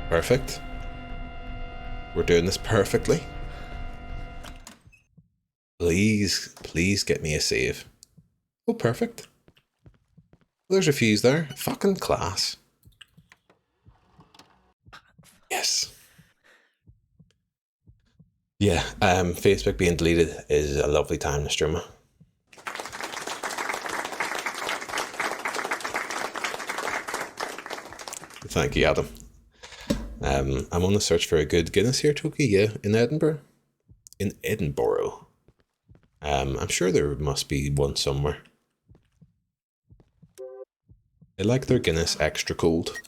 Perfect. We're doing this perfectly. Please, please get me a save. Oh, perfect. There's a fuse there. Fucking class. Yes. Yeah, Facebook being deleted is a lovely time to stream it. Thank you, Adam. I'm on the search for a good Guinness here, Toki. Yeah, in Edinburgh. In Edinburgh. I'm sure there must be one somewhere. They like their Guinness extra cold.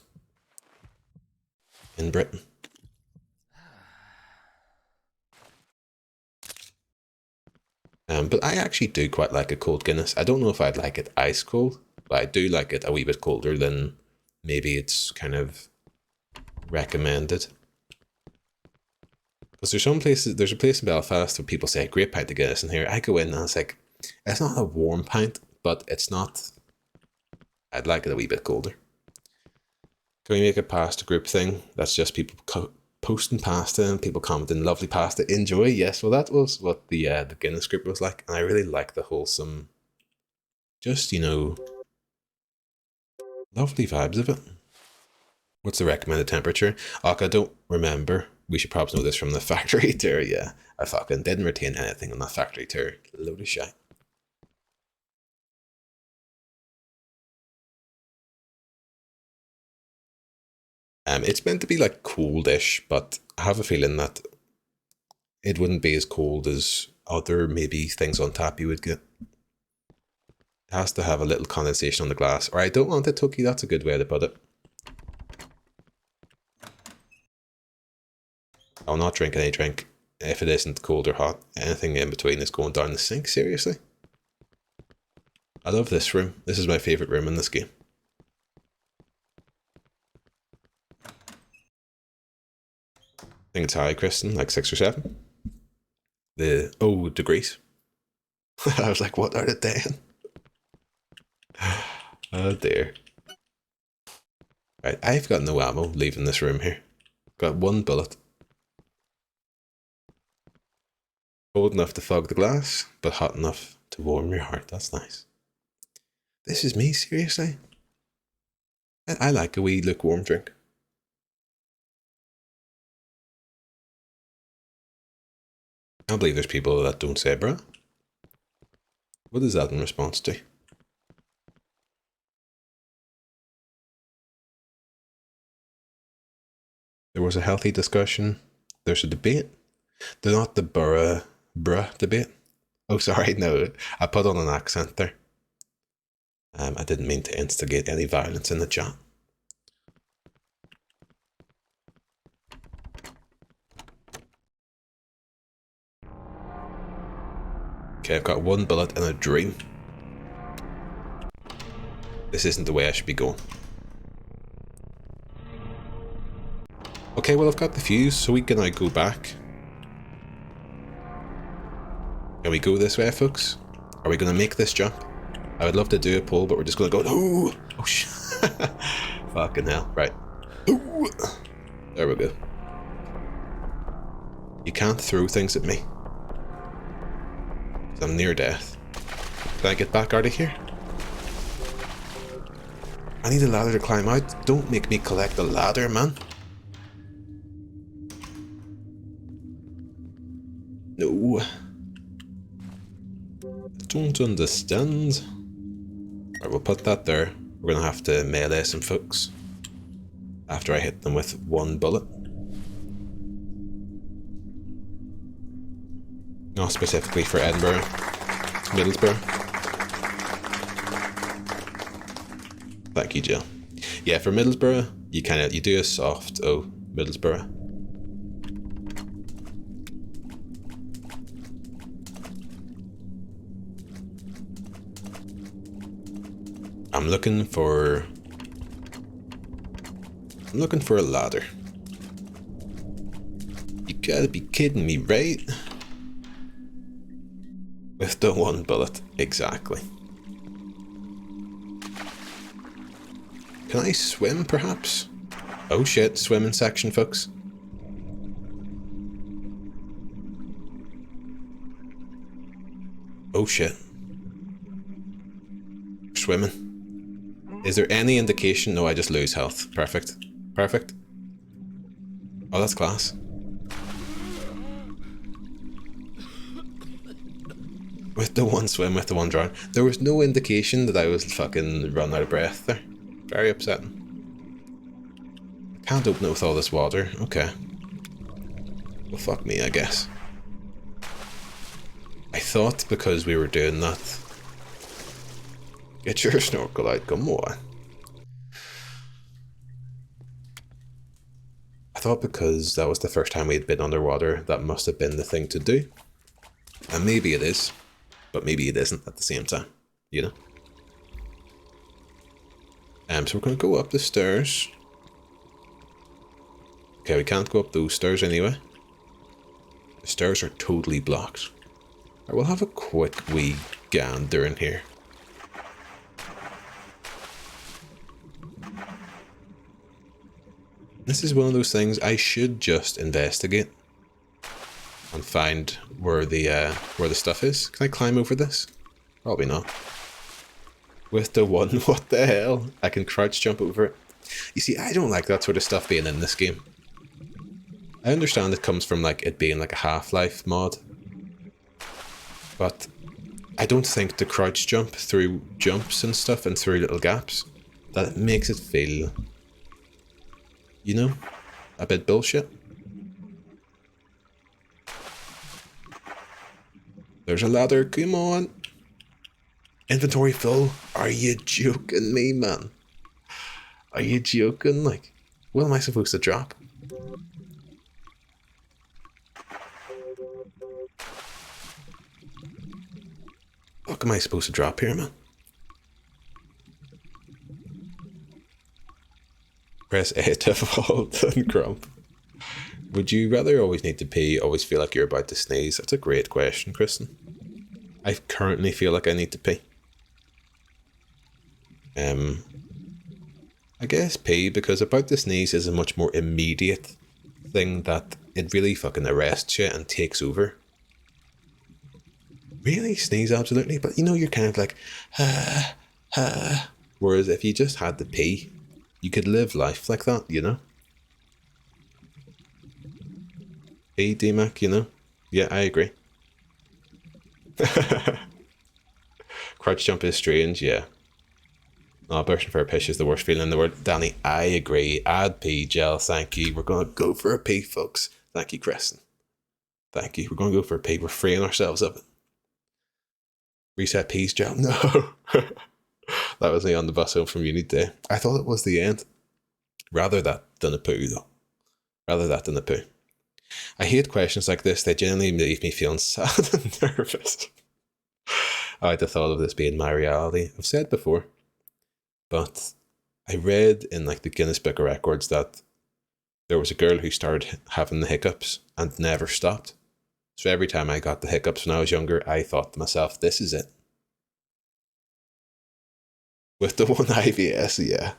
In Britain. But I actually do quite like a cold Guinness. I don't know if I'd like it ice cold, but I do like it a wee bit colder than maybe it's kind of recommended. Because there's a place in Belfast where people say, great pint of Guinness in here. I go in and it's like, it's not a warm pint, but it's not, I'd like it a wee bit colder. Can we make it past a group thing? That's just people posting pasta and people commenting, lovely pasta, enjoy. Yes, well that was what the Guinness group was like. And I really like the wholesome, just, you know, lovely vibes of it. What's the recommended temperature? I don't remember. We should probably know this from the factory tour. Yeah, I fucking didn't retain anything on that factory tour. Load of shit. It's meant to be like coldish, but I have a feeling that it wouldn't be as cold as other maybe things on tap you would get. It has to have a little condensation on the glass. Or I don't want it, Toki. That's a good way to put it. I'll not drink any drink if it isn't cold or hot. Anything in between is going down the sink, seriously. I love this room. This is my favourite room in this game. I think it's high, Kristen, like 6 or 7. Degrees. I was like, what are the 10? Oh dear. Right, I've got no ammo leaving this room here. Got 1 bullet. Cold enough to fog the glass, but hot enough to warm your heart. That's nice. This is me, seriously? I like a wee lukewarm drink. I can't believe there's people that don't say bruh. What is that in response to? There was a healthy discussion. There's a debate. They're not the bruh debate. Oh, sorry, no. I put on an accent there. I didn't mean to instigate any violence in the chat. Okay, I've got 1 bullet and a dream. This isn't the way I should be going. Okay, well I've got the fuse, so we can now go back. Can we go this way, folks? Are we going to make this jump? I would love to do a pull, but we're just going to go, oh, oh shit. Fucking hell, right. Ooh. There we go. You can't throw things at me. I'm near death. Can I get back out of here? I need a ladder to climb out. Don't make me collect the ladder, man. No. I don't understand. Alright, we'll put that there. We're gonna have to melee some folks after I hit them with 1 bullet. Not specifically for Edinburgh, Middlesbrough. Thank you, Jill. Yeah, for Middlesbrough, you do a soft Middlesbrough. I'm looking for a ladder. You gotta be kidding me, right? With the one bullet, exactly. Can I swim, perhaps? Oh shit, swimming section, folks. Oh shit. Swimming. Is there any indication? No, I just lose health. Perfect. Perfect. Oh, that's class. With the one swim, with the one drown. There was no indication that I was fucking run out of breath there. Very upsetting. Can't open it with all this water. Okay. Well, fuck me, I guess. I thought because we were doing that... Get your snorkel out, come on. I thought because that was the first time we'd been underwater, that must have been the thing to do. And maybe it is. But maybe it isn't at the same time, you know? So we're going to go up the stairs. Okay, we can't go up those stairs anyway. The stairs are totally blocked. I will have a quick wee gander in here. This is one of those things I should just investigate and find where the stuff is. Can I climb over this? Probably not. With the one, what the hell? I can crouch jump over it. You see, I don't like that sort of stuff being in this game. I understand it comes from like it being like a Half-Life mod, but I don't think the crouch jump through jumps and stuff and through little gaps, that it makes it feel, you know, a bit bullshit. There's a ladder, come on. Inventory full? Are you joking me, man? Are you joking? Like, what am I supposed to drop? What am I supposed to drop here, man? Press A to vault and grump. Would you rather always need to pee, always feel like you're about to sneeze? That's a great question, Kristen. I currently feel like I need to pee. I guess pee, because about to sneeze is a much more immediate thing that it really fucking arrests you and takes over. Really? Sneeze, absolutely. But you know, you're kind of like, whereas if you just had to pee, you could live life like that, you know? Hey, D-Mac, you know? Yeah, I agree. Crouch jump is strange, yeah. Oh, bursting for a piss is the worst feeling in the world. Danny, I agree. Add pee gel, thank you. We're going to go for a pee, folks. Thank you, Kristen. Thank you. We're going to go for a pee. We're freeing ourselves of it. Reset peas gel? No. That was me on the bus home from uni day. I thought it was the end. Rather that than a poo, though. Rather that than a poo. I hate questions like this. They generally leave me feeling sad and nervous. I had the thought of this being my reality. I've said before, but I read in like the Guinness Book of Records that there was a girl who started having the hiccups and never stopped. So every time I got the hiccups when I was younger, I thought to myself, this is it. With the one IVS, yeah.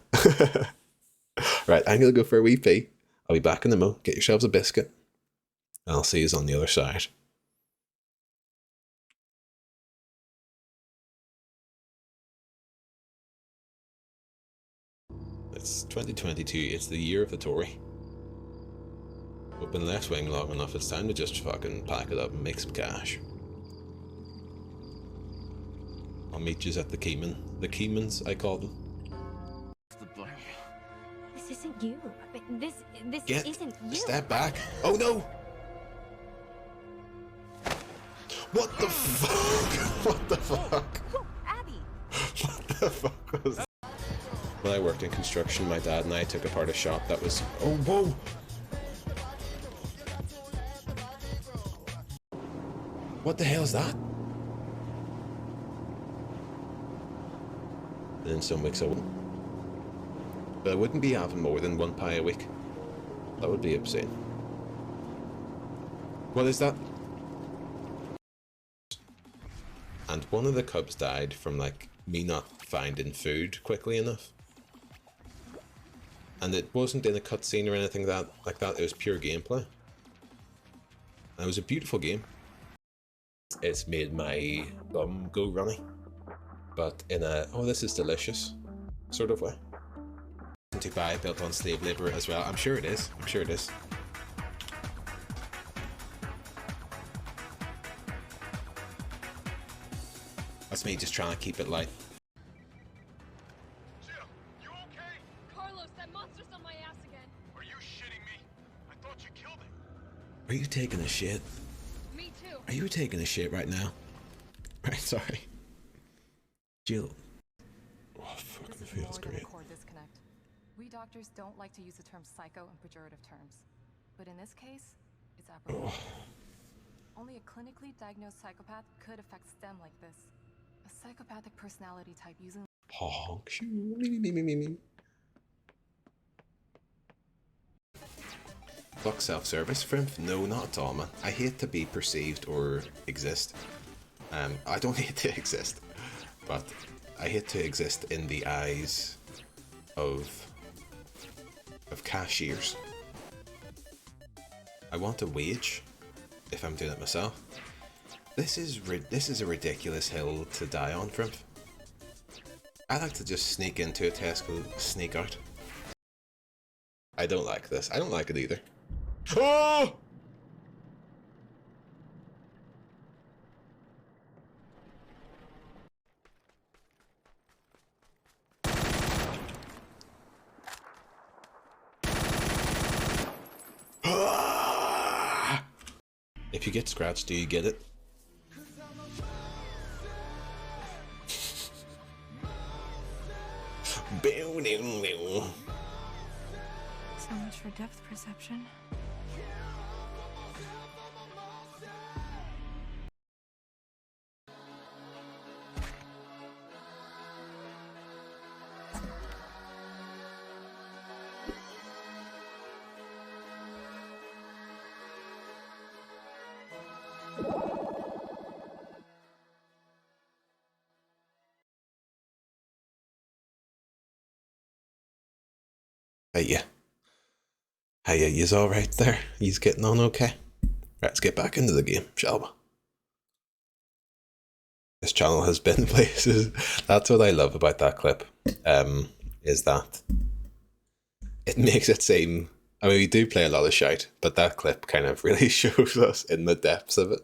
Right, I'm going to go for a wee pee. I'll be back in the mo. Get yourselves a biscuit. And I'll see you on the other side. It's 2022. It's the year of the Tory. We've been left wing long enough. It's time to just fucking pack it up and make some cash. I'll meet yous at the Keyman. The Keymans, I call them. This isn't you. This isn't you. Step back. Oh no! What the fuck? What the fuck? Abby! What the fuck was that? When I worked in construction, my dad and I took apart a shop that was... Oh, whoa! What the hell is that? And in some weeks I wouldn't. But I wouldn't be having more than one pie a week. That would be obscene. What is that? and one of the cubs died from like me not finding food quickly enough. And it wasn't in a cutscene or anything like that. It was pure gameplay. And it was a beautiful game. It's made my bum go runny, but in a oh this is delicious sort of way. 25 built on slave labor as well. I'm sure it is. I'm sure it is. That's me just trying to keep it light. Jill, you okay? Carlos, that monster's on my ass again. Are you shitting me? I thought you killed him. Are you taking a shit? Me too. Are you taking a shit right now? Right, sorry. Jill. Oh, fucking This is feels more than a great. core disconnect. We doctors don't like to use the term psycho in pejorative terms, but in this case, it's apropos. Only a clinically diagnosed psychopath could affect STEM like this. A psychopathic personality type using Honk. Me. Fuck self-service, Frimph? No, not at all, man. I hate to be perceived or exist. I don't hate to exist, but I hate to exist in the eyes of cashiers. I want a wage if I'm doing it myself. This is a ridiculous hill to die on, Frimph. I like to just sneak into a Tesco, sneak out. I don't like this. I don't like it either. Oh! If you get scratched, do you get it? So much for depth perception. Hiya. Hiya, you's alright there? You's getting on okay? Right, let's get back into the game, shall we? This channel has been places. That's what I love about that clip, is that it makes it seem, I mean, we do play a lot of shite, but that clip kind of really shows us in the depths of it.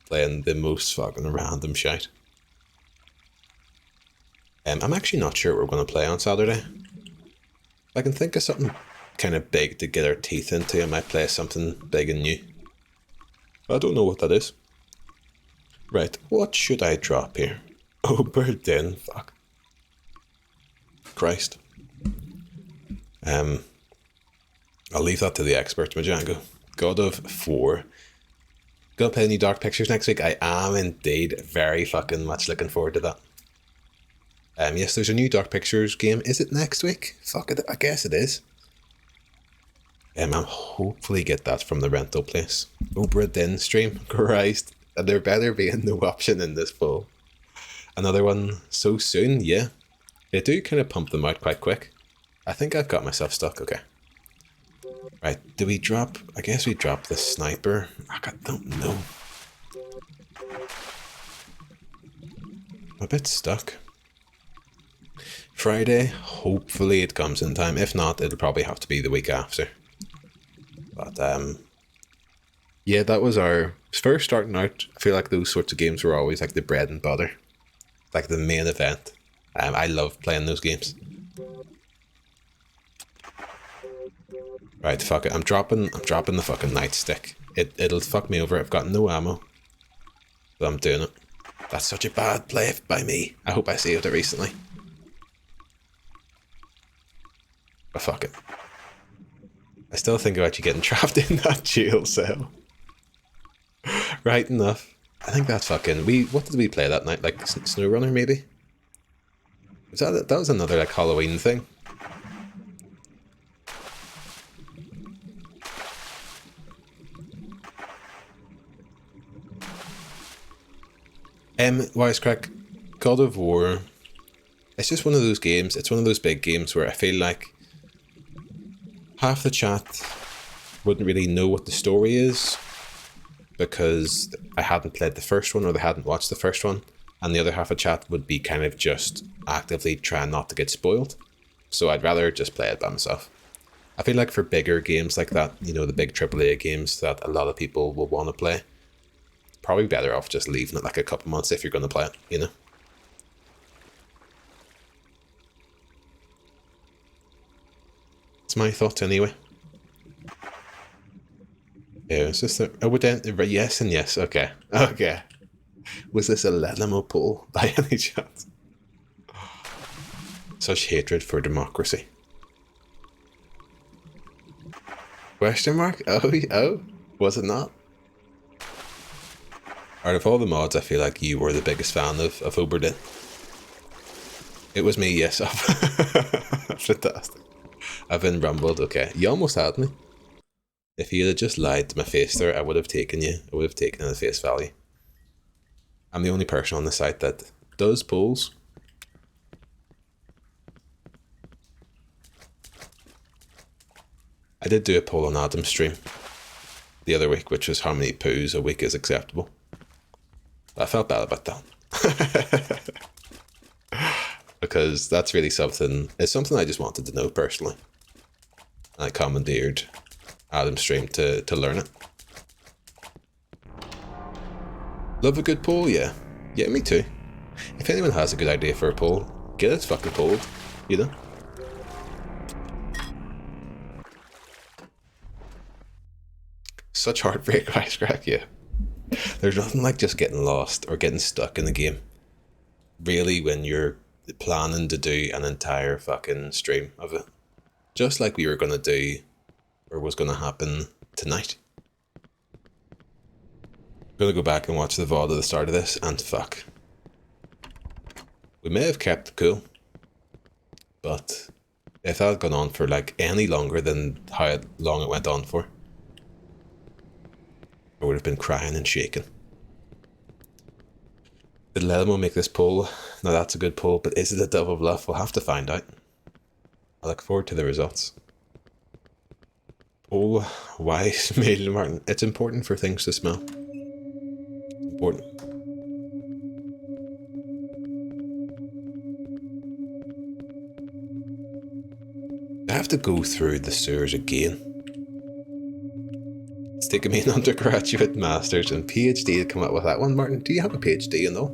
Playing the most fucking random shite. I'm actually not sure what we're going to play on Saturday. I can think of something kind of big to get our teeth into. I might play something big and new. I don't know what that is. Right, what should I drop here? Oh, Berlin, fuck. Christ. I'll leave that to the experts, Majango. God of War. Gonna play any Dark Pictures next week? I am indeed very fucking much looking forward to that. Yes, there's a new Dark Pictures game. Is it next week? Fuck it, I guess it is. I'll hopefully get that from the rental place. Obra Dinn stream, Christ. And there better be no option in this poll. Another one so soon, yeah. They do kind of pump them out quite quick. I think I've got myself stuck, okay. Right, do we drop, I guess we drop the sniper. I don't know. I'm a bit stuck. Friday, hopefully it comes in time. If not, it'll probably have to be the week after. But yeah, that was our first starting out. I feel like those sorts of games were always like the bread and butter, like the main event. I love playing those games. Right, fuck it. I'm dropping the fucking nightstick. It'll fuck me over. I've got no ammo, but I'm doing it. That's such a bad play by me. I hope I saved it recently. But fuck it. I still think about you getting trapped in that jail cell. Right enough. I think that's fucking... What did we play that night? Like SnowRunner maybe? That was another like Halloween thing. Wisecrack, God of War. It's just one of those games. It's one of those big games where I feel like half the chat wouldn't really know what the story is because I hadn't played the first one or they hadn't watched the first one, and the other half of chat would be kind of just actively trying not to get spoiled. So I'd rather just play it by myself. I feel like for bigger games like that, you know, the big AAA games that a lot of people will want to play, probably better off just leaving it like a couple months if you're going to play it, you know? That's my thoughts anyway. Yeah, is this yes and yes, okay. Okay. Was this a Letamo poll by any chance? Such hatred for democracy. Question mark? Oh, was it not? Out of all the mods, I feel like you were the biggest fan of Oberdin. It was me, yes. Fantastic. I've been rumbled, okay. You almost had me. If you had just lied to my face there, I would have taken you. I would have taken it at face value. I'm the only person on the site that does polls. I did do a poll on Adam's stream the other week, which was how many poos a week is acceptable. I felt bad about that. Because that's really something, it's something I just wanted to know personally. I commandeered Adam's stream to learn it. Love a good poll, yeah. Yeah, me too. If anyone has a good idea for a poll, get it fucking polled, you know? Such heartbreak, Wisecrack, yeah. There's nothing like just getting lost or getting stuck in the game. Really, when you're planning to do an entire fucking stream of it. Just like we were going to do, or was going to happen tonight. I'm going to go back and watch the VOD at the start of this, and fuck. We may have kept it cool, but if that had gone on for like any longer than how long it went on for, I would have been crying and shaking. Did Letamo make this poll? Now that's a good poll, but is it a double bluff? We'll have to find out. I look forward to the results. Oh, why smell, Martin? It's important for things to smell. It's important. I have to go through the sewers again. It's taken me an undergraduate, master's, and PhD to come up with that one. Martin, do you have a PhD, you know?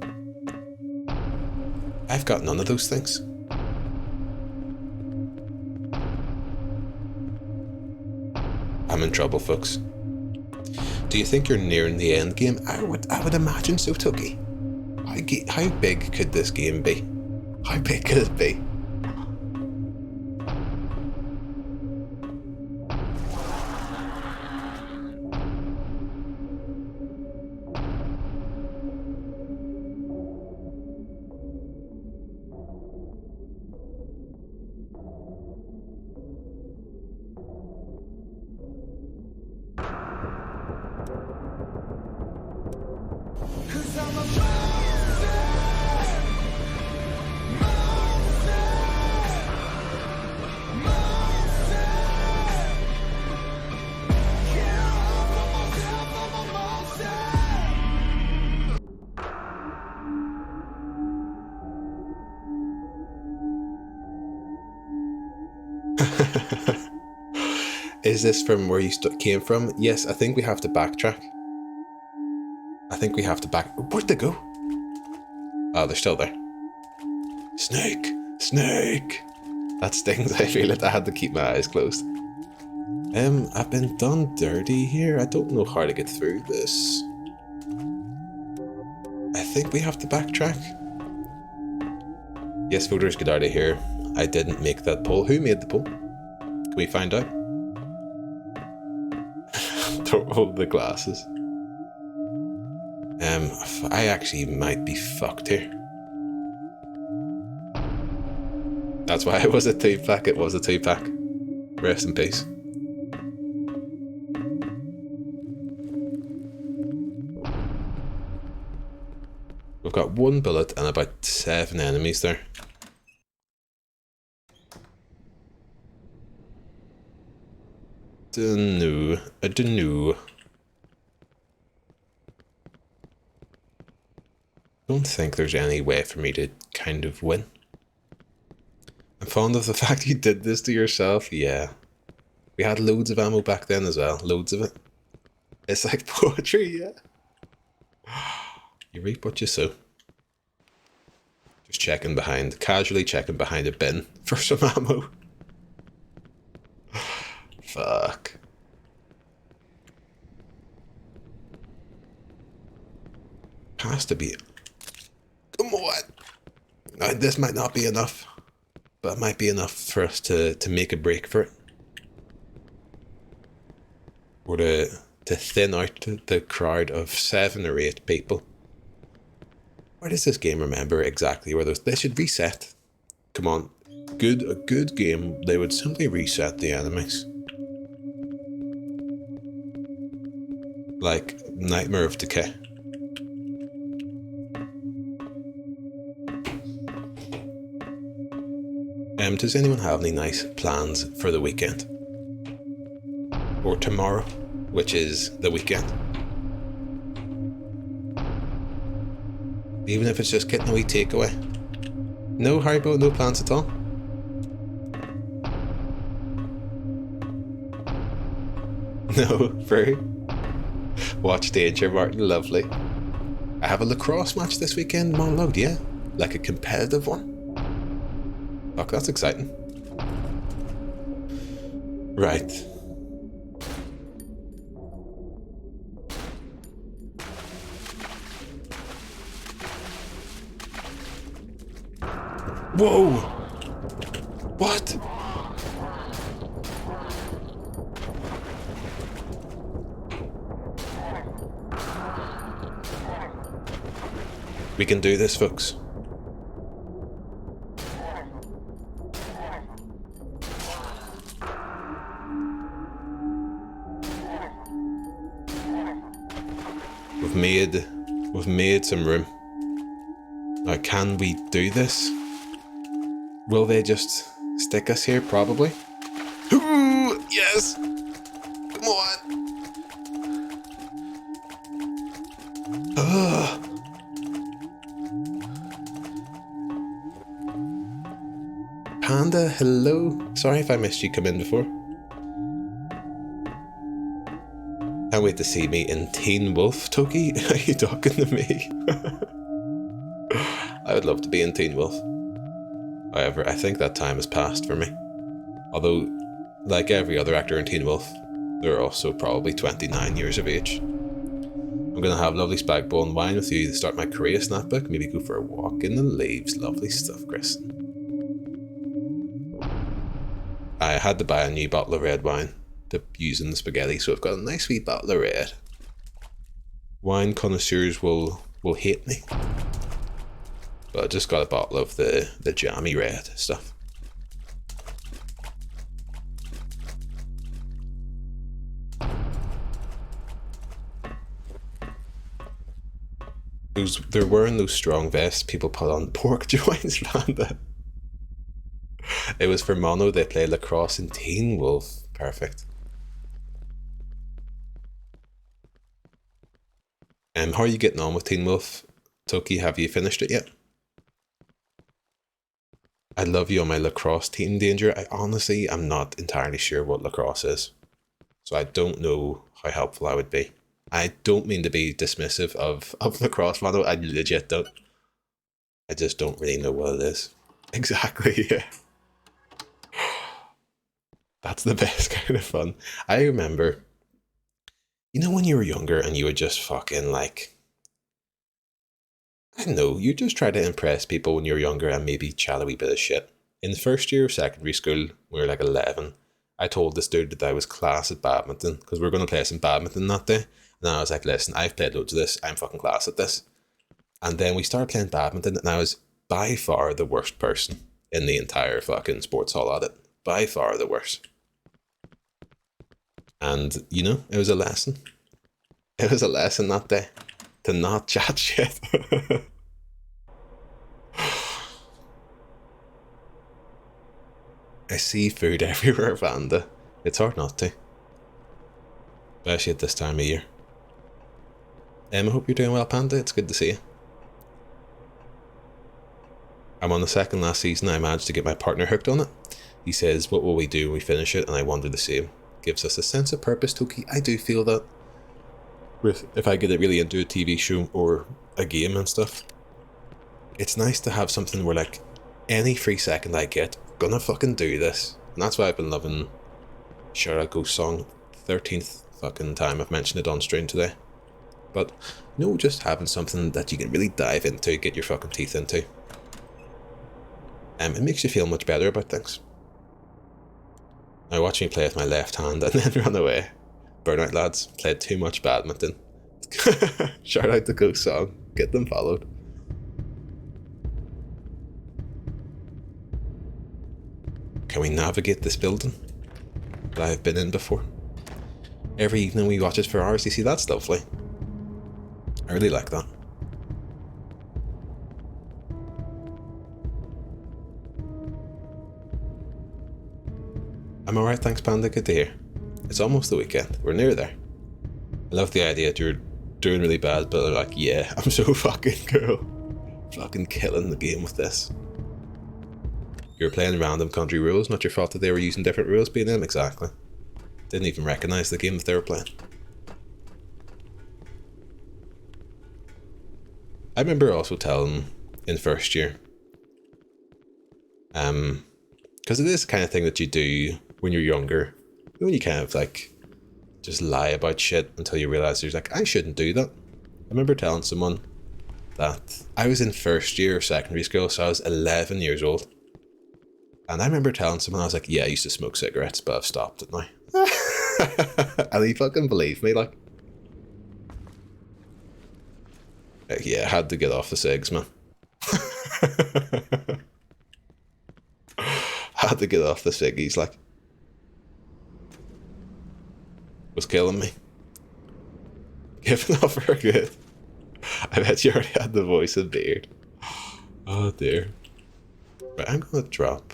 I've got none of those things. I'm in trouble, folks. Do you think you're nearing the end game? I would imagine so, Tookie. How big could this game be? How big could it be? Is this from where you came from? Yes, I think we have to backtrack. I think we have to Where'd they go? Oh, they're still there. Snake! Snake! That stings, I feel it. I had to keep my eyes closed. I've been done dirty here. I don't know how to get through this. I think we have to backtrack. Yes, voters, get out of here. I didn't make that poll. Who made the poll? Can we find out? Don't hold the glasses. I actually might be fucked here. That's why it was a 2-pack. It was a 2-pack. Rest in peace. We've got 1 bullet and about 7 enemies there. I don't know. Don't think there's any way for me to kind of win. I'm fond of the fact you did this to yourself. Yeah. We had loads of ammo back then as well. Loads of it. It's like poetry, yeah. You reap what you sow. Just checking behind, casually checking behind a bin for some ammo. Fuck. Has to be. Come on. Now, this might not be enough, but it might be enough for us to make a break for it. Or to thin out the crowd of 7 or 8 people. Why does this game remember exactly where those... They should reset. Come on. A good game, they would simply reset the enemies. Like Nightmare of Decay. Does anyone have any nice plans for the weekend? Or tomorrow, which is the weekend? Even if it's just getting a wee takeaway. No, Haribo, no plans at all? No, Free. Watch Danger, Martin, lovely. I have a lacrosse match this weekend, monologued, yeah? Like a competitive one? Fuck, that's exciting. Right. Whoa! What? We can do this, folks. We've made some room. Now, can we do this? Will they just stick us here? Probably. Ooh, yes! Come on! Ugh. Panda, hello. Sorry if I missed you come in before. Can't wait to see me in Teen Wolf. Toki, are you talking to me? I would love to be in Teen Wolf. However, I think that time has passed for me. Although, like every other actor in Teen Wolf, they're also probably 29 years of age. I'm going to have lovely spag bowl and wine with you to start my Korea snapbook. Maybe go for a walk in the leaves. Lovely stuff, Chris. I had to buy a new bottle of red wine to use in the spaghetti, so I've got a nice wee bottle of red. Wine connoisseurs will hate me. But I just got a bottle of the jammy red stuff. They're wearing those strong vests people put on pork joints, Panda. It was for Mono, they played lacrosse in Teen Wolf. Perfect. How are you getting on with Teen Wolf? Toki, have you finished it yet? I love you on my lacrosse team, Danger. I honestly am not entirely sure what lacrosse is. So I don't know how helpful I would be. I don't mean to be dismissive of lacrosse, Mono. I legit don't. I just don't really know what it is. Exactly, yeah. That's the best kind of fun. I remember, you know, when you were younger and you would just fucking like, I don't know, you just try to impress people when you were younger and maybe chat a wee bit of shit. In the first year of secondary school, we were like 11, I told this dude that I was class at badminton because we were going to play some badminton that day. And I was like, listen, I've played loads of this, I'm fucking class at this. And then we started playing badminton and I was by far the worst person in the entire fucking sports hall at it. By far the worst. And, you know, it was a lesson. It was a lesson that day to not chat shit. I see food everywhere, Vanda. It's hard not to. Especially at this time of year. I hope you're doing well, Panda. It's good to see you. I'm on the second last season. I managed to get my partner hooked on it. He says, what will we do when we finish it? And I wonder the same. Gives us a sense of purpose, Toki. I do feel that. If I get it really into a TV show or a game and stuff. It's nice to have something where, like, any free second I get, I'm gonna fucking do this. And that's why I've been loving Shout Out Ghost Song. 13th fucking time I've mentioned it on stream today. But, you know, just having something that you can really dive into, get your fucking teeth into. It makes you feel much better about things. Now watch me play with my left hand and then run away. Burnout lads, played too much badminton. Shout out the Ghost Song, get them followed. Can we navigate this building that I've been in before? Every evening we watch it for hours, you see, that's lovely. I really like that. I'm alright, thanks Panda, good to hear. It's almost the weekend, we're near there. I love the idea that you're doing really bad, but they're like, yeah, I'm so fucking cool. Fucking killing the game with this. You're playing random country rules, not your fault that they were using different rules being in them, exactly. Didn't even recognise the game that they were playing. I remember also telling in first year, because it is the kind of thing that you do when you're younger, when you kind of like just lie about shit until you realise you're like, I shouldn't do that. I remember telling someone that I was in first year of secondary school, so I was 11 years old. And I remember telling someone, I was like, yeah, I used to smoke cigarettes, but I've stopped it now. And he fucking believed me, like yeah, I had to get off the cigs, man. Had to get off the ciggies, like. Was killing me. Giving up for good. I bet you already had the voice and beard. Oh dear. Right, I'm gonna drop.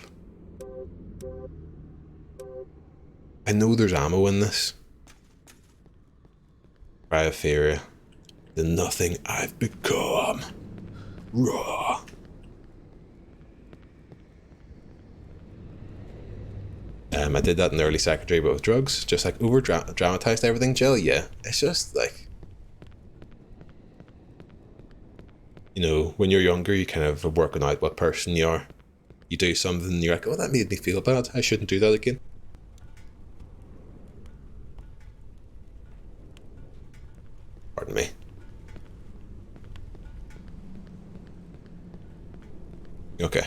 I know there's ammo in this. Cryopharia. The nothing I've become. Raw. I did that in early secondary, but with drugs, just like over dramatized everything, Jill. Yeah, it's just like, you know, when you're younger, you kind of are working out what person you are. You do something, and you're like, oh, that made me feel bad. I shouldn't do that again. Pardon me. Okay.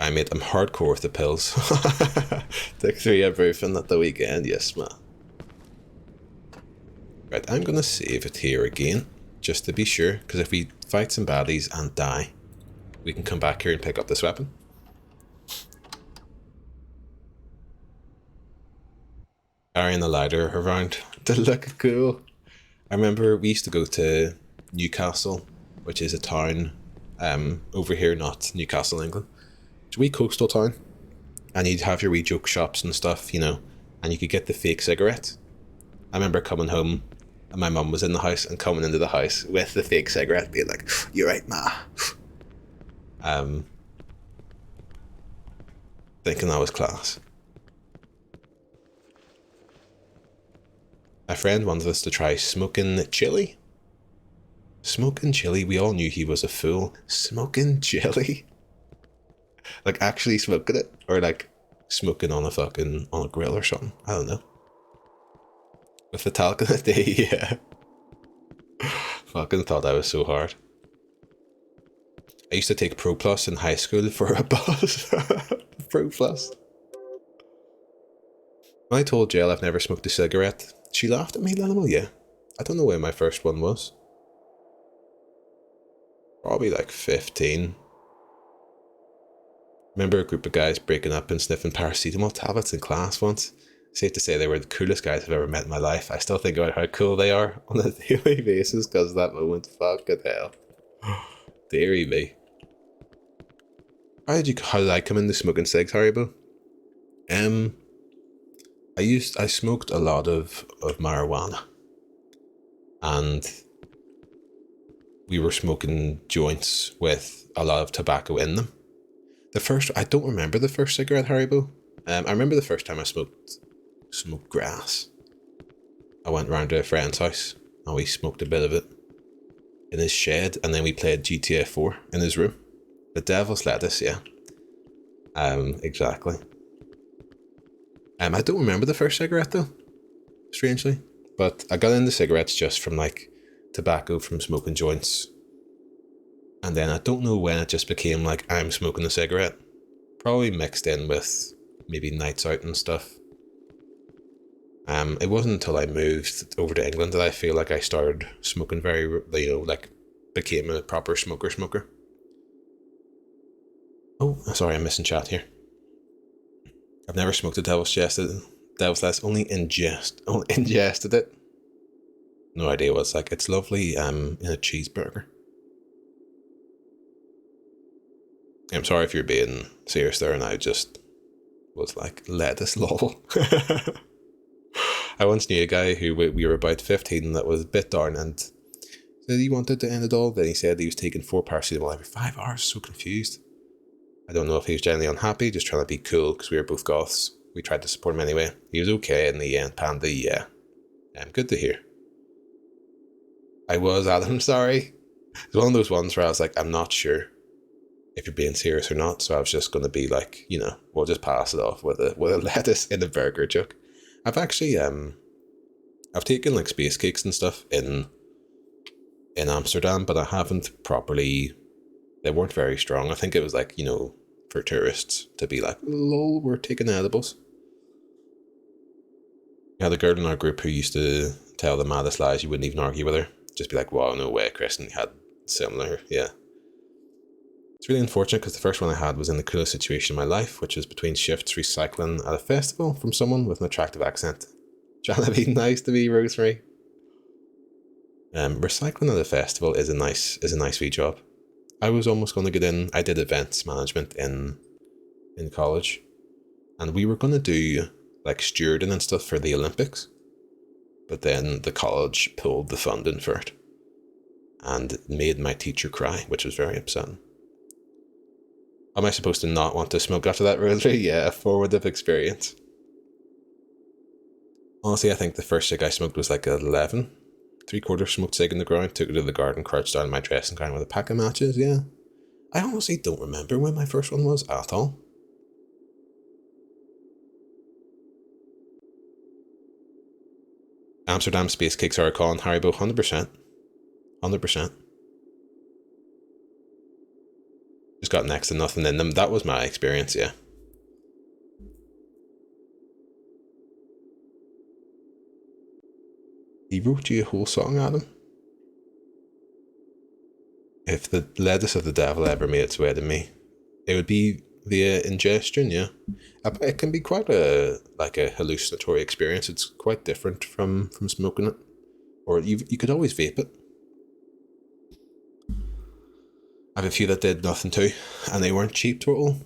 I made them hardcore with the pills. Took 3 ibuprofen at the weekend, yes man. Right, I'm gonna save it here again, just to be sure, because if we fight some baddies and die, we can come back here and pick up this weapon. Carrying the lighter around to look cool. I remember we used to go to Newcastle, which is a town over here, not Newcastle, England. It's a wee coastal town, and you'd have your wee joke shops and stuff, you know, and you could get the fake cigarette. I remember coming home, and my mum was in the house, and coming into the house with the fake cigarette, being like, "You're right, ma." Thinking that was class. My friend wanted us to try smoking chili. Smoking chili? We all knew he was a fool. Smoking chili? Like actually smoking it? Or like smoking on a grill or something? I don't know. With the talc in the day, yeah. Fucking thought I was so hard. I used to take Pro Plus in high school for a buzz. Pro Plus. When I told Jill I've never smoked a cigarette, she laughed at me, Lanimal, yeah. I don't know where my first one was. Probably like 15. Remember a group of guys breaking up and sniffing paracetamol tablets in class once? Safe to say they were the coolest guys I've ever met in my life. I still think about how cool they are on a daily basis because of that moment. Fucking hell. Deary me. How did I come into smoking cigs, Haribo? I smoked a lot of marijuana, and we were smoking joints with a lot of tobacco in them. I don't remember the first cigarette, Haribo. I remember the first time I smoked grass. I went round to a friend's house and we smoked a bit of it in his shed, and then we played GTA 4 in his room. The Devil's Lettuce, yeah. Exactly. I don't remember the first cigarette though, strangely. But I got into cigarettes just from like tobacco from smoking joints. And then I don't know when it just became like I'm smoking a cigarette. Probably mixed in with maybe nights out and stuff. It wasn't until I moved over to England that I feel like I started smoking became a proper smoker. Oh, sorry, I'm missing chat here. I've never smoked a Devil's Lettuce, only ingested it. No idea what it's like. It's lovely in a cheeseburger. I'm sorry if you're being serious there, and I just was like, lettuce, lol. I once knew a guy who we were about 15 that was a bit down and said he wanted to end it all. Then he said he was taking 4 paracetamol every 5 hours. So confused. I don't know if he was genuinely unhappy, just trying to be cool because we were both goths. We tried to support him anyway. He was okay in the end, Panda, yeah. Good to hear. I was, Adam, sorry. It's one of those ones where I was like, I'm not sure if you're being serious or not, so I was just going to be like, we'll just pass it off with a lettuce in a burger joke. I've actually, I've taken like space cakes and stuff in Amsterdam, but I haven't properly, they weren't very strong. I think it was like, for tourists to be like, lol, we're taking edibles. We had a girl in our group who used to tell the maddest lies. You wouldn't even argue with her. Just be like, wow, no way, Chris. And you had similar, yeah. It's really unfortunate because the first one I had was in the coolest situation in my life, which was between shifts recycling at a festival from someone with an attractive accent. Trying to be nice to me, Rosemary. Recycling at a festival is a nice wee job. I was almost going to get in. I did events management in college, and we were going to do like stewarding and stuff for the Olympics, but then the college pulled the funding for it and made my teacher cry, which was very upsetting. Am I supposed to not want to smoke after that, Rosemary? Yeah, a formative experience. Honestly, I think the first cig I smoked was like 11. 3/4 smoked cig in the ground, took it to the garden, crouched down in my dressing gown with a pack of matches, yeah. I honestly don't remember when my first one was at all. Amsterdam space cakes are a call on Haribo, 100%. 100%. Just got next to nothing in them. That was my experience, yeah. He wrote you a whole song, Adam? If the lettuce of the devil ever made its way to me, it would be via ingestion, yeah. It can be quite a hallucinatory experience. It's quite different from smoking it. Or you could always vape it. I have a few that did nothing too, and they weren't cheap total.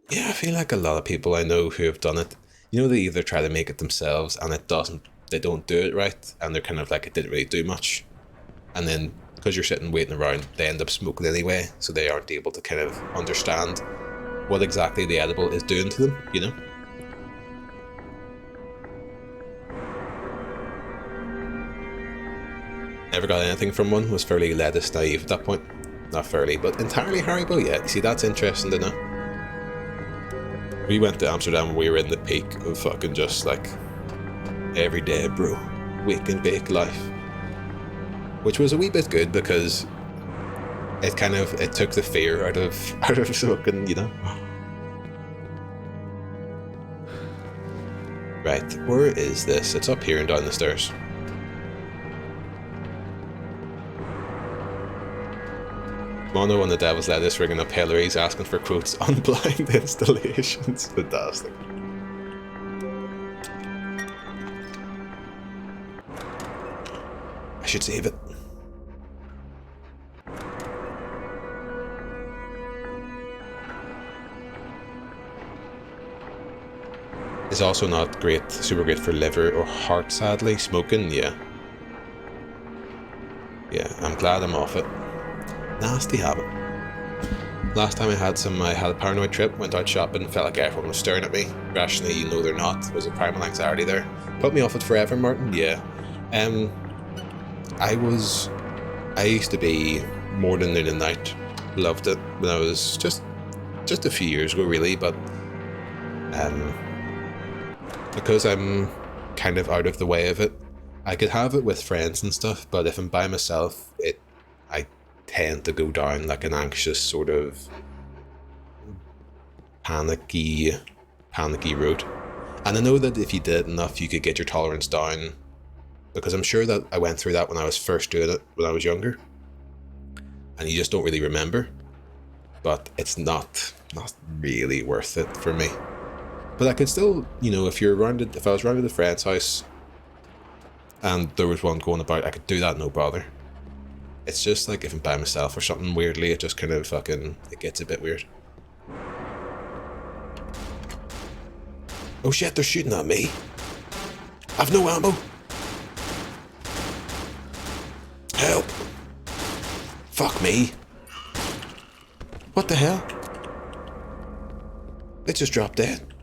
Yeah, I feel like a lot of people I know who have done it, they either try to make it themselves and they don't do it right, and they're kind of like, it didn't really do much. And then, because you're sitting waiting around, they end up smoking anyway, so they aren't able to kind of understand what exactly the edible is doing to them, Never got anything from one, was fairly lettuce naive at that point. Not fairly, but entirely Haribo, yeah. You see, that's interesting to know. We went to Amsterdam and we were in the peak of fucking just like every day, bro. Wake and bake life. Which was a wee bit good because it took the fear out of smoking, Right, where is this? It's up here and down the stairs. Mono on the Devil's Lettuce ringing up Hillary's asking for quotes on blind installations. Fantastic. I should save it. is also not great, super great for liver or heart, sadly. Smoking, yeah. Yeah, I'm glad I'm off it. Nasty habit. Last time I had a paranoid trip, went out shopping, felt like everyone was staring at me. Rationally, you know they're not. There was a primal anxiety there. Put me off it forever, Martin, yeah. I used to be morning, noon and night. Loved it when I was just a few years ago, really, but because I'm kind of out of the way of it, I could have it with friends and stuff, but if I'm by myself, I tend to go down like an anxious sort of panicky road. And I know that if you did enough, you could get your tolerance down, because I'm sure that I went through that when I was first doing it when I was younger, and you just don't really remember. But it's not really worth it for me. But I could still, you know, if I was around at a friend's house and there was one going about, I could do that no bother. It's just like if I'm by myself or something, weirdly, it just kind of it gets a bit weird. Oh shit, they're shooting at me. I've no ammo. Help. Fuck me. What the hell? It just dropped dead.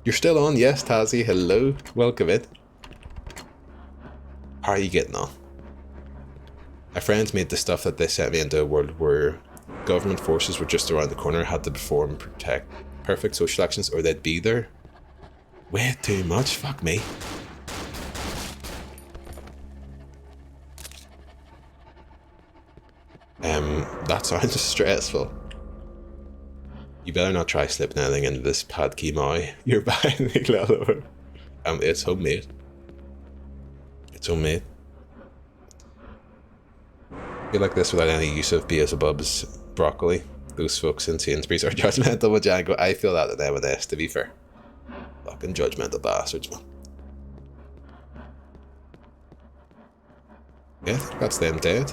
You're still on? Yes, Tazzy. Hello. Welcome in. How are you getting on? My friends made the stuff that they sent me into a world where government forces were just around the corner, had to perform perfect social actions or they'd be there. Way too much. Fuck me. That sounds stressful. You better not try slipping anything into this pad ki mai you're buying the glad. It's homemade. It's homemade. I feel like this without any use of Beelzebub's broccoli. Those folks in Sainsbury's are judgmental with Django. I feel that at M&S, to be fair. Fucking judgmental bastards, man. Yeah, I think that's them dead.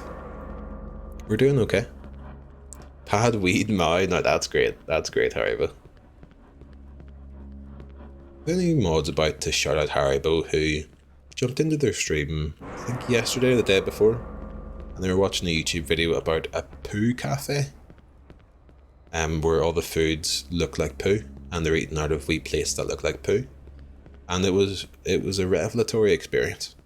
We're doing okay. Pad weed Maui. No, that's great. That's great, Haribo. Any mods about to shout out Haribo who jumped into their stream, I think yesterday or the day before, and they were watching a YouTube video about a poo cafe, where all the foods look like poo, and they're eating out of wee plates that look like poo, and it was a revelatory experience.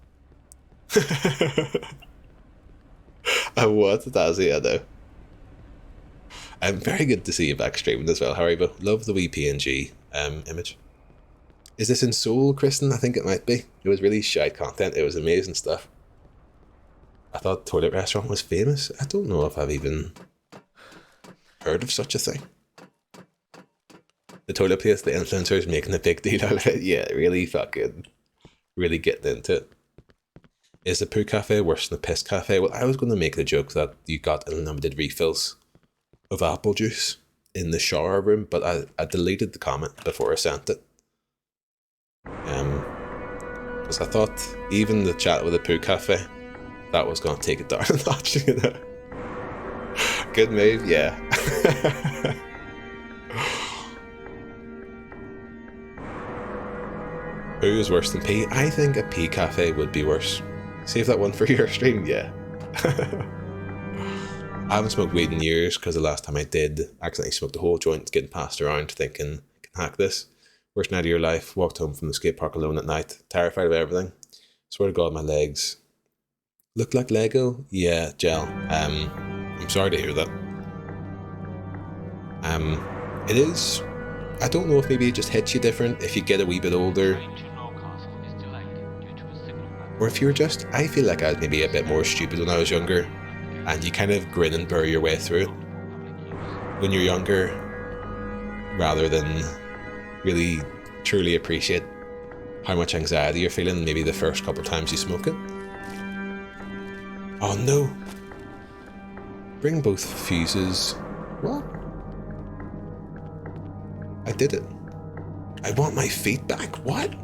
What? That's it, I know. Very good to see you back streaming as well, Haribo. Love the wee PNG image. Is this in Seoul, Kristen? I think it might be. It was really shite content. It was amazing stuff. I thought Toilet Restaurant was famous. I don't know if I've even heard of such a thing. The toilet place, the influencers making a big deal out of it. Yeah, really getting into it. Is the poo cafe worse than the piss cafe? Well, I was going to make the joke that you got unlimited refills of apple juice in the shower room, but I deleted the comment before I sent it. Because I thought even the chat with the poo cafe, that was going to take it down a notch, you know. Good move, yeah. Poo is worse than pee. I think a pee cafe would be worse. Save that one for your stream, yeah. I haven't smoked weed in years because the last time I did, accidentally smoked a whole joint, getting passed around, thinking, can hack this. Worst night of your life, walked home from the skate park alone at night, terrified of everything. Swear to God, my legs look like Lego. Yeah, gel. I'm sorry to hear that. It is, I don't know if maybe it just hits you different if you get a wee bit older. Or if you're just, I feel like I was maybe a bit more stupid when I was younger, and you kind of grin and bear your way through it when you're younger, rather than really truly appreciate how much anxiety you're feeling maybe the first couple of times you smoke it. Oh no! Bring both fuses. What? I did it. I want my feet back. What?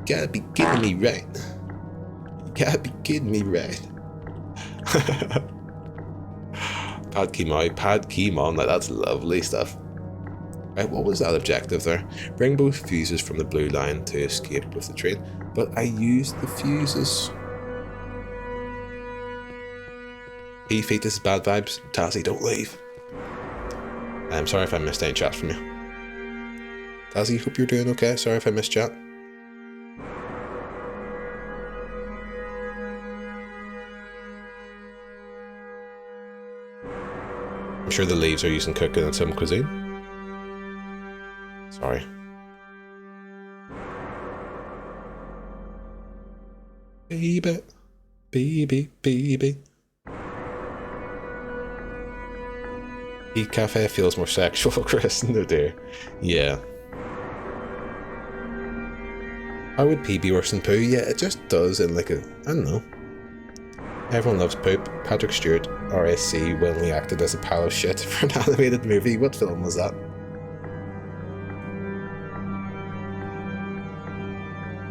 You gotta be kidding me, right? You gotta be kidding me, right? Pad Kimon, like that's lovely stuff. Right, what was that objective there? Bring both fuses from the blue line to escape with the train. But I used the fuses. Feet, this is bad vibes. Tazzy, don't leave. I'm sorry if I missed any chat from you. Tazzy, hope you're doing okay. Sorry if I missed chat. I'm sure the leaves are used in cooking in some cuisine. Sorry. Baby, baby, baby. Eat cafe feels more sexual, Chris. No dear. Yeah. How would pee be worse than poo? Yeah, it just does in like a, I don't know. Everyone loves poop. Patrick Stewart, RSC, willingly acted as a pile of shit for an animated movie. What film was that?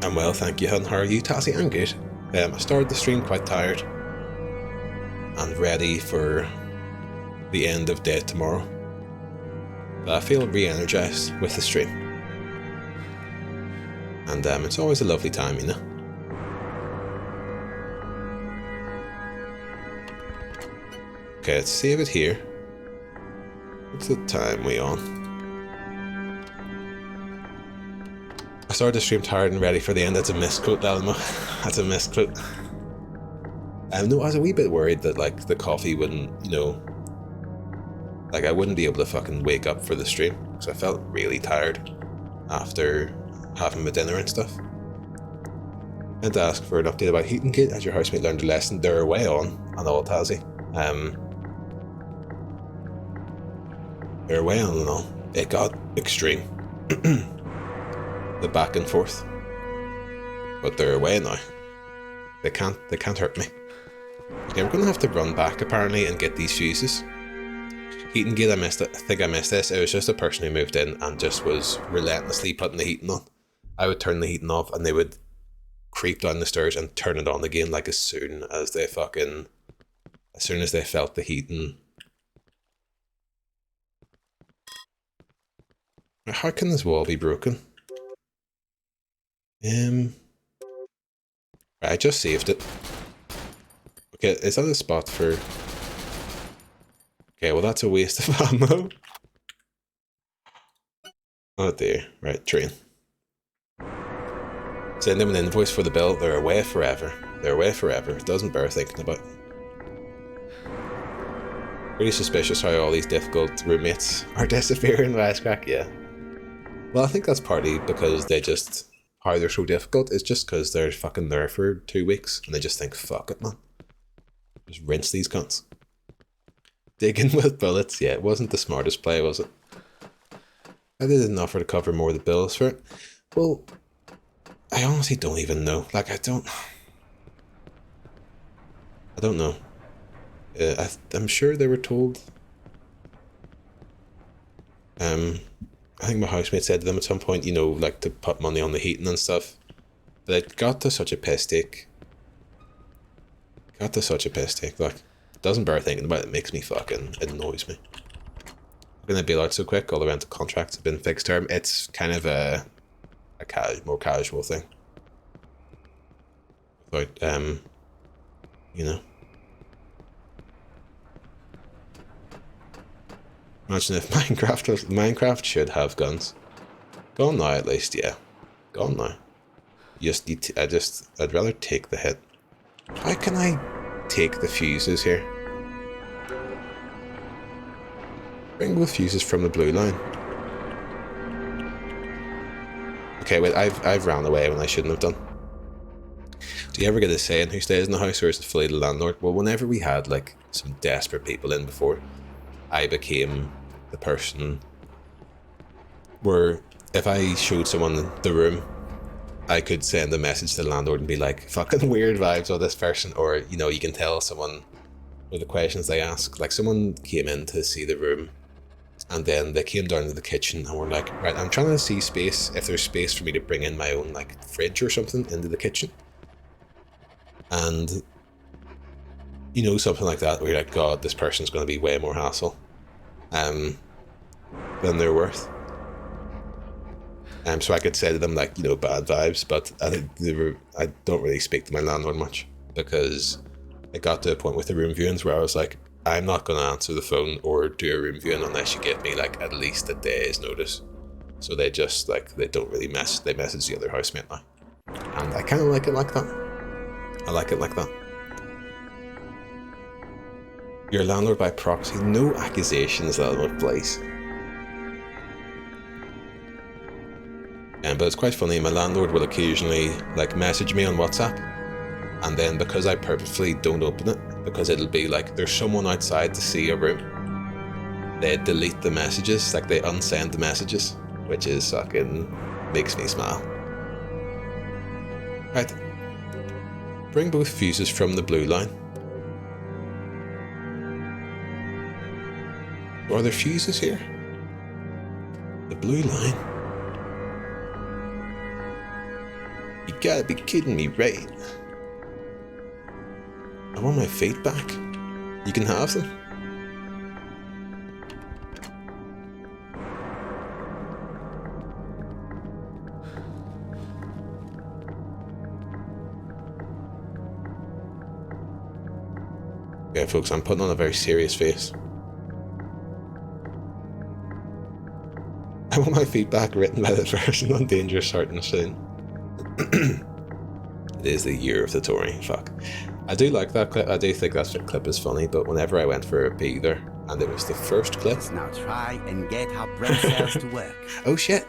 I'm well, thank you, hun. How are you, Tassie? I'm good. I started the stream quite tired and ready for the end of day tomorrow. But I feel re-energized with the stream. And it's always a lovely time, you know. Okay, let's save it here. What's the time we on? I started the stream tired and ready for the end. That's a misquote, Elmo. That's a misquote. No, I was a wee bit worried that like the coffee wouldn't, you know, like I wouldn't be able to fucking wake up for the stream because I felt really tired after having my dinner and stuff. I had to ask for an update about Heating Gate. Has your housemate learned a lesson? They're way on all, Tassie. They're way on and all. It got extreme. The back and forth. But they're away now. They can't hurt me. Okay, I'm gonna have to run back apparently and get these fuses. Heating Gate, I think I missed this. It was just a person who moved in and just was relentlessly putting the heating on. I would turn the heating off and they would creep down the stairs and turn it on again like as soon as they felt the heating. How can this wall be broken? I just saved it. Okay, is that a spot for... Okay, well that's a waste of ammo. Oh dear. Right, train. Send them an invoice for the bill. They're away forever. They're away forever. It doesn't bear thinking about. Pretty suspicious how all these difficult roommates are disappearing, Wisecrack, yeah. Well, I think that's partly because they just... How they're so difficult is just because they're fucking there for 2 weeks and they just think, fuck it, man. Just rinse these cunts. Digging with bullets, yeah, it wasn't the smartest play, was it? I didn't offer to cover more of the bills for it. Well, I honestly don't even know. Like, I don't know. I'm sure they were told. I think my housemate said to them at some point, you know, like to put money on the heating and stuff. But it got to such a piss take. Like, it doesn't bear thinking about it. It makes me fucking, it annoys me. I'm gonna bail out so quick. All the rental contracts have been fixed term. It's kind of a more casual thing. But, you know. Imagine if Minecraft should have guns. Gone now, at least, yeah. Gone now. I'd rather take the hit. How can I take the fuses here? Bring both fuses from the blue line. Okay, wait, I've ran away when I shouldn't have done. Do you ever get a say in who stays in the house, or is it fully the landlord? Well, whenever we had like some desperate people in before, I became the person where if I showed someone the room, I could send a message to the landlord and be like, fucking weird vibes on this person. Or, you know, you can tell someone with the questions they ask. Like, someone came in to see the room and then they came down to the kitchen and were like, right, I'm trying to see space, if there's space for me to bring in my own like fridge or something into the kitchen. And, you know, something like that where you're like, God, this person's going to be way more hassle than they're worth. So I could say to them, like, you know, bad vibes, but I think I don't really speak to my landlord much, because it got to a point with the room viewings where I was like, I'm not going to answer the phone or do a room viewing unless you give me like at least a day's notice. So they just like, they don't really they message the other housemate now. And I kind of like it like that. I like it like that. Your landlord by proxy, no accusations that will place. But it's quite funny, my landlord will occasionally like message me on WhatsApp, and then because I purposefully don't open it, because it'll be like there's someone outside to see a room, they delete the messages, like they unsend the messages, which is fucking makes me smile. Right, bring both fuses from the blue line. Are there fuses here? The blue line? You gotta be kidding me, right? I want my feet back. You can have them. Yeah, folks, I'm putting on a very serious face. I want my feedback written by the person on danger starting soon. It is the year of the Tory. Fuck. I do like that clip. I do think that clip is funny, but whenever I went for a pee there, and it was the first clip. Let's now try and get our brain cells to work. Oh shit.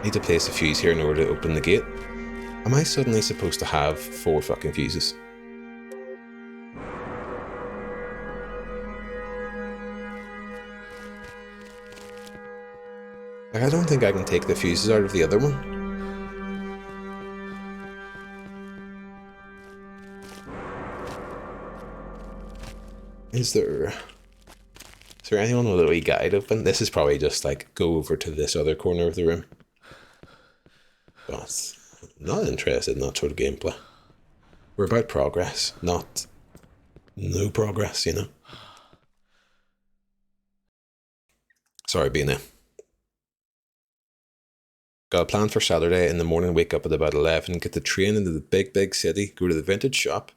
Need to place a fuse here in order to open the gate. Am I suddenly supposed to have 4 fucking fuses? Like, I don't think I can take the fuses out of the other one. Is there anyone with a wee guide open? This is probably just like go over to this other corner of the room. But I'm not interested in that sort of gameplay. We're about progress, not no progress, you know. Sorry, Bina. Got a plan for Saturday in the morning, wake up at about 11, get the train into the big city, go to the vintage shop,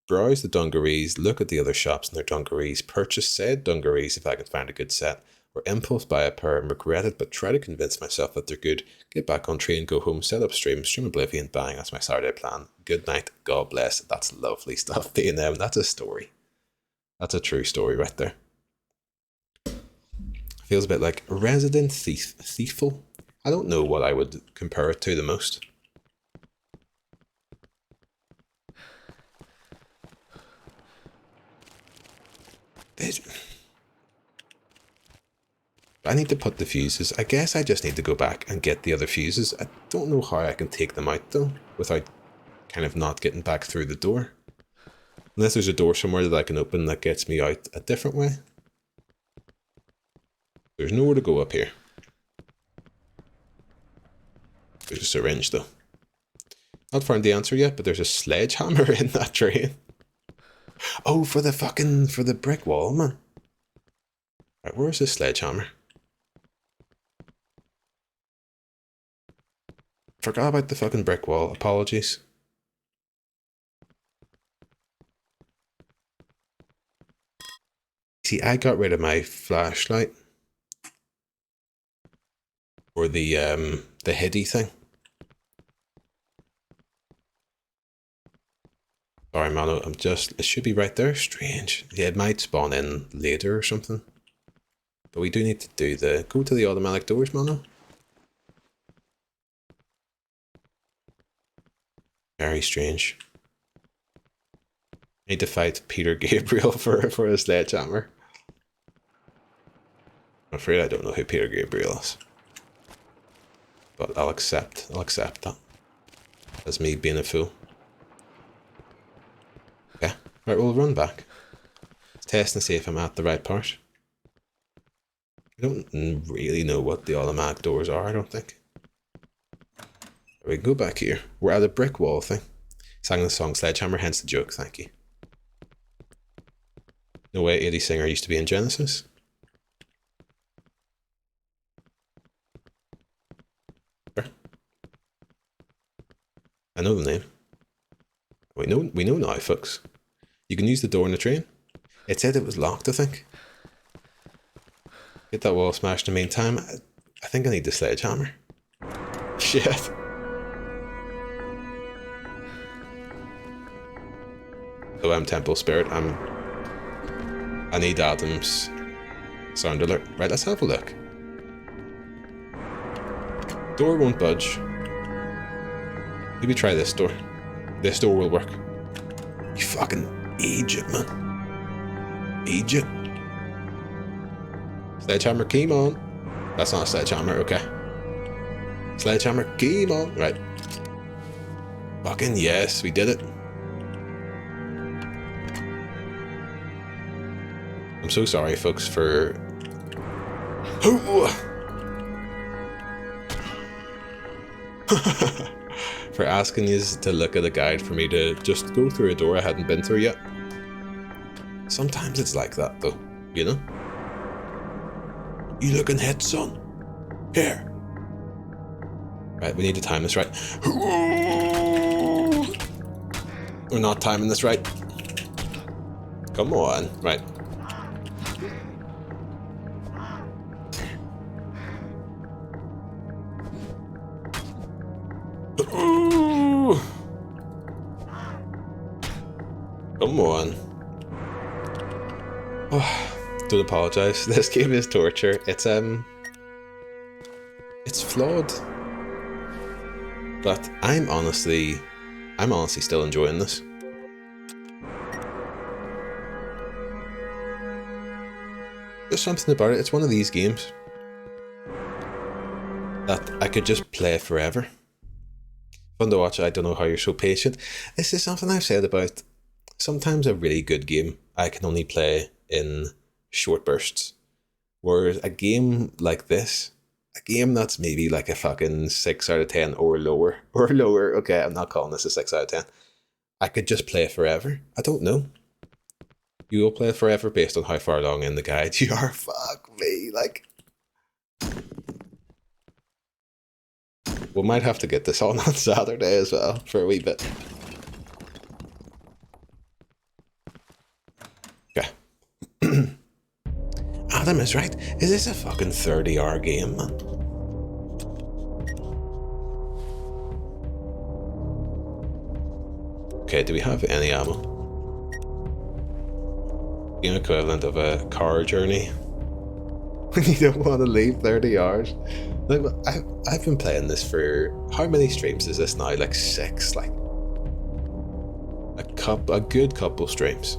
browse the dungarees, look at the other shops and their dungarees, purchase said dungarees if I can find a good set, or impulse buy a pair and regret it but try to convince myself that they're good, get back on train, go home, set up stream Oblivion, bang, that's my Saturday plan. Good night, God bless. That's lovely stuff, B&M, that's a story. That's a true story right there. Feels a bit like Resident Thieful. I don't know what I would compare it to the most. I need to put the fuses. I guess I just need to go back and get the other fuses. I don't know how I can take them out though, without kind of not getting back through the door. Unless there's a door somewhere that I can open that gets me out a different way. There's nowhere to go up here. There's a syringe though. Not found the answer yet, but there's a sledgehammer in that train. Oh, for the brick wall, man. Right, where's the sledgehammer? Forgot about the fucking brick wall. Apologies. See, I got rid of my flashlight. Or the heady thing. Sorry, Mano, it should be right there. Strange. Yeah, it might spawn in later or something. But we do need to do go to the automatic doors, Mano. Very strange. Need to fight Peter Gabriel for a sledgehammer. I'm afraid I don't know who Peter Gabriel is. But I'll accept that. As me being a fool. Okay, right, we'll run back. Let's test and see if I'm at the right part. I don't really know what the automatic doors are, I don't think. We can go back here. We're at a brick wall thing. Sang the song Sledgehammer, hence the joke, thank you. No way 80 Singer used to be in Genesis. I know the name. We know now, folks. You can use the door in the train. It said it was locked, I think. Get that wall smashed in the meantime. I think I need the sledgehammer. Shit. So I'm Temple Spirit. I need Adam's sound alert. Right, let's have a look. Door won't budge. Maybe try this door. This door will work. You fucking Egypt, man. Egypt. Sledgehammer, came on. That's not a sledgehammer, okay. Sledgehammer, came on. Right. Fucking yes, we did it. I'm so sorry, folks, for... for asking you to look at a guide for me to just go through a door I hadn't been through yet. Sometimes it's like that, though, you know? You looking head, son? Here. Right, we need to time this right. We're not timing this right. Come on, right. Come on. Oh, don't apologize. This game is torture. It's flawed. But I'm honestly still enjoying this. There's something about it. It's one of these games that I could just play forever. Fun to watch. I don't know how you're so patient. This is something I've said about sometimes a really good game I can only play in short bursts. Whereas a game like this, a game that's maybe like a fucking 6 out of 10 or lower, okay, I'm not calling this a 6 out of 10. I could just play forever. I don't know. You will play forever based on how far along in the guide you are. Fuck me, like... We might have to get this on Saturday as well, for a wee bit. Okay. Adam is right. Is this a fucking 30-hour game, man? Okay, do we have any ammo? The equivalent of a car journey. When you don't want to leave 30 hours. Like, I've been playing this for... How many streams is this now? Like 6, like... A good couple streams.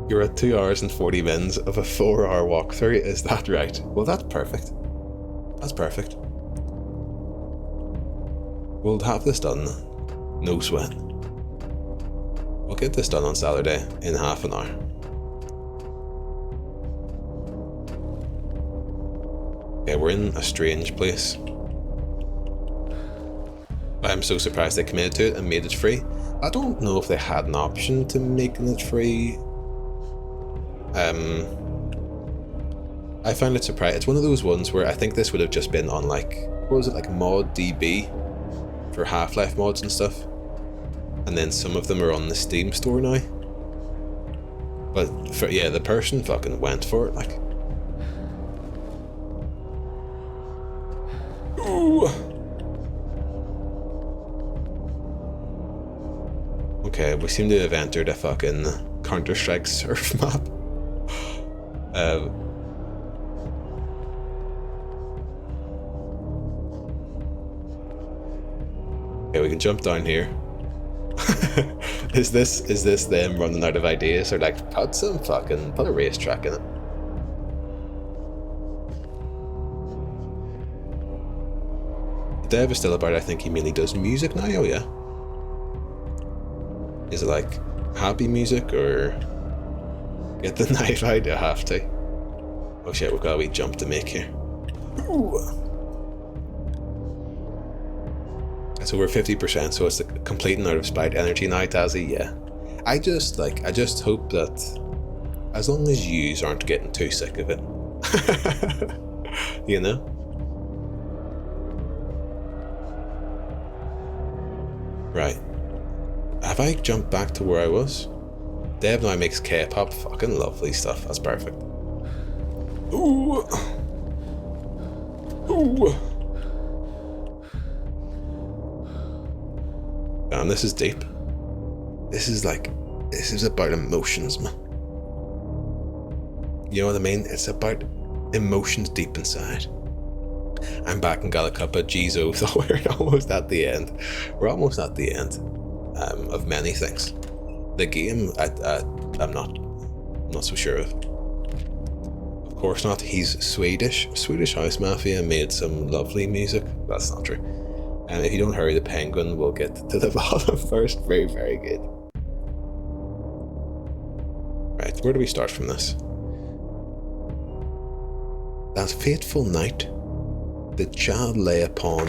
You're at 2 hours and 40 minutes of a 4-hour walkthrough, is that right? Well, that's perfect. That's perfect. We'll have this done. No sweat. We'll get this done on Saturday in half an hour. Okay, we're in a strange place. I'm so surprised they committed to it and made it free. I don't know if they had an option to making it free. I find it surprising. It's one of those ones where I think this would have just been on like, what was it, like ModDB for Half-Life mods and stuff. And then some of them are on the Steam store now. But for, yeah, the person fucking went for it, like. Ooh. Okay, we seem to have entered a fucking Counter-Strike surf map. Okay, we can jump down here. Is this them running out of ideas, or like put a racetrack in it? Dev is still about. I think he mainly does music now. Oh yeah. Is it like happy music or get the knife out? I have to. Oh shit, we've got a wee jump to make here. Ooh. It's over 50%, so it's the completing out of spite energy now, Tazzy. Yeah. I just hope that as long as yous aren't getting too sick of it, you know? Right. Have I jumped back to where I was? Dev now makes K-pop. Fucking lovely stuff. That's perfect. Ooh. Ooh. Damn, this is deep. This is about emotions, man. You know what I mean? It's about emotions deep inside. I'm back in Galacuppa. Jeez, so we're almost at the end. We're almost at the end of many things. The game, I'm not so sure of. Of course not. He's Swedish. Swedish House Mafia made some lovely music. That's not true. And if you don't hurry the penguin, we'll get to the bottom first. Very, very good. Right, where do we start from this? That fateful night, the child lay upon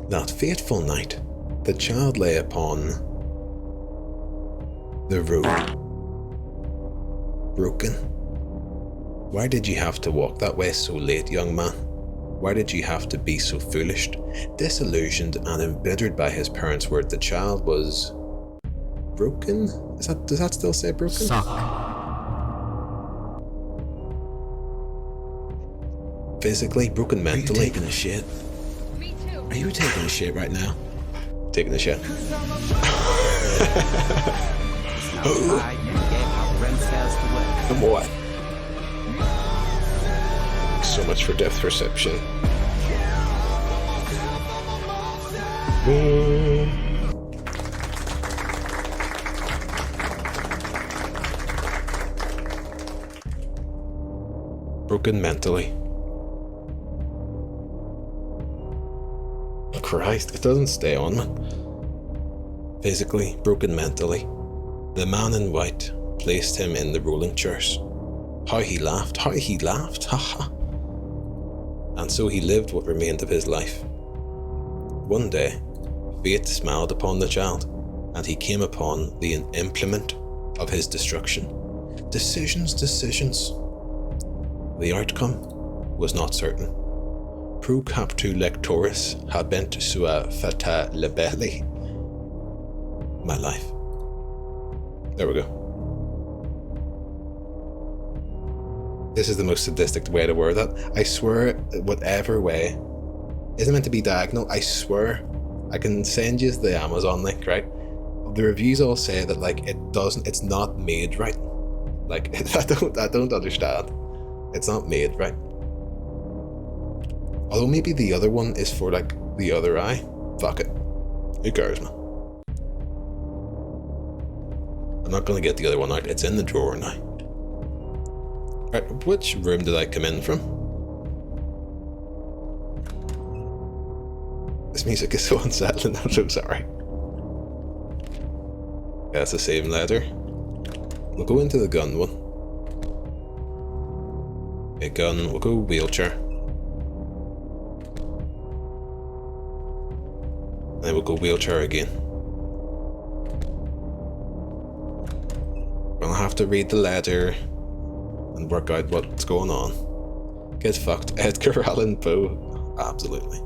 that fateful night, the child lay upon the road, broken. Why did you have to walk that way so late, young man? Why did you have to be so foolish? Disillusioned and embittered by his parents' word, the child was broken? Does that still say broken? Suck. Physically, broken mentally. Are you taking a shit? Me too. Are you taking a shit right now? Taking a shit. Now try and get our brain cells to work. And what? So much for depth perception. Broken mentally. Christ, it doesn't stay on, man. Physically, broken mentally. The man in white placed him in the rolling chairs. How he laughed, haha. And so he lived what remained of his life. One day, fate smiled upon the child, and he came upon the implement of his destruction. Decisions. The outcome was not certain. Pro captu lectoris habent sua fata libelli. My life. There we go. This is the most sadistic way to word that. I swear, whatever way isn't meant to be diagonal. I swear, I can send you the Amazon link, right? The reviews all say that like it's not made right. Like I don't understand. It's not made right. Although maybe the other one is for like the other eye. Fuck it. Who cares, man? I'm not gonna get the other one out. It's in the drawer now. Right, which room did I come in from? This music is so unsettling, I'm so sorry. That's the same letter. We'll go into the gun one. A gun, we'll go wheelchair. Then we'll go wheelchair again. We'll have to read the letter and work out what's going on. Get fucked. Edgar Allan Poe. Absolutely.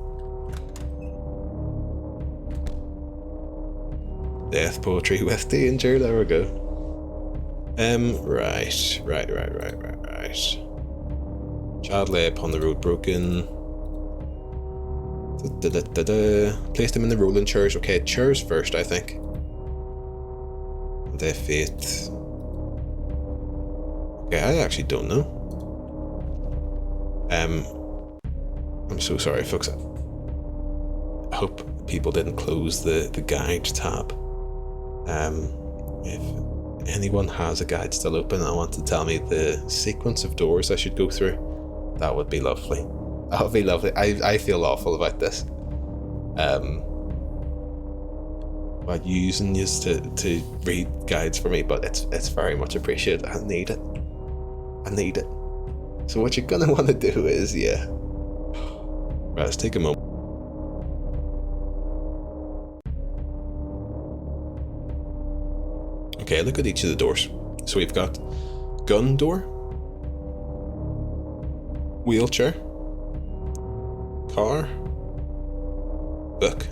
Death poetry with danger. There we go. Right. Child lay upon the road broken. Placed him in the rolling chairs. Okay, chairs first, I think. Their fate. Okay, I actually don't know. I'm so sorry, folks. I hope people didn't close the guide tab. If anyone has a guide still open and want to tell me the sequence of doors I should go through, that would be lovely. That would be lovely. I feel awful about this. About using this to read guides for me, but it's very much appreciated. I need it. So what you're gonna want to do is, yeah. Right, let's take a moment. Okay, look at each of the doors. So we've got gun door, wheelchair, car, book.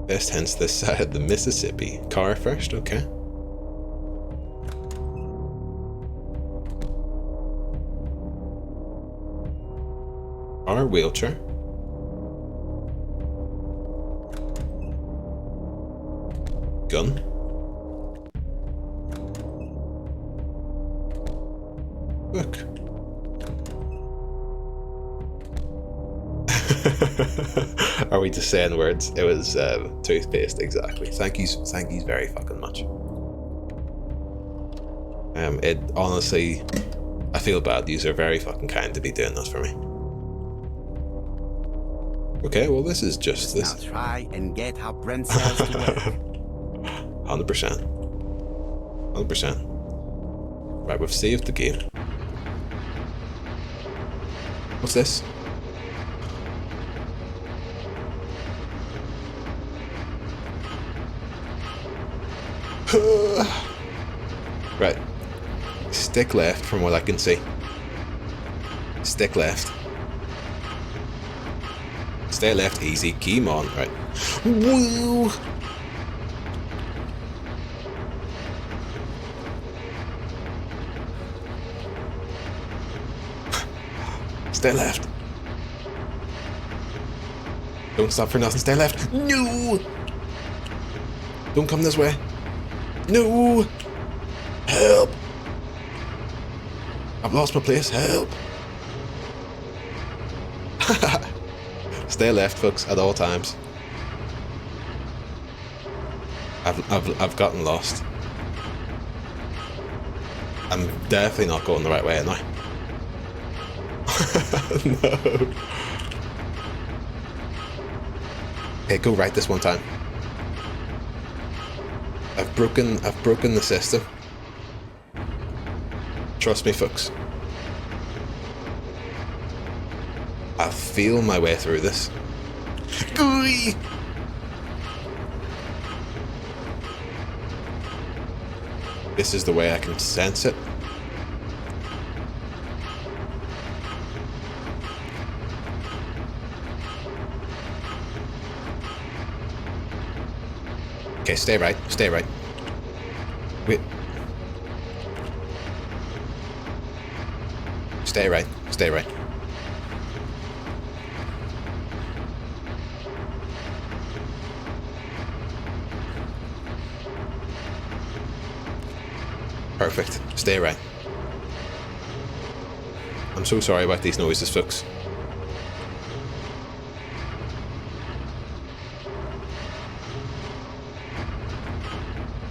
Best hence this side of the Mississippi. Car first, okay. Car, wheelchair. Gun. Book. Are we just saying words? It was toothpaste, exactly. Thank you very fucking much. It honestly, I feel bad. Yous are very fucking kind to be doing this for me. Okay, well this is just this. Now try and get our brain cells to work. 100%. 100%. Right, we've saved the game. What's this? Right. Stick left from what I can see. Stick left. Stay left, easy. Keep on. Right. Woo! Stay left. Don't stop for nothing. Stay left. No! Don't come this way. No! Help! I've lost my place. Help! Stay left, folks, at all times. I've gotten lost. I'm definitely not going the right way, am I? No. Okay, go right this one time. I've broken the system. Trust me, folks. I feel my way through this. Gooey! This is the way I can sense it. Okay, stay right. Stay right. Wait. Stay right. Stay right. Perfect. Stay right. I'm so sorry about these noises, folks.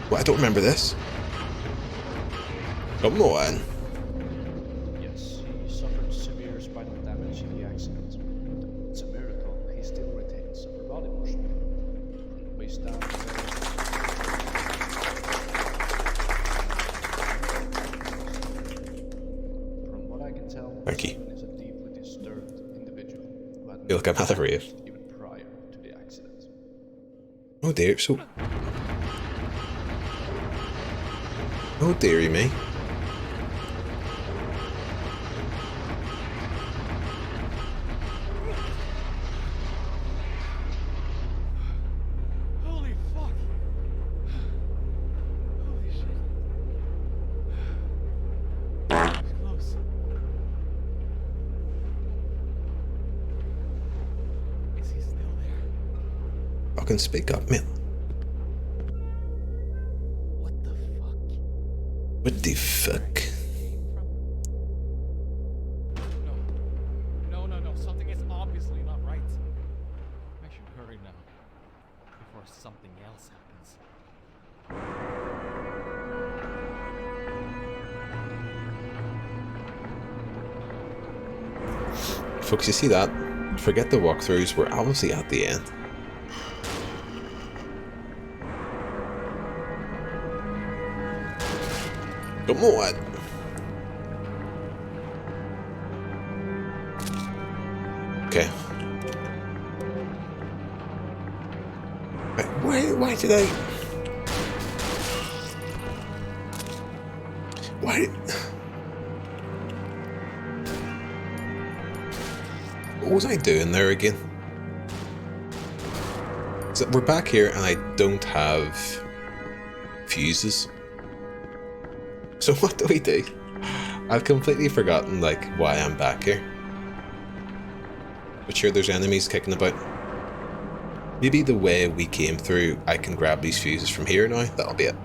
Well, I don't remember this. Come on. Yes, he suffered severe spinal damage in the accident. It's a miracle he still retains upper body motion. Waist down. From what I can tell, Thank you. Simon is a deeply disturbed individual who had Feel like I'm at a rave. even prior to the accident. Oh dear, so... Oh dearie me. Holy fuck! Holy shit. That was close. Is he still there? Fucking speak up, man. What the fuck? What the fuck? No. Something is obviously not right. I should hurry now. Before something else happens. Folks, you see that? Forget the walkthroughs, we're obviously at the end. Come on! Okay. Why did I... Why... What was I doing there again? So we're back here and I don't have fuses. So what do we do? I've completely forgotten like why I'm back here. But sure, there's enemies kicking about. Maybe the way we came through, I can grab these fuses from here now. That'll be it.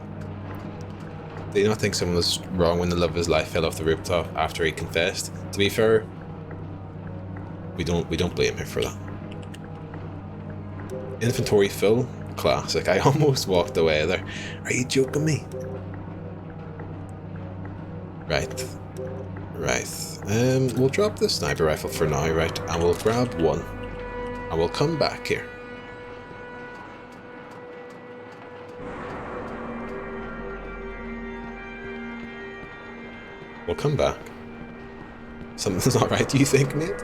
Do you not think someone was wrong when the love of his life fell off the rooftop after he confessed? To be fair, we don't blame him for that. Inventory full, classic. I almost walked away there. Are you joking me? Right. We'll drop the sniper rifle for now, right? And we'll grab one. And we'll come back here. We'll come back. Something's not right, do you think, mate?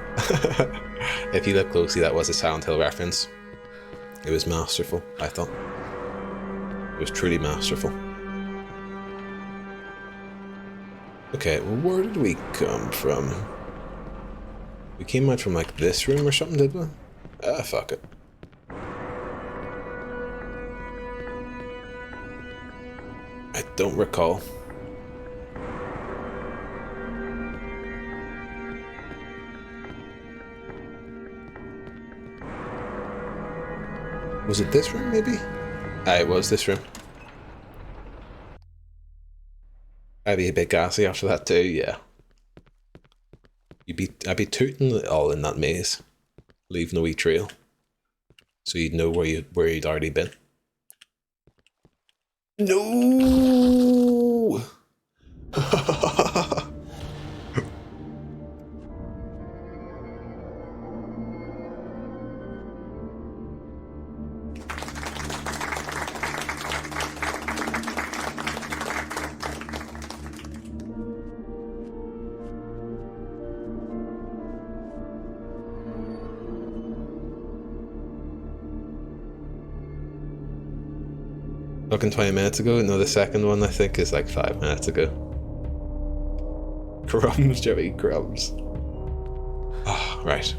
If you look closely, that was a Silent Hill reference. It was masterful, I thought. It was truly masterful. Okay, well, where did we come from? We came out from, like, this room or something, did we? Ah, fuck it. I don't recall. Was it this room, maybe? Ah, it was this room. I'd be a bit gassy after that too, yeah. I'd be tooting it all in that maze, leaving a wee trail, so you'd know where you'd already been. No. Fucking 20 minutes ago? No, the second one I think is like 5 minutes ago. Crumbs, Joey, crumbs. Oh, right.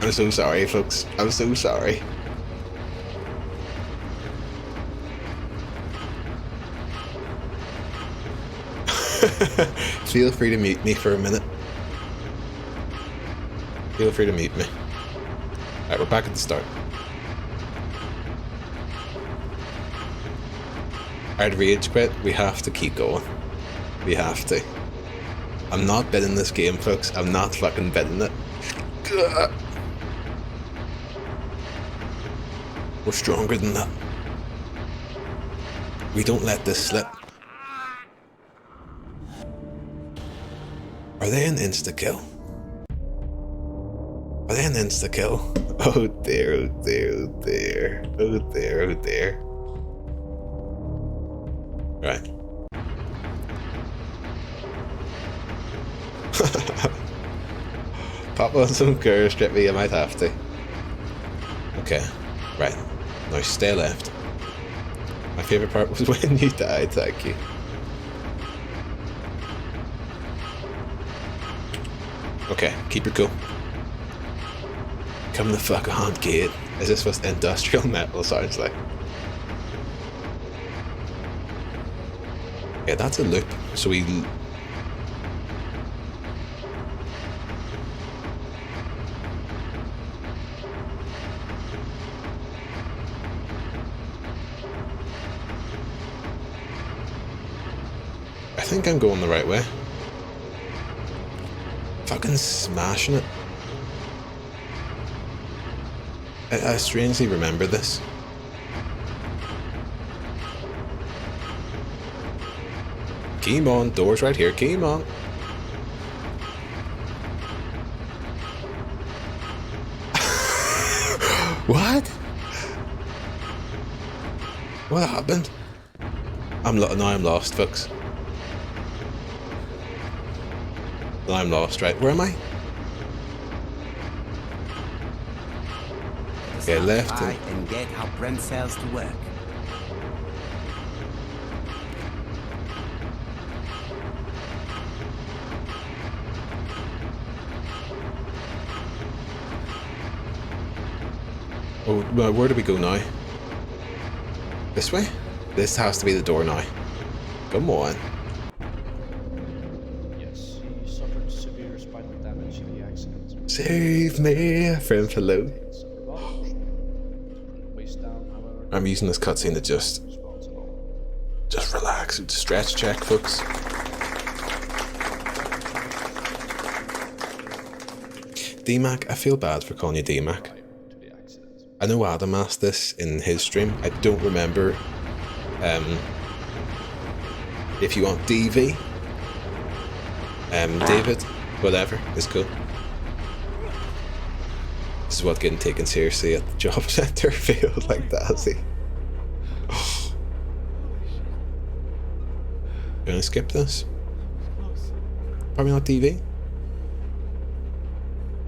I'm so sorry, folks. I'm so sorry. Feel free to mute me for a minute. Feel free to mute me. Alright, we're back at the start. I'd rage quit. We have to keep going. We have to. I'm not bidding this game, folks. I'm not fucking bidding it. Ugh. We're stronger than that. We don't let this slip. Are they an insta-kill? Are they an insta-kill? Oh dear, oh dear, oh dear. Oh dear, oh dear. Right. Pop on some curve, strip me, I might have to. Okay, right. Now stay left. My favourite part was when you died, thank you. Okay, keep your cool. Come the fuck on, kid. Is this what industrial metal sounds like? Yeah, that's a loop. So we... I think I'm going the right way. Fucking smashing it. I strangely remember this. Keep on, doors right here, keep on. What? What happened? Now I'm lost, folks. Now I'm lost, right? Where am I? Okay, left. Try and get our brain cells to work. Oh, well, where do we go now? This way? This has to be the door now. Come on. Yes, he suffered severe spinal damage in the accident. Save me from below. Retains upper body motion. Waist down, however, I'm using this cutscene to just relax. It's a stretch check, folks. DMAC, I feel bad for calling you DMAC. to the accident. I know Adam asked this in his stream. I don't remember if you want DV. David, whatever, is cool. This is what getting taken seriously at the job centre feels like that, see. Can I skip this? Probably not DV.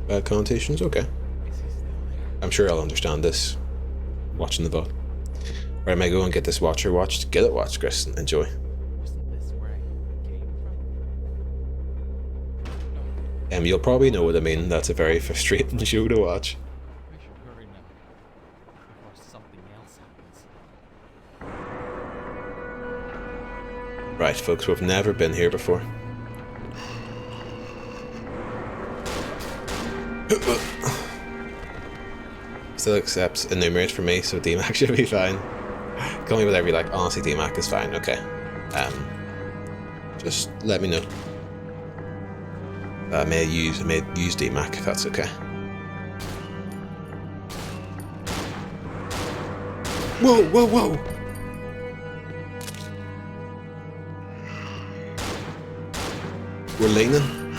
Bad connotations? Okay. I'm sure I'll understand this watching the VOD. Or I may go and get this watcher watched. Get it watched, Chris. Enjoy. Wasn't this where I came from? You'll probably know what I mean. That's a very frustrating show to watch. I should hurry now before something else happens. Right, folks, we've never been here before. Still accepts enumerate for me, so DMAC should be fine. Call me whatever you like. Honestly, DMAC is fine. Okay. Just let me know. I may use DMAC if that's okay. Whoa, whoa, whoa! We're leaning.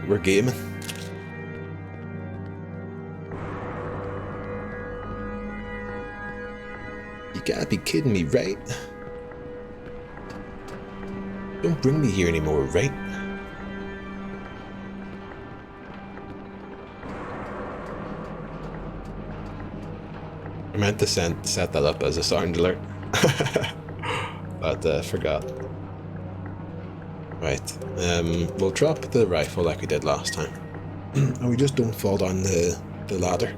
We're gaming. You gotta be kidding me, right? Don't bring me here anymore, right? I meant to set that up as a sound alert, but forgot. Right, we'll drop the rifle like we did last time, and we just don't fall down the ladder.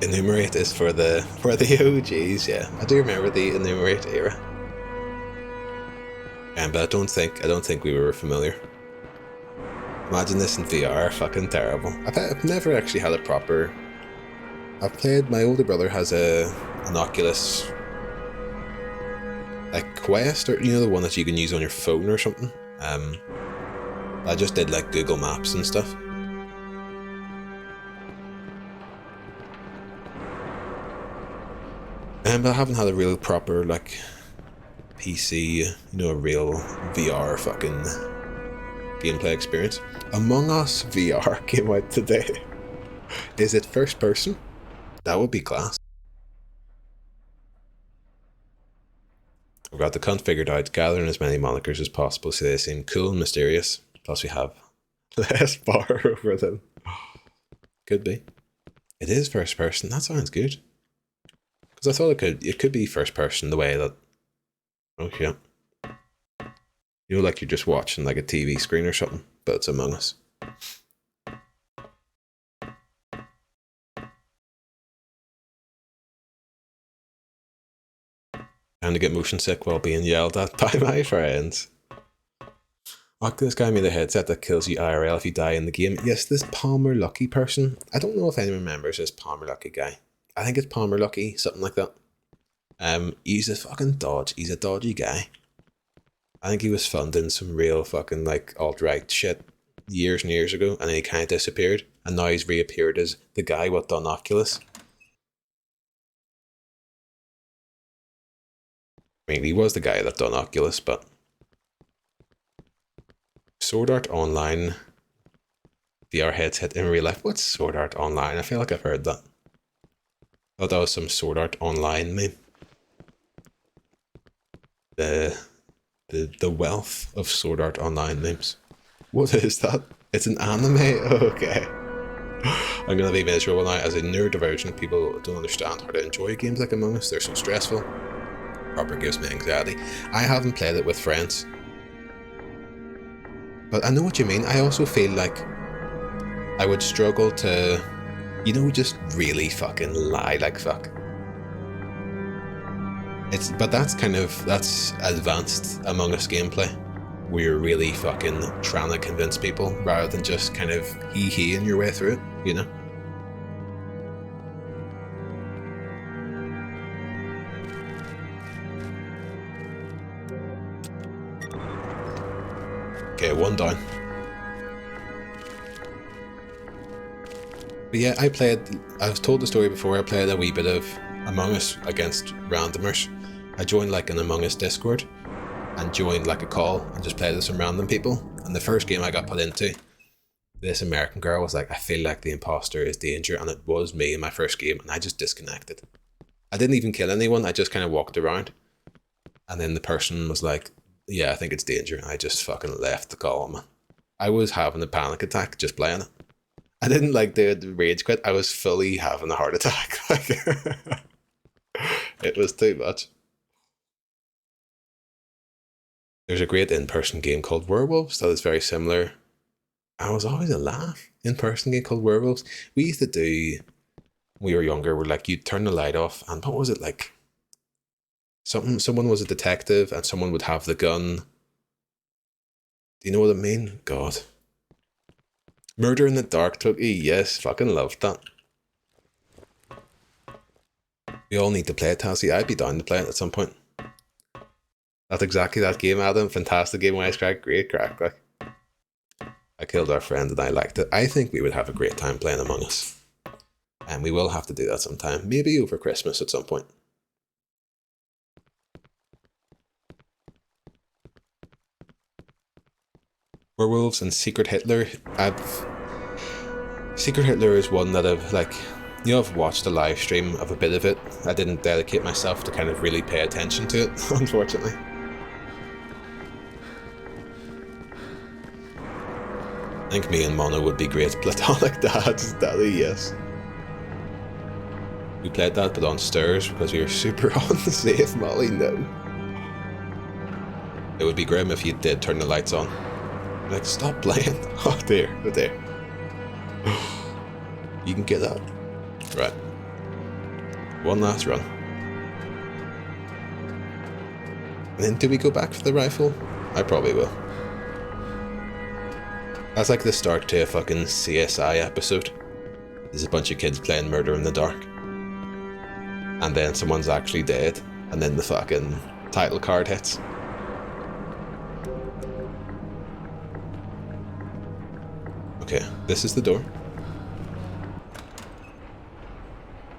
Enumerate is for the OGs, yeah. I do remember the enumerate era, but I don't think we were familiar. Imagine this in VR, fucking terrible. I've never actually had a proper. I've played. My older brother has an Oculus, like Quest, or the one that you can use on your phone or something. I just did like Google Maps and stuff. But I haven't had a real proper like PC, a real VR fucking gameplay experience. Among Us VR came out today. Is it first person? That would be class. We've got the cunt figured out, gathering as many monikers as possible so they seem cool and mysterious. Plus we have less bar over them. Could be. It is first person, that sounds good. Because I thought it could be first person the way that, oh yeah, like you're just watching like a TV screen or something, but it's Among Us. And to get motion sick while being yelled at by my friends. Like this guy made a headset that kills you IRL if you die in the game. Yes, this Palmer Lucky person. I don't know if anyone remembers this Palmer Lucky guy. I think it's Palmer Lucky, something like that. He's a fucking dodge. He's a dodgy guy. I think he was funding some real fucking like alt-right shit years and years ago, and then he kind of disappeared, and now he's reappeared as the guy with done Oculus. I mean, he was the guy that done Oculus, but Sword Art Online VR headset in real life. What's Sword Art Online? I feel like I've heard that. I thought that was some Sword Art Online meme. The wealth of Sword Art Online memes. What is that? It's an anime? Okay. I'm gonna be miserable now. As a neurodivergent, people don't understand how to enjoy games like Among Us. They're so stressful. Proper gives me anxiety. I haven't played it with friends. But I know what you mean. I also feel like I would struggle to, you know, just really fucking lie like fuck. But that's advanced Among Us gameplay. We're really fucking trying to convince people rather than just kind of hee-heeing your way through it, you know? Okay, one down. But yeah, I was told the story before, I played a wee bit of Among Us against randomers. I joined like an Among Us Discord and joined like a call and just played with some random people. And the first game I got put into, this American girl was like, I feel like the imposter is Danger, and it was me in my first game, and I just disconnected. I didn't even kill anyone, I just kind of walked around. And then the person was like, yeah, I think it's Danger, and I just fucking left the call, man. I was having a panic attack just playing it. I didn't like the rage quit, I was fully having a heart attack. It was too much. There's a great in-person game called Werewolves that is very similar. I was always a laugh. In-person game called Werewolves. We used to do, when we were younger, we're like, you'd turn the light off, and what was it like? Someone was a detective, and someone would have the gun. Do you know what I mean? God. Murder in the Dark, Tookie. Yes, fucking loved that. We all need to play it, Tassie. I'd be down to play it at some point. That's exactly that game, Adam. Fantastic game, Wisecrack. Great crack. Like, I killed our friend and I liked it. I think we would have a great time playing Among Us. And we will have to do that sometime. Maybe over Christmas at some point. Werewolves and Secret Hitler. Secret Hitler is one that I've like, you know, I've watched a live stream of a bit of it. I didn't dedicate myself to kind of really pay attention to it, unfortunately. I think me and Mono would be great platonic dads. Daddy, yes. We played that, but on stairs because we were super unsafe, Molly. No. It would be grim if you did turn the lights on. Like, stop playing. Oh dear, oh dear. You can get that. Right. One last run. And then do we go back for the rifle? I probably will. That's like the start to a fucking CSI episode. There's a bunch of kids playing Murder in the Dark. And then someone's actually dead. And then the fucking title card hits. Okay, this is the door.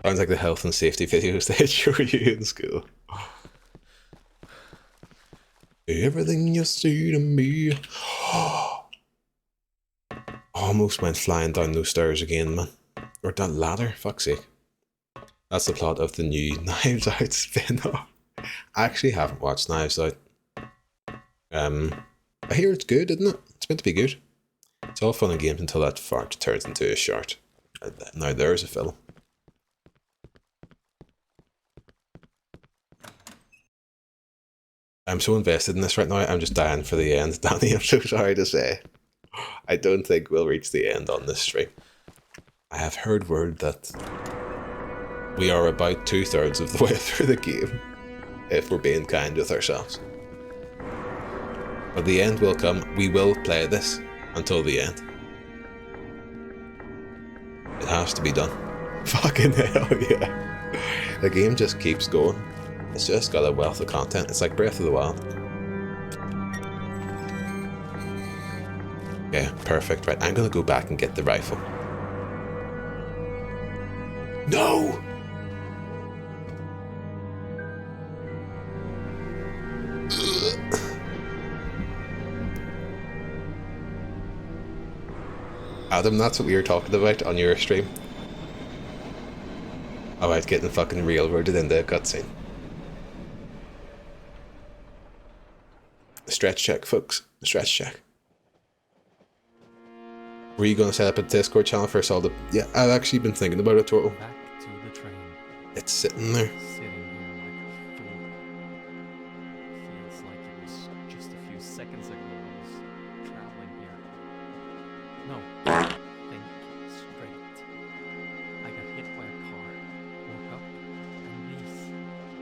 Sounds like the health and safety videos they show you in school. Everything you see to me. Almost went flying down those stairs again, man. Or that ladder, fuck's sake. That's the plot of the new Knives Out spin-off. I actually haven't watched Knives Out. I hear it's good, isn't it? It's meant to be good. It's all fun and games until that fart turns into a short. Now there's a film. I'm so invested in this right now, I'm just dying for the end. Danny, I'm so sorry to say. I don't think we'll reach the end on this stream. I have heard word that we are about 2/3 of the way through the game, if we're being kind with ourselves. But the end will come. We will play this until the end. It has to be done. Fucking hell, yeah. The game just keeps going. It's just got a wealth of content. It's like Breath of the Wild. Yeah, perfect. Right, I'm gonna go back and get the rifle. No! Adam, that's what we were talking about on your stream. About getting fucking railroaded into a cutscene. Stretch check, folks. Stretch check. Were you going to set up a Discord channel for us all to... Yeah, I've actually been thinking about it, Turtle. Back to the train. It's sitting there. Sitting here like a fool. Feels like it was just a few seconds ago I was traveling here. No, think straight. I got hit by a car, woke up, and these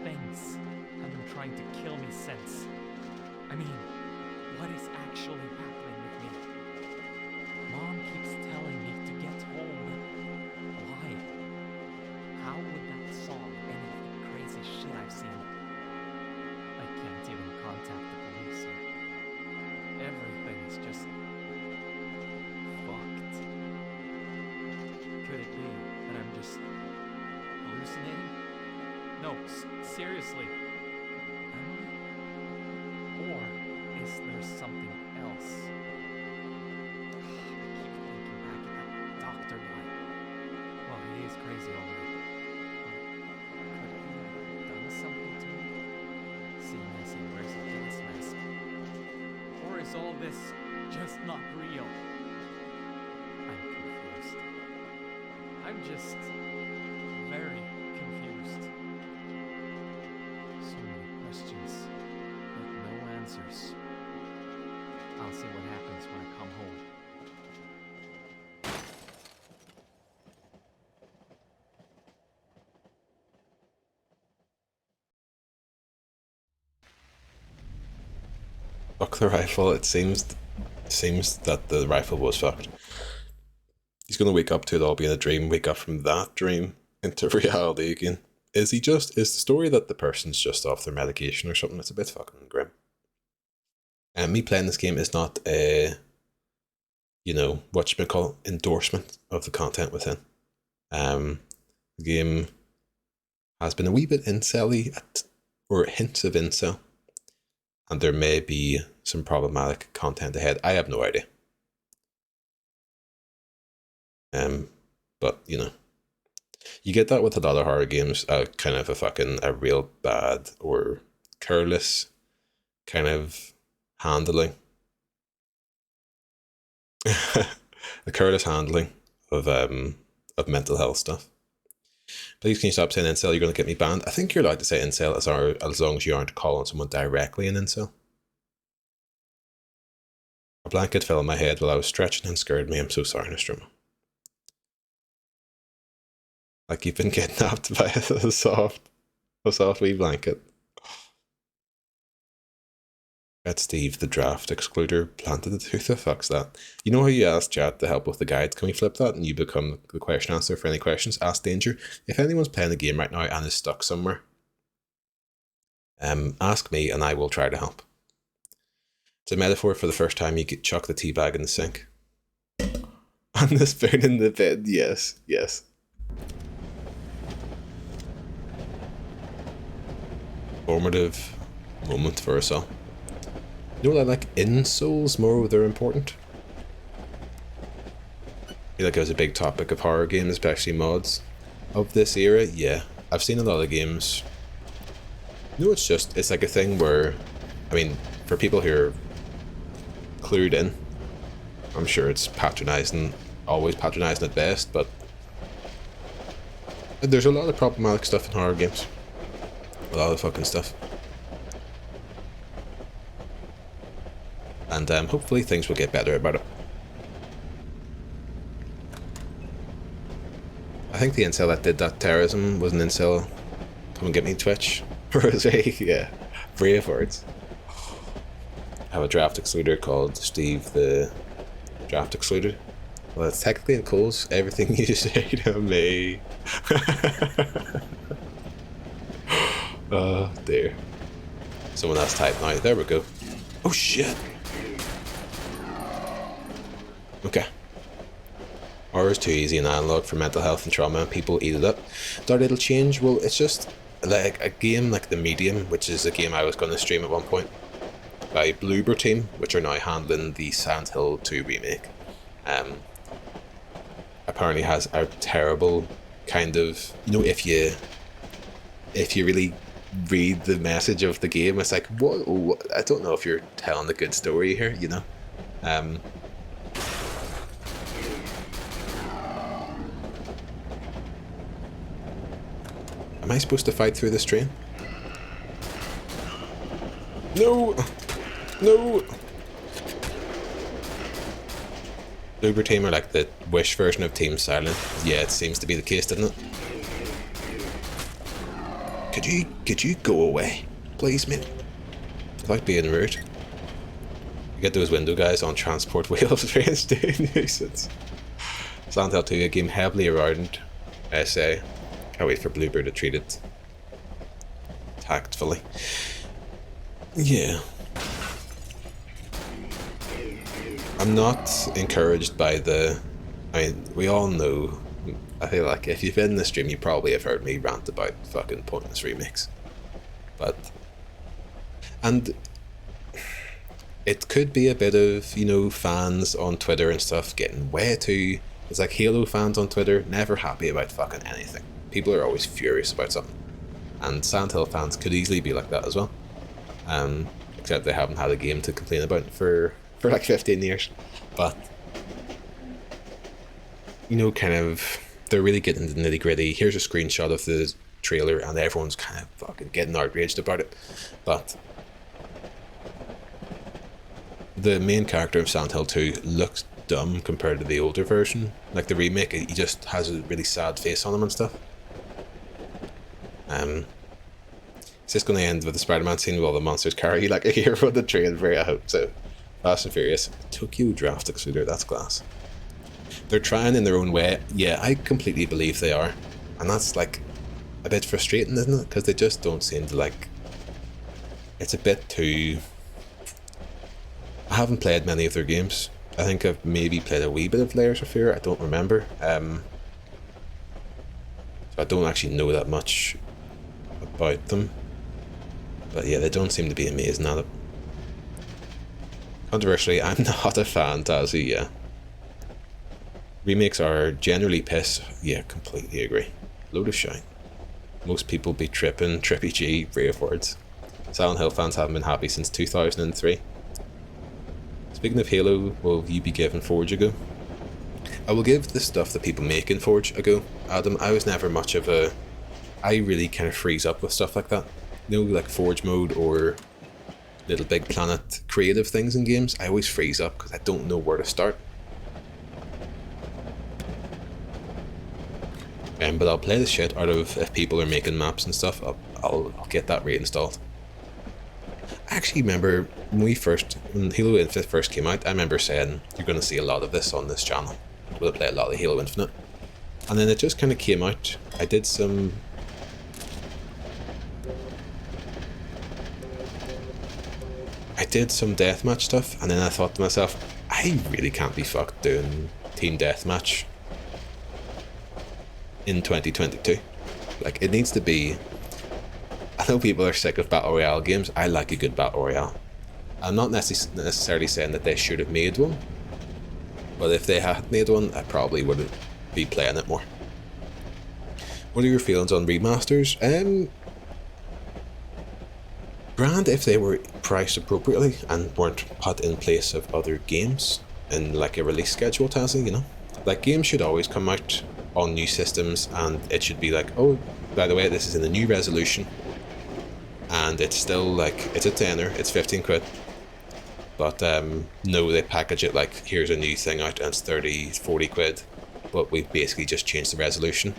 things have been trying to kill me since. I mean, what is actually happening with me? Mom keeps telling me to get home, but why? How would that solve any of the crazy shit I've seen? I can't even contact the police here. Everything is just fucked. Could it be that I'm just hallucinating? No, seriously. Am I? Or is there something else? Doctor guy. Well, he is crazy alright. Could he have done something to me? Seeing as he wears a gas mask. Or is all this just not real? I'm confused. I'm just very confused. So many questions, but no answers. I'll see what happens when I come home. Fuck the rifle. It seems that the rifle was fucked. He's gonna wake up to it all being a dream, wake up from that dream into reality again. Is the story that the person's just off their medication or something? It's a bit fucking grim. And me playing this game is not a, whatchamacallit, endorsement of the content within. The game has been a wee bit incel-y, or hints of incel. And there may be some problematic content ahead. I have no idea. But, you get that with a lot of horror games, kind of a real bad or careless kind of handling. The careless handling of mental health stuff. Please can you stop saying incel? You're going to get me banned. I think you're allowed to say incel as long as you aren't calling someone directly an incel. A blanket fell on my head while I was stretching and scared me. I'm so sorry, Nostromo. Like you've been kidnapped by a soft wee blanket. Got Steve, the draft excluder, planted it. Who the fuck's that? You know how you asked chat to help with the guides? Can we flip that and you become the question answer for any questions? Ask Danger. If anyone's playing a game right now and is stuck somewhere, ask me and I will try to help. It's a metaphor for the first time you get chuck the tea bag in the sink. And the spoon in the bed. Yes, yes. Formative moment for us all. You know what I like? Incels more, they're important. I feel like it was a big topic of horror games, especially mods of this era. Yeah, I've seen a lot of games. You know, it's like a thing where, I mean, for people who are clued in, I'm sure it's patronizing, always patronizing at best, but there's a lot of problematic stuff in horror games. A lot of fucking stuff. And hopefully things will get better about it. I think the incel that did that terrorism was an incel. Come and get me Twitch. Or is he? Yeah. Brave words. I have a draft excluder called Steve the Draft Excluder. Well, it's technically in Coles. Everything you say to me. Oh dear. Someone else typed now. There we go. Oh shit. Okay. Horror is too easy and analog for mental health and trauma, and people eat it up. Dark Little Change, well, it's just like a game like The Medium, which is a game I was going to stream at one point, by Bloober Team, which are now handling the Silent Hill 2 remake. apparently has a terrible kind of, you know, if you really read the message of the game, it's like, what? I don't know if you're telling a good story here, you know. Am I supposed to fight through this train? No! No! Bloober Team are like the Wish version of Team Silent. Yeah, it seems to be the case, doesn't it? Could you go away, please, mate? Without being rude. You get those window guys on transport wheels trains, dude. Nuisance. Silent Hill 2, a game heavily around SA. Can't wait for Bloober to treat it tactfully. Yeah. I'm not encouraged by the... I mean, we all know... I feel like if you've been in the stream, you probably have heard me rant about fucking pointless remakes. But... And... It could be a bit of, you know, fans on Twitter and stuff getting way too... It's like Halo fans on Twitter, never happy about fucking anything. People are always furious about something. And Silent Hill fans could easily be like that as well. Except they haven't had a game to complain about for like 15 years. But, you know, kind of, they're really getting into the nitty gritty. Here's a screenshot of the trailer and everyone's kind of fucking getting outraged about it. But the main character of Silent Hill 2 looks dumb compared to the older version. Like the remake, he just has a really sad face on him and stuff. Is this going to end with the Spider-Man scene with all the monsters carry like a hero on the train? Very, I hope so. Fast and Furious. Tokyo Draft Excluder, that's class. They're trying in their own way. Yeah, I completely believe they are. And that's like a bit frustrating, isn't it? Because they just don't seem to like... It's a bit too... I haven't played many of their games. I think I've maybe played a wee bit of Layers of Fear. I don't remember. So I don't actually know that much about them. But yeah, they don't seem to be amazing at it. Controversially, I'm not a fan, Tazzy, yeah. Remakes are generally piss. Yeah, completely agree. Load of shite. Most people be tripping, Trippy G, brave words. Silent Hill fans haven't been happy since 2003. Speaking of Halo, will you be giving Forge a go? I will give the stuff that people make in Forge a go, Adam. I was never much of a... I really kind of freeze up with stuff like that. You know, like Forge mode or Little Big Planet creative things in games. I always freeze up because I don't know where to start. But I'll play the shit out of if people are making maps and stuff. I'll get that reinstalled. I actually remember when Halo Infinite first came out, I remember saying, you're going to see a lot of this on this channel. We'll play a lot of Halo Infinite. And then it just kind of came out. I did some... deathmatch stuff, and then I thought to myself, I really can't be fucked doing team deathmatch in 2022. Like, it needs to be... I know people are sick of Battle Royale games. I like a good Battle Royale. I'm not necessarily saying that they should have made one, but if they had made one, I probably would be playing it more. What are your feelings on remasters? Grand if they were priced appropriately and weren't put in place of other games in like a release schedule, Tazzy, you know? Like, games should always come out on new systems and it should be like, oh, by the way, this is in a new resolution and it's still like, it's a tenner, it's 15 quid. But no, they package it like, here's a new thing out and it's 30, 40 quid, but we basically just changed the resolution.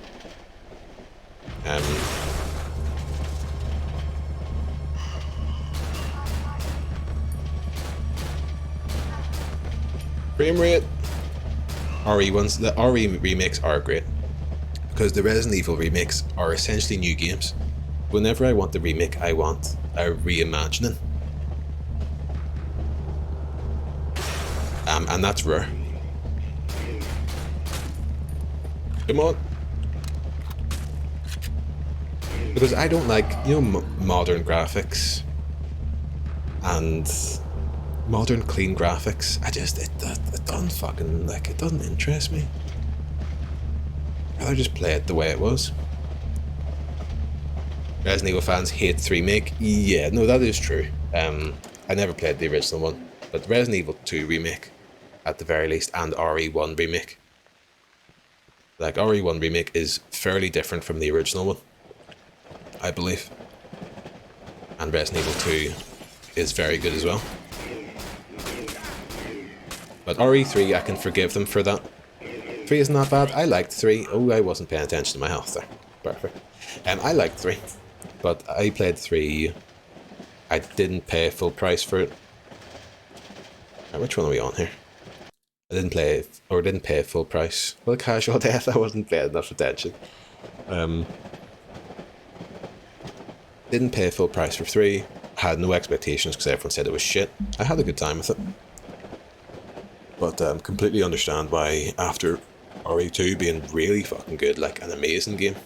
Frame rate. The RE remakes are great because the Resident Evil remakes are essentially new games. Whenever I want the remake, I want a reimagining. And that's rare. Come on. Because I don't like, you know, modern graphics and modern clean graphics. It doesn't fucking, like, it doesn't interest me. rather just play it the way it was. Resident Evil fans hate the remake. Yeah, no, that is true. I never played the original one, but Resident Evil 2 remake, at the very least, and RE1 remake. Like, RE1 remake is fairly different from the original one, I believe. And Resident Evil 2 is very good as well. But RE3, I can forgive them for that. 3 isn't that bad. I liked 3. Oh, I wasn't paying attention to my health there. Perfect. I liked 3. But I played 3. I didn't pay full price for it. Which one are we on here? I didn't pay full price. Well, Casual Death, I wasn't paying enough attention. Didn't pay full price for 3. Had no expectations because everyone said it was shit. I had a good time with it. But completely understand why, after RE2 being really fucking good, like an amazing game,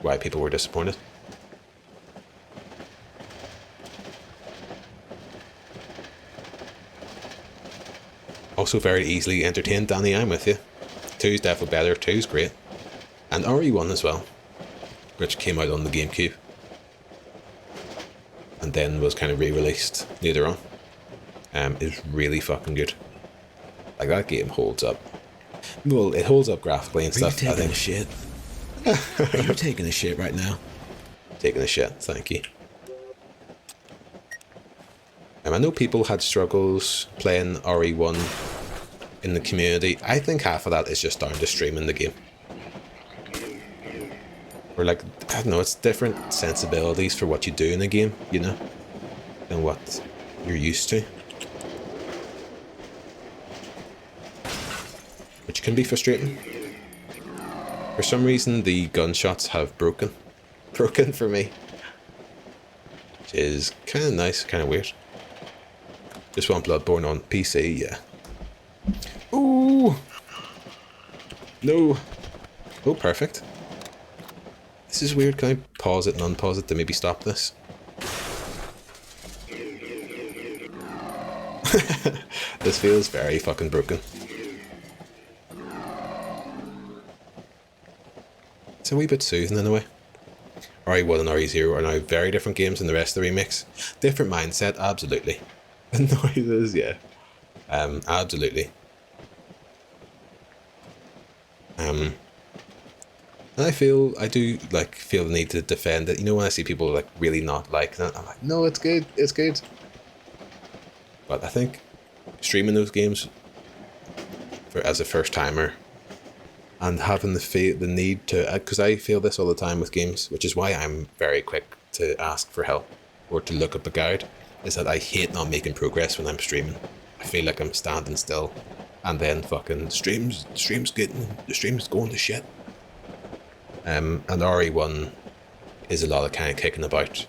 why people were disappointed. Also very easily entertained, Danny, I'm with you. 2's definitely better, 2's great. And RE1 as well, which came out on the GameCube. And then was kind of re-released later on. Is really fucking good. Like, that game holds up. Well, it holds up graphically and stuff. Are you taking a shit? Are you taking a shit right now? Taking a shit, thank you. I know people had struggles playing RE1 in the community. I think half of that is just down to streaming the game. Or like, I don't know, it's different sensibilities for what you do in a game, you know, than what you're used to. Which can be frustrating. For some reason, the gunshots have broken for me. Which is kind of nice, kind of weird. Just want Bloodborne on PC, yeah. Ooh! No! Oh, perfect. This is weird. Can I pause it and unpause it to maybe stop this? This feels very fucking broken. It's a wee bit soothing in a way. RE1 and RE0 are now very different games than the rest of the remakes. Different mindset, absolutely. The noises, yeah. Absolutely. And I do feel the need to defend it. You know, when I see people like really not liking it, I'm like, no, it's good, it's good. But I think streaming those games as a first timer and having the need to, because I feel this all the time with games, which is why I'm very quick to ask for help or to look up a guide, is that I hate not making progress when I'm streaming. I feel like I'm standing still and then fucking the stream's going to shit. And RE1 is a lot of kind of kicking about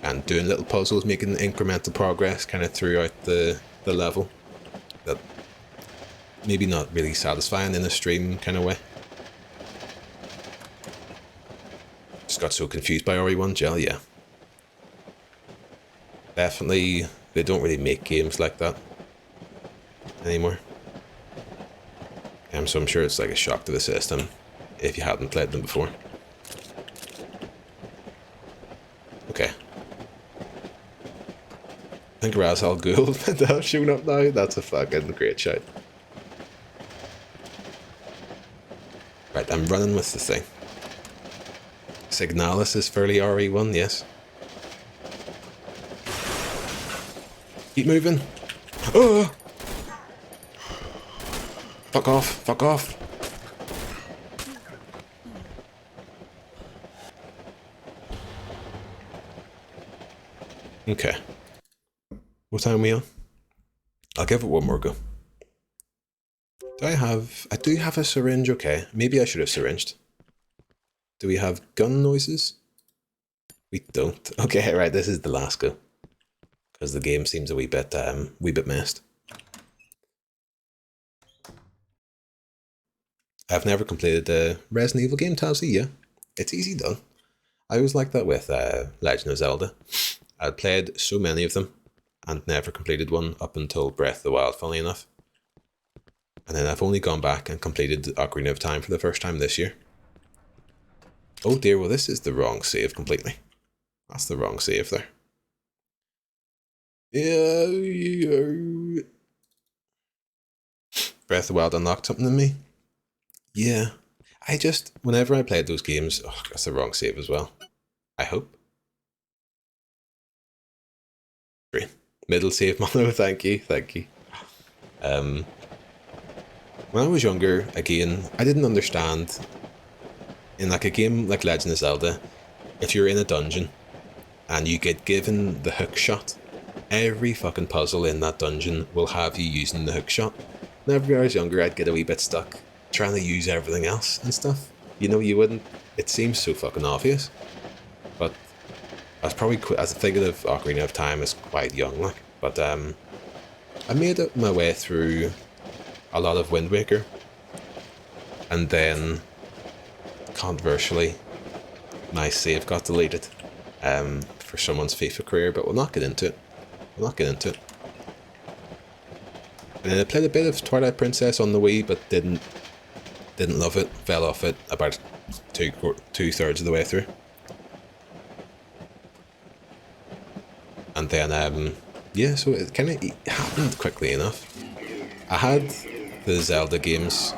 and doing little puzzles, making incremental progress kind of throughout the level. That maybe not really satisfying in a stream kind of way. Just got so confused by RE1 Gel, yeah. Definitely, they don't really make games like that anymore. So I'm sure it's like a shock to the system if you hadn't played them before. Okay. I think Ra's al Ghul have shown up now. That's a fucking great shout. Right, I'm running with the thing. Signalis is fairly RE1, yes. Keep moving. Oh! Fuck off, fuck off. Okay. What time are we on? I'll give it one more go. I do have a syringe, okay. Maybe I should have syringed. Do we have gun noises? We don't. Okay, right, this is the last go. Because the game seems a wee bit messed. I've never completed the Resident Evil game, Tavsy, yeah. It's easy done. I always like that with Legend of Zelda. I'd played so many of them and never completed one up until Breath of the Wild, funnily enough. And then I've only gone back and completed Ocarina of Time for the first time this year. Oh dear, well this is the wrong save completely. That's the wrong save there. Yeah. Breath of the Wild unlocked something in me. Yeah. Whenever I played those games, that's the wrong save as well. I hope. Great. Middle save, Mono, thank you. When I was younger, again, I didn't understand, in like a game like Legend of Zelda, if you're in a dungeon and you get given the hook shot, every fucking puzzle in that dungeon will have you using the hook shot. Whenever I was younger, I'd get a wee bit stuck trying to use everything else and stuff. You know, you wouldn't, it seems so fucking obvious. But I was probably, as I think of Ocarina of Time as quite young, like, but I made it my way through a lot of Wind Waker, and then controversially my save got deleted for someone's FIFA career, but we'll not get into it. And then I played a bit of Twilight Princess on the Wii, but didn't love it, fell off it about two-thirds of the way through. And then yeah, so it kind of happened quickly enough. I had the Zelda games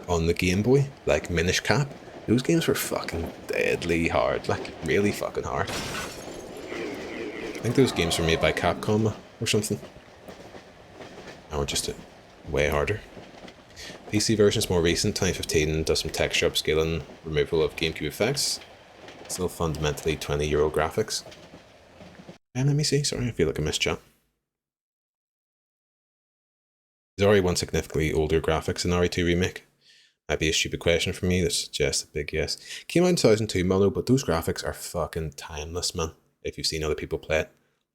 on the Game Boy, like Minish Cap. Those games were fucking deadly hard, like really fucking hard. I think those games were made by Capcom or something. And were just way harder. PC version is more recent, 2015, does some texture upscaling, removal of GameCube effects. Still fundamentally 20-year graphics. And let me see, sorry, I feel like I missed chat. There's already one significantly older graphics in RE2 Remake. Might be a stupid question for me that suggests a big yes. Came out in 2002 Mono, but those graphics are fucking timeless, man. If you've seen other people play it.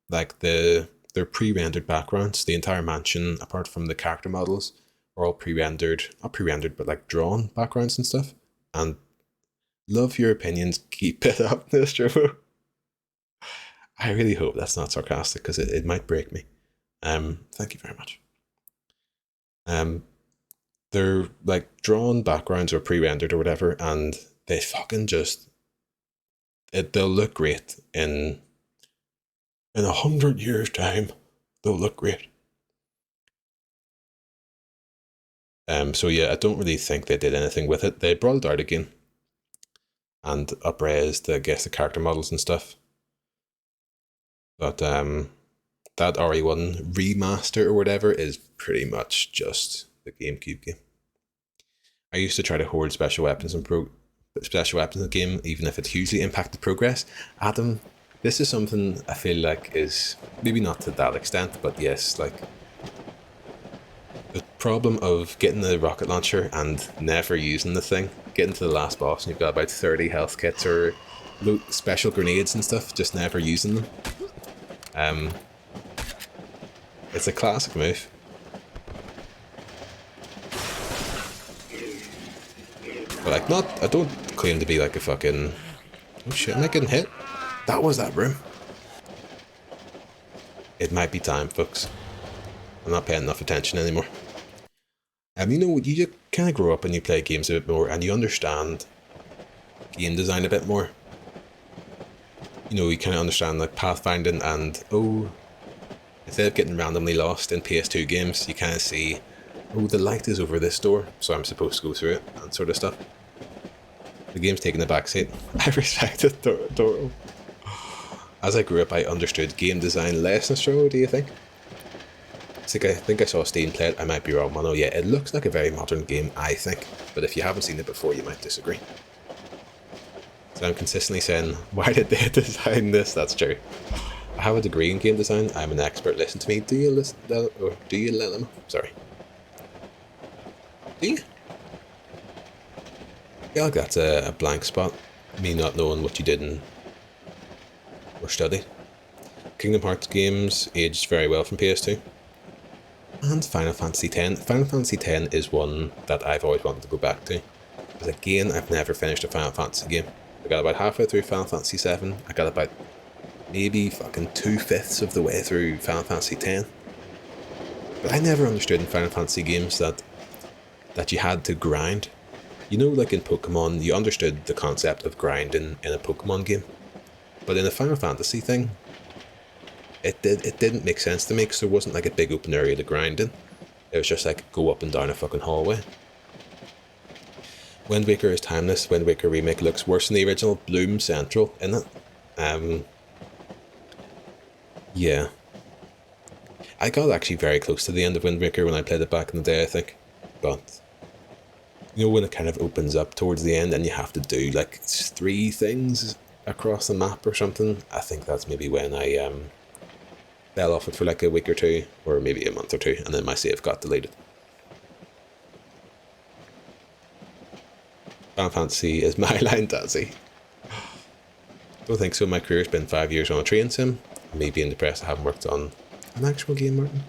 Like they're pre-rendered backgrounds. The entire mansion, apart from the character models, are all pre-rendered. Not pre-rendered, but like drawn backgrounds and stuff. And love your opinions. Keep it up, Nostromo. I really hope that's not sarcastic, because it might break me. Thank you very much. They're like drawn backgrounds or pre-rendered or whatever, and they fucking just they'll look great in 100 years' time. They'll look great. So yeah, I don't really think they did anything with it. They brought it out again and upraised, I guess, the character models and stuff. But that RE1 remaster or whatever is pretty much just the GameCube game. I used to try to hoard special weapons in the game, even if it hugely impacted progress. Adam, this is something I feel like is maybe not to that extent, but yes, like the problem of getting the rocket launcher and never using the thing, getting to the last boss and you've got about 30 health kits or special grenades and stuff, just never using them. It's a classic move. But like, I don't claim to be like a fucking... Oh shit, am I getting hit? That was that room. It might be time, folks. I'm not paying enough attention anymore. You know, you just kind of grow up and you play games a bit more and you understand game design a bit more. You know, you kind of understand like pathfinding and, oh, instead of getting randomly lost in PS2 games, you kind of see, oh, the light is over this door, so I'm supposed to go through it, and sort of stuff. The game's taking the backseat. I respected Doro. As I grew up, I understood game design less than Stroh, do you think? I think I saw Steam play it, I might be wrong, Mono. Yeah, it looks like a very modern game, I think. But if you haven't seen it before, you might disagree. So I'm consistently saying, why did they design this? That's true. I have a degree in game design. I'm an expert. Listen to me. Do you listen? Or do you let them? Sorry. Do you? Yeah, like that's a blank spot. Me not knowing what you did in or studied. Kingdom Hearts games aged very well from PS2. And Final Fantasy X. Final Fantasy X is one that I've always wanted to go back to. Because again, I've never finished a Final Fantasy game. I got about halfway through Final Fantasy VII. I got about maybe fucking 2/5 of the way through Final Fantasy X. But I never understood in Final Fantasy games that that you had to grind. You know, like in Pokemon, you understood the concept of grinding in a Pokemon game. But in a Final Fantasy thing, it didn't make sense to me, because there wasn't like a big open area to grind in. It was just like, go up and down a fucking hallway. Wind Waker is timeless. Wind Waker Remake looks worse than the original. Bloom Central, innit? Yeah. I got actually very close to the end of Wind Waker when I played it back in the day, I think. But, you know, when it kind of opens up towards the end and you have to do like 3 things across the map or something, I think that's maybe when I fell off it for like a week or 2, or maybe a month or 2, and then my save got deleted. Final Fantasy is my line, Dazzy. Don't think so. My career's been 5 years on a train sim. Me being depressed I haven't worked on an actual game, Martin.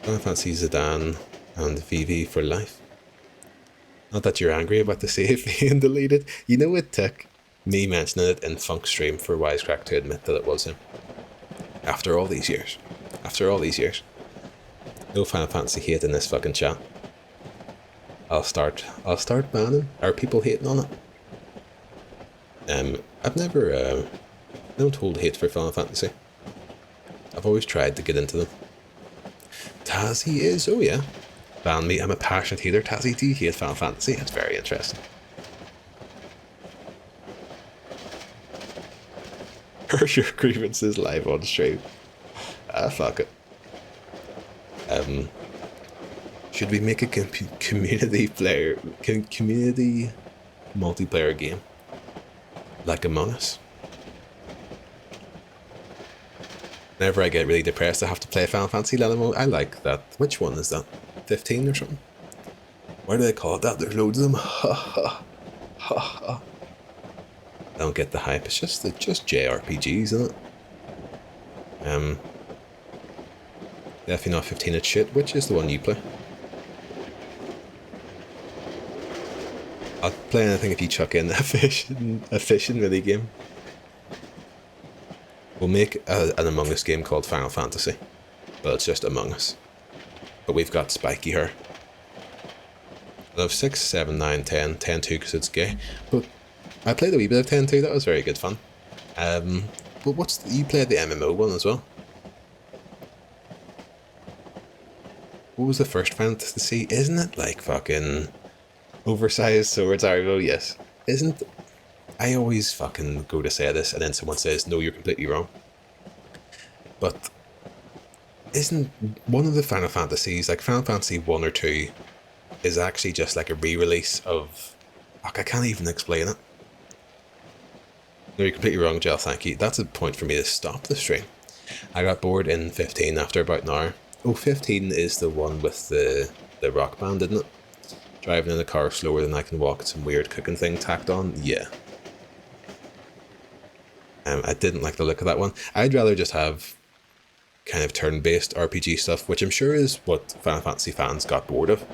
Final Fantasy Zidane and Vivi for life. Not that you're angry about the save being deleted. You know, it took me mentioning it in Funk Stream for Wisecrack to admit that it was him. After all these years. After all these years. No Final Fantasy hate in this fucking chat. I'll start banning. Are people hating on it? I've never don't hold hate for Final Fantasy. I've always tried to get into them. Tazzy is, oh yeah. Ban me, I'm a passionate hater. Tazzy, do you hate Final Fantasy? It's very interesting. Heard your grievances live on stream. Fuck it. Should we make a community multiplayer game? Like Among Us? Whenever I get really depressed, I have to play Final Fantasy Level mode. I like that. Which one is that? 15 or something? Why do they call it that? There's loads of them. Ha ha. Ha ha. I don't get the hype. It's just JRPGs, isn't it? Definitely not 15 at shit. Which is the one you play? I'll play anything if you chuck in a fishing mini game. We'll make an Among Us game called Final Fantasy, but it's just Among Us. But we've got spiky hair. I love 6, 7, 9, 10, 10 2 because it's gay. But I played a wee bit of 10 2. That was very good fun. But you played the MMO one as well. What was the first fantasy? Isn't it like fucking oversized swords? Yes. Isn't... I always fucking go to say this and then someone says, no, you're completely wrong. But isn't one of the Final Fantasies, like Final Fantasy 1 or 2, is actually just like a re-release of... Fuck, I can't even explain it. No, you're completely wrong, Jel, thank you. That's a point for me to stop the stream. I got bored in 15 after about an hour. Oh, 15 is the one with the rock band, isn't it? Driving in a car slower than I can walk, some weird cooking thing tacked on. Yeah. I didn't like the look of that one. I'd rather just have kind of turn-based RPG stuff, which I'm sure is what Final Fantasy fans got bored of.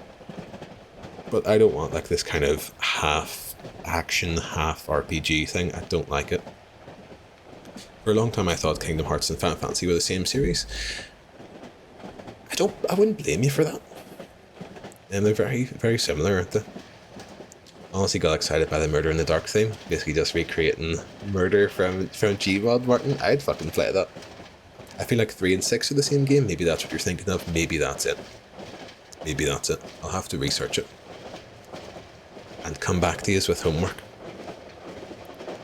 But I don't want like this kind of half action, half RPG thing. I don't like it. For a long time I thought Kingdom Hearts and Final Fantasy were the same series. I wouldn't blame you for that. And they're very, very similar, aren't they? Honestly got excited by the Murder in the Dark theme. Basically just recreating murder from Gmod, Martin. I'd fucking play that. I feel like 3 and 6 are the same game. Maybe that's what you're thinking of. Maybe that's it. Maybe that's it. I'll have to research it. And come back to you with homework.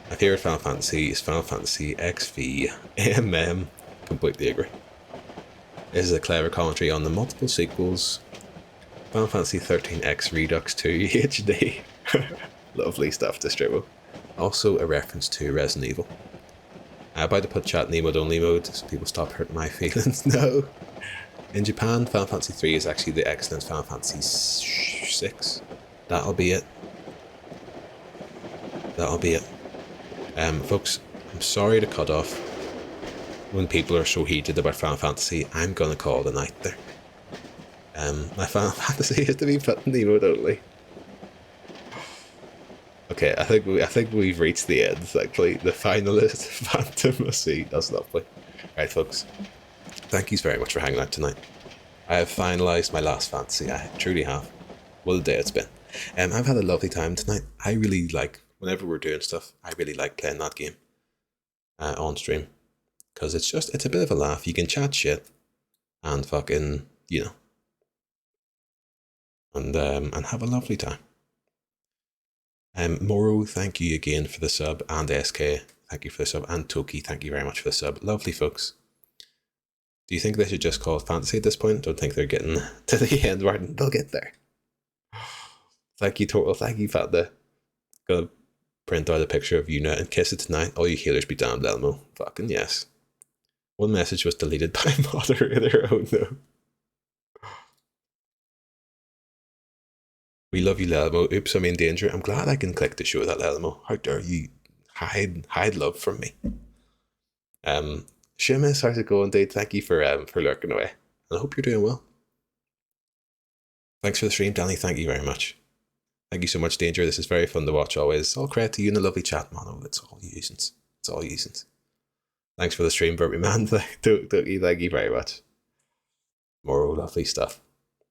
My favourite Final Fantasy is Final Fantasy XV MM. Completely agree. This is a clever commentary on the multiple sequels. Final Fantasy 13X Redux 2 HD. Lovely stuff, Distrobo. Also a reference to Resident Evil. I'm about to put chat in emote only mode so people stop hurting my feelings. No. In Japan, Final Fantasy 3 is actually the excellent Final Fantasy 6. That'll be it. That'll be it. Folks, I'm sorry to cut off when people are so heated about Final Fantasy. I'm gonna call it a night there. My Final Fantasy is to be put in emote only. Okay, I think we've reached the end. Actually, the finalist, Phantom Sea. That's lovely. Right, folks. Thank you very much for hanging out tonight. I have finalised my last fantasy. I truly have. What a day it's been. I've had a lovely time tonight. I really like, whenever we're doing stuff, I really like playing that game on stream. Because it's a bit of a laugh. You can chat shit and fucking, you know, and have a lovely time. Moro, thank you again for the sub, and SK, thank you for the sub, and Toki, thank you very much for the sub. Lovely folks. Do you think they should just call it fantasy at this point? Don't think they're getting to the end, Martin. They'll get there. Thank you, Total. Thank you, Fanta. Gonna print out a picture of Una and kiss it tonight. All you healers be damned, Elmo. Fucking yes. One message was deleted by a moderator. Oh no. We love you, Lelmo. Oops, I'm in danger. I'm glad I can click to show that, Lelmo. How dare you hide love from me? Seamus, how's it going, dude? Thank you for lurking away. And I hope you're doing well. Thanks for the stream, Danny. Thank you very much. Thank you so much, Danger. This is very fun to watch always. All credit to you in the lovely chat, Mono. It's all usings. It's all usings. Thanks for the stream, Burpee Man. Thank you very much. Moro, lovely stuff.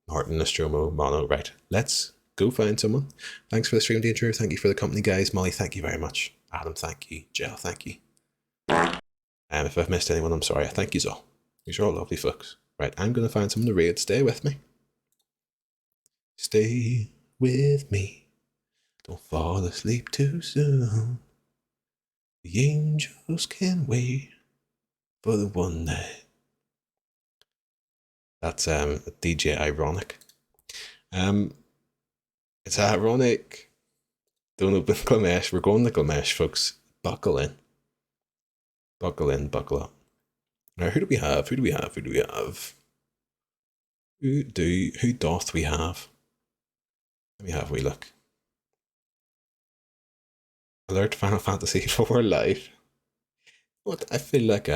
Martin, Nostromo, Mono. Right, let's go find someone. Thanks for the stream, Danger. Thank you for the company, guys. Molly, thank you very much. Adam, thank you. Jill, thank you. If I've missed anyone, I'm sorry. Thank you all. These are all lovely folks. Right, I'm going to find someone to raid. Stay with me. Stay with me. Don't fall asleep too soon. The angels can wait for the one night. That's DJ Ironic. It's ironic. Don't open Glamesh. We're going to Glamesh, folks. Buckle in. Buckle in, buckle up. Now, who do we have? Who doth we have? Let me have a wee look. Alert Final Fantasy 4 live. What? I feel like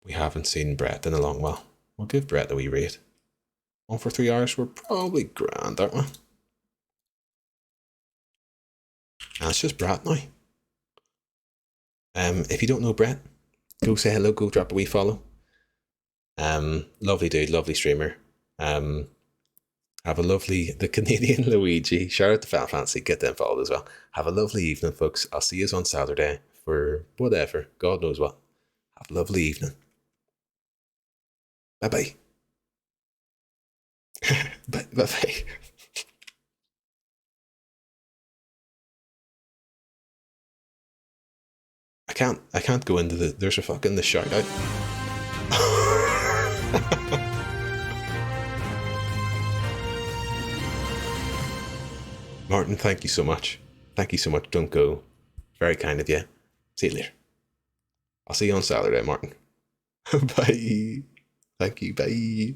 we haven't seen Brett in a long while. We'll give Brett a wee rate. On for 3 hours, we're probably grand, aren't we? And it's just Brett now. If you don't know Brett, go say hello, go drop a wee follow. Lovely dude, lovely streamer. Have a lovely, the Canadian Luigi. Shout out to Final Fantasy, get them followed as well. Have a lovely evening, folks. I'll see you on Saturday for whatever, God knows what. Have a lovely evening. Bye bye. Bye bye. I can't go into there's a fucking the shout out. Martin, thank you so much. Thank you so much. Don't go. Very kind of you. See you later. I'll see you on Saturday, Martin. Bye. Thank you. Bye.